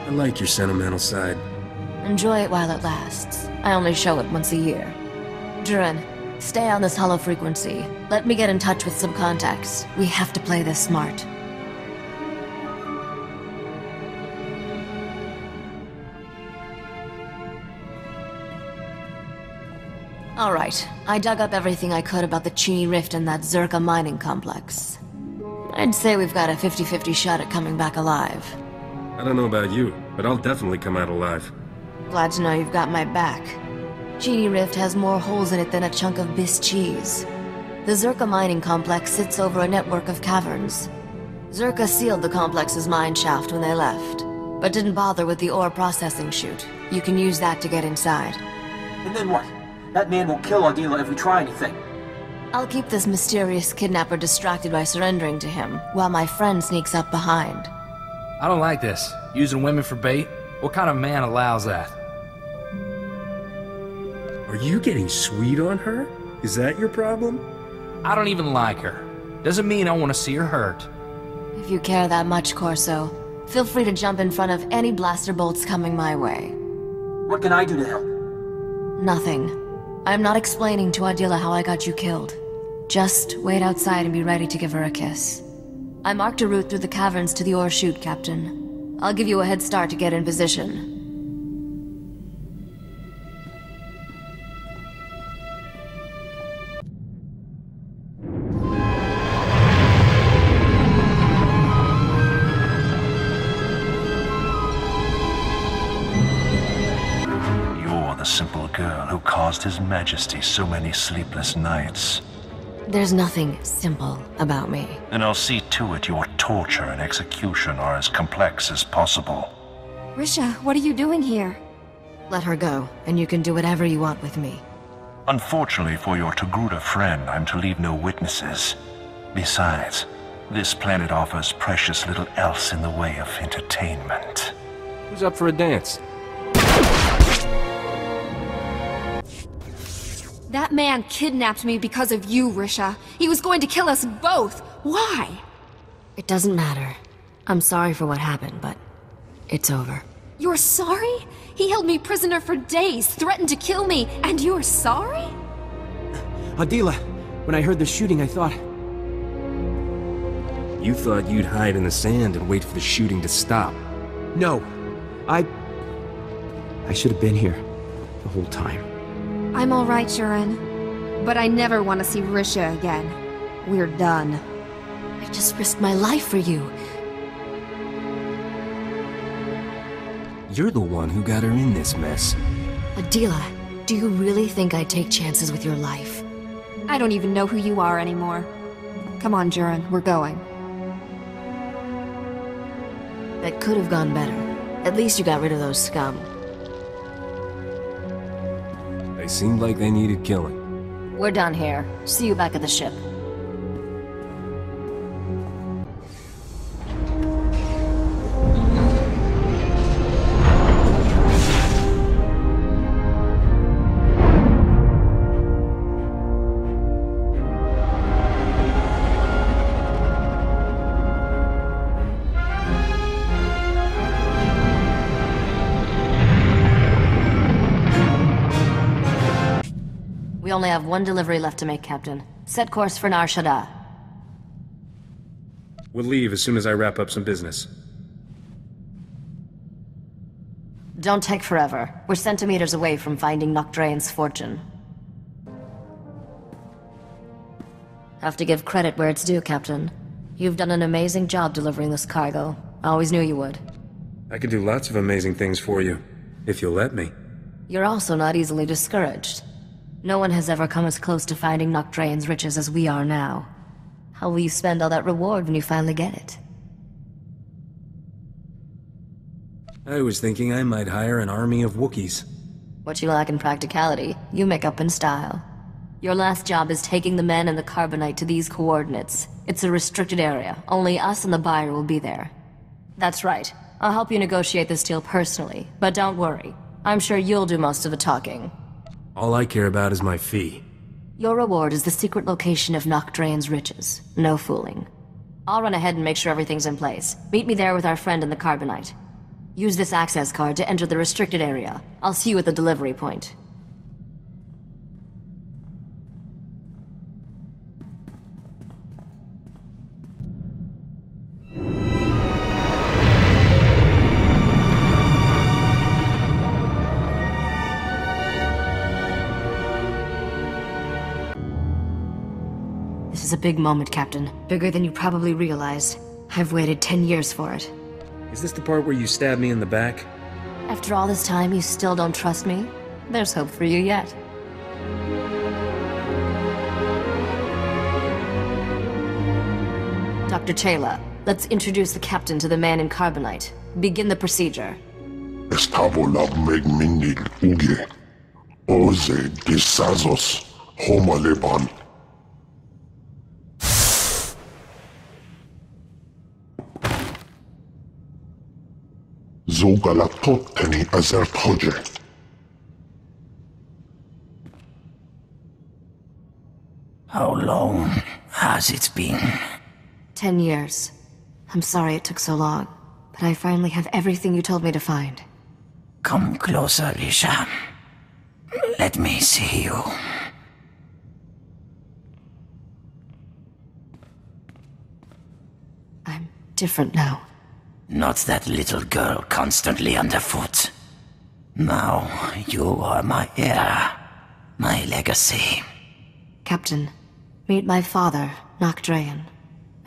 I like your sentimental side. Enjoy it while it lasts. I only show it once a year. Durin, stay on this hollow frequency. Let me get in touch with some contacts. We have to play this smart. Alright, I dug up everything I could about the Chini Rift and that Zerka mining complex. I'd say we've got a 50-50 shot at coming back alive. I don't know about you, but I'll definitely come out alive. Glad to know you've got my back. Chini Rift has more holes in it than a chunk of Biss cheese. The Zerka mining complex sits over a network of caverns. Zerka sealed the complex's mine shaft when they left, but didn't bother with the ore processing chute. You can use that to get inside. And then what? That man will kill Adila if we try anything. I'll keep this mysterious kidnapper distracted by surrendering to him, while my friend sneaks up behind. I don't like this. Using women for bait? What kind of man allows that? Are you getting sweet on her? Is that your problem? I don't even like her. Doesn't mean I want to see her hurt. If you care that much, Corso, feel free to jump in front of any blaster bolts coming my way. What can I do to help? Nothing. I'm not explaining to Adila how I got you killed. Just wait outside and be ready to give her a kiss. I marked a route through the caverns to the ore chute, Captain. I'll give you a head start to get in position. The simple girl who caused His Majesty so many sleepless nights. There's nothing simple about me. And I'll see to it your torture and execution are as complex as possible. Risha, what are you doing here? Let her go, and you can do whatever you want with me. Unfortunately for your Togruta friend, I'm to leave no witnesses. Besides, this planet offers precious little else in the way of entertainment. Who's up for a dance? That man kidnapped me because of you, Risha. He was going to kill us both. Why? It doesn't matter. I'm sorry for what happened, but it's over. You're sorry? He held me prisoner for days, threatened to kill me, and you're sorry? Adila, when I heard the shooting, I thought... You thought you'd hide in the sand and wait for the shooting to stop. No. I should have been here the whole time. I'm alright, Durin. But I never want to see Risha again. We're done. I just risked my life for you. You're the one who got her in this mess. Adila, do you really think I'd take chances with your life? I don't even know who you are anymore. Come on, Durin, we're going. That could have gone better. At least you got rid of those scum. They seemed like they needed killing. We're done here. See you back at the ship. We only have one delivery left to make, Captain. Set course for Nar Shaddaa. We'll leave as soon as I wrap up some business. Don't take forever. We're centimeters away from finding Nok Drayen's fortune. Have to give credit where it's due, Captain. You've done an amazing job delivering this cargo. I always knew you would. I could do lots of amazing things for you, if you'll let me. You're also not easily discouraged. No one has ever come as close to finding Nok Drayen's riches as we are now. How will you spend all that reward when you finally get it? I was thinking I might hire an army of Wookiees. What you lack in practicality, you make up in style. Your last job is taking the men and the carbonite to these coordinates. It's a restricted area. Only us and the buyer will be there. That's right. I'll help you negotiate this deal personally, but don't worry. I'm sure you'll do most of the talking. All I care about is my fee. Your reward is the secret location of Nok Drayen's riches. No fooling. I'll run ahead and make sure everything's in place. Meet me there with our friend in the carbonite. Use this access card to enter the restricted area. I'll see you at the delivery point. This is a big moment, Captain. Bigger than you probably realized. I've waited 10 years for it. Is this the part where you stab me in the back? After all this time, you still don't trust me? There's hope for you yet. Dr. Chayla, let's introduce the captain to the man in carbonite. Begin the procedure. Estavo megminil uge. Oze disazos homaleban. Zogalatot teni azert hoje. How long has it been? 10 years. I'm sorry it took so long, but I finally have everything you told me to find. Come closer, Risha. Let me see you. I'm different now. Not that little girl constantly underfoot. Now you are my heir, my legacy. Captain, meet my father, Nok Drayen.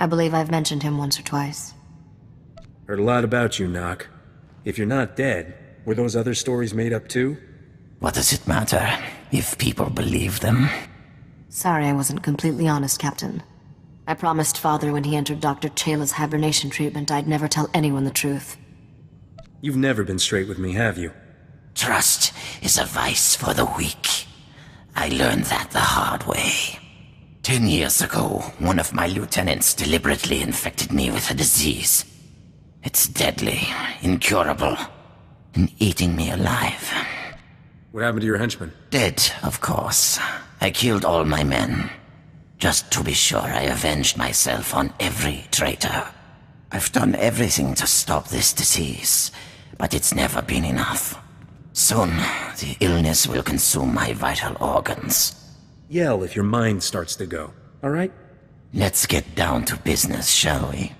I believe I've mentioned him once or twice. Heard a lot about you, Nok. If you're not dead, were those other stories made up too? What does it matter if people believe them? Sorry I wasn't completely honest, Captain. I promised Father when he entered Dr. Chayla's hibernation treatment I'd never tell anyone the truth. You've never been straight with me, have you? Trust is a vice for the weak. I learned that the hard way. 10 years ago, one of my lieutenants deliberately infected me with a disease. It's deadly, incurable, and eating me alive. What happened to your henchman? Dead, of course. I killed all my men. Just to be sure I avenged myself on every traitor. I've done everything to stop this disease, but it's never been enough. Soon, the illness will consume my vital organs. Yell if your mind starts to go, alright? Let's get down to business, shall we?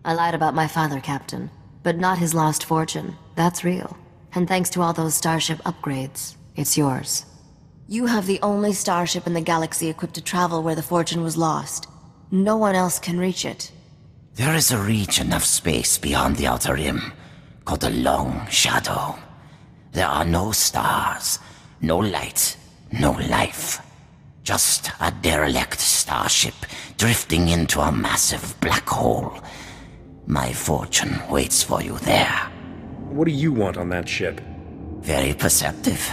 I lied about my father, Captain, but not his lost fortune. That's real. And thanks to all those starship upgrades, it's yours. You have the only starship in the galaxy equipped to travel where the fortune was lost. No one else can reach it. There is a region of space beyond the Outer Rim, called the Long Shadow. There are no stars, no light, no life. Just a derelict starship drifting into a massive black hole. My fortune waits for you there. What do you want on that ship? Very perceptive.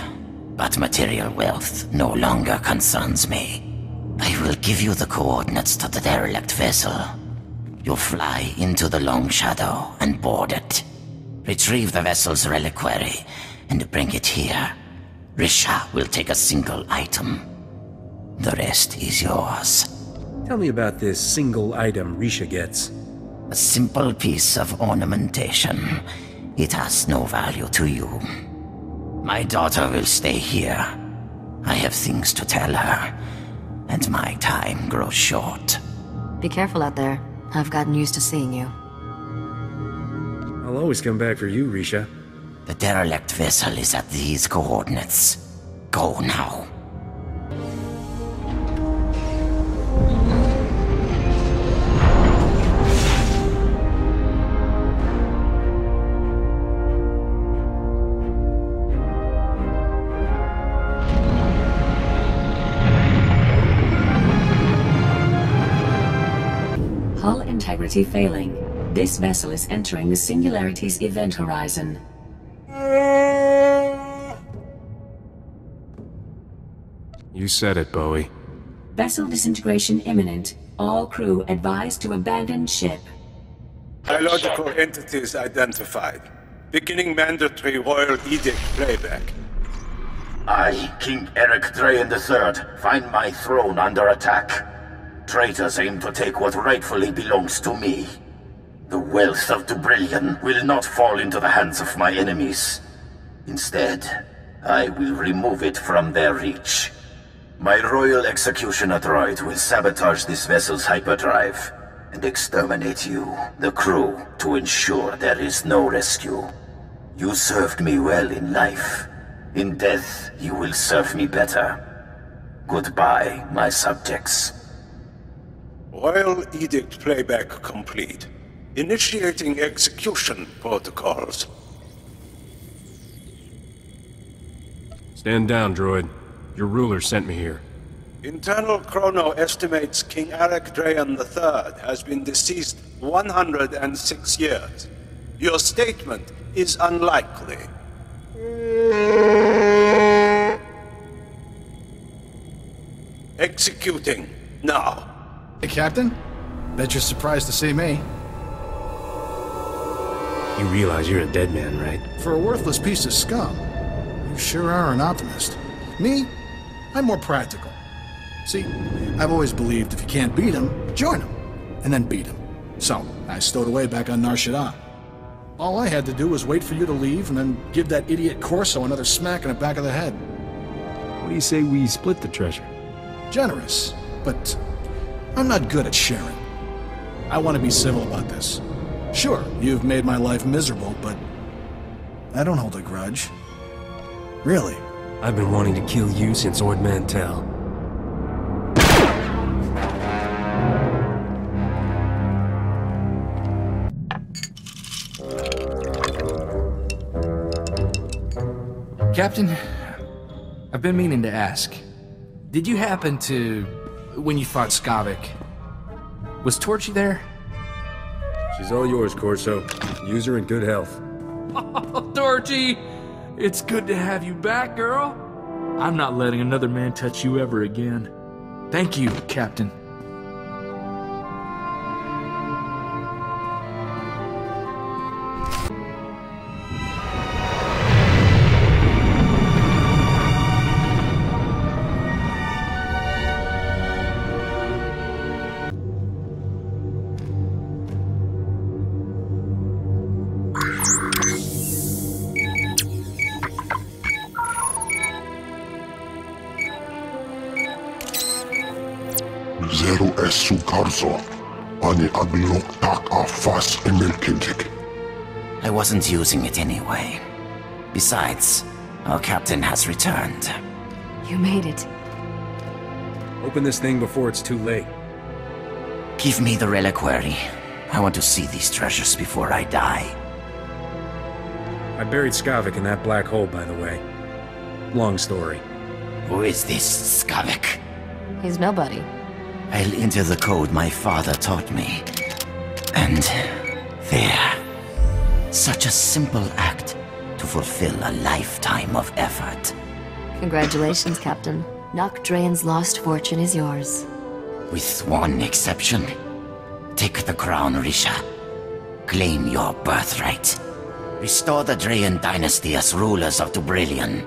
But material wealth no longer concerns me. I will give you the coordinates to the derelict vessel. You'll fly into the Long Shadow and board it. Retrieve the vessel's reliquary and bring it here. Risha will take a single item. The rest is yours. Tell me about this single item Risha gets. A simple piece of ornamentation. It has no value to you. My daughter will stay here. I have things to tell her, and my time grows short. Be careful out there. I've gotten used to seeing you. I'll always come back for you, Risha. The derelict vessel is at these coordinates. Go now. integrity failing. This vessel is entering the Singularity's event horizon. You said it, Bowie. Vessel disintegration imminent. All crew advised to abandon ship. Biological entities identified. Beginning mandatory royal edict playback. I, King Nok Drayen III, find my throne under attack. Traitors aim to take what rightfully belongs to me. The wealth of Dubrillion will not fall into the hands of my enemies. Instead, I will remove it from their reach. My royal executioner droid will sabotage this vessel's hyperdrive and exterminate you, the crew, to ensure there is no rescue. You served me well in life. In death, you will serve me better. Goodbye, my subjects. Royal edict playback complete. Initiating execution protocols. Stand down, droid. Your ruler sent me here. Internal chrono estimates King Nok Drayen III has been deceased 106 years. Your statement is unlikely. Executing now. Hey, Captain. Bet you're surprised to see me. You realize you're a dead man, right? For a worthless piece of scum. You sure are an optimist. Me? I'm more practical. See, I've always believed if you can't beat him, join him, and then beat him. So, I stowed away back on Nar Shaddaa. All I had to do was wait for you to leave and then give that idiot Corso another smack in the back of the head. What do you say we split the treasure? Generous, but I'm not good at sharing. I want to be civil about this. Sure, you've made my life miserable, but I don't hold a grudge. Really. I've been wanting to kill you since Ord Mantell. Captain, I've been meaning to ask. Did you happen to... when you fought Skavak, was Torchy there? She's all yours, Corso. Use her in good health. Oh, Torchy! It's good to have you back, girl. I'm not letting another man touch you ever again. Thank you, Captain. Zero esu karzo, ani aglok tak afas emelkentik. I wasn't using it anyway. Besides, our captain has returned. You made it. Open this thing before it's too late. Give me the reliquary. I want to see these treasures before I die. I buried Skavak in that black hole, by the way. Long story. Who is this Skavak? He's nobody. I'll enter the code my father taught me. And there. Such a simple act to fulfill a lifetime of effort. Congratulations, Captain. Nok Drayen's lost fortune is yours. With one exception. Take the crown, Risha. Claim your birthright. Restore the Drayen dynasty as rulers of Dubrillion.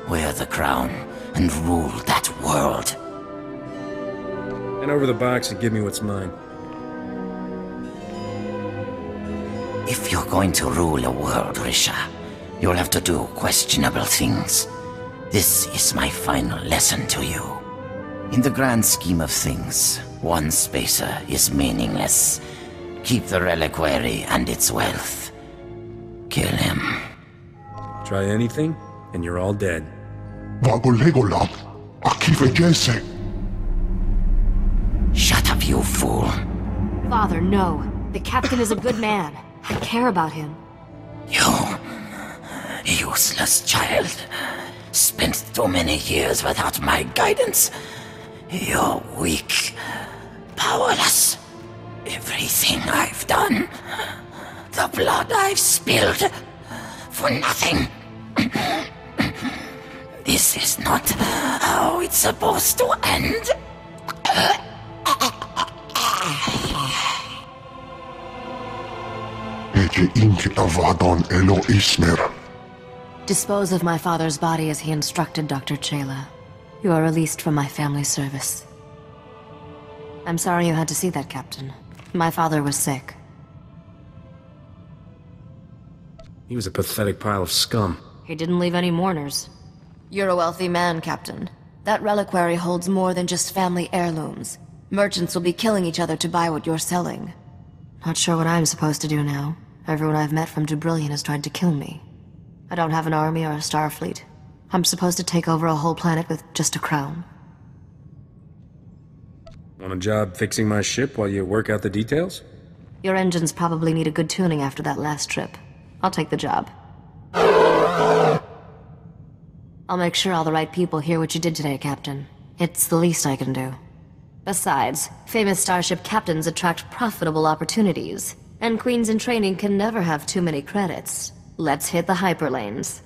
Wear the crown and rule that world. Hand over the box and give me what's mine. If you're going to rule a world, Risha, you'll have to do questionable things. This is my final lesson to you. In the grand scheme of things, one spacer is meaningless. Keep the reliquary and its wealth. Kill him. Try anything, and you're all dead. Vagolegolab, akivejese. Shut up, you fool. Father, no. The captain is a good man. I care about him. You useless child. Spent too many years without my guidance. You're weak. Powerless. Everything I've done, the blood I've spilled, for nothing. This is not how it's supposed to end. Dispose of my father's body as he instructed, Dr. Chela. You are released from my family service. I'm sorry you had to see that, Captain. My father was sick. He was a pathetic pile of scum. He didn't leave any mourners. You're a wealthy man, Captain. That reliquary holds more than just family heirlooms. Merchants will be killing each other to buy what you're selling. Not sure what I'm supposed to do now. Everyone I've met from Dubrillion has tried to kill me. I don't have an army or a star fleet. I'm supposed to take over a whole planet with just a crown. Want a job fixing my ship while you work out the details? Your engines probably need a good tuning after that last trip. I'll take the job. I'll make sure all the right people hear what you did today, Captain. It's the least I can do. Besides, famous starship captains attract profitable opportunities, and queens in training can never have too many credits. Let's hit the hyperlanes.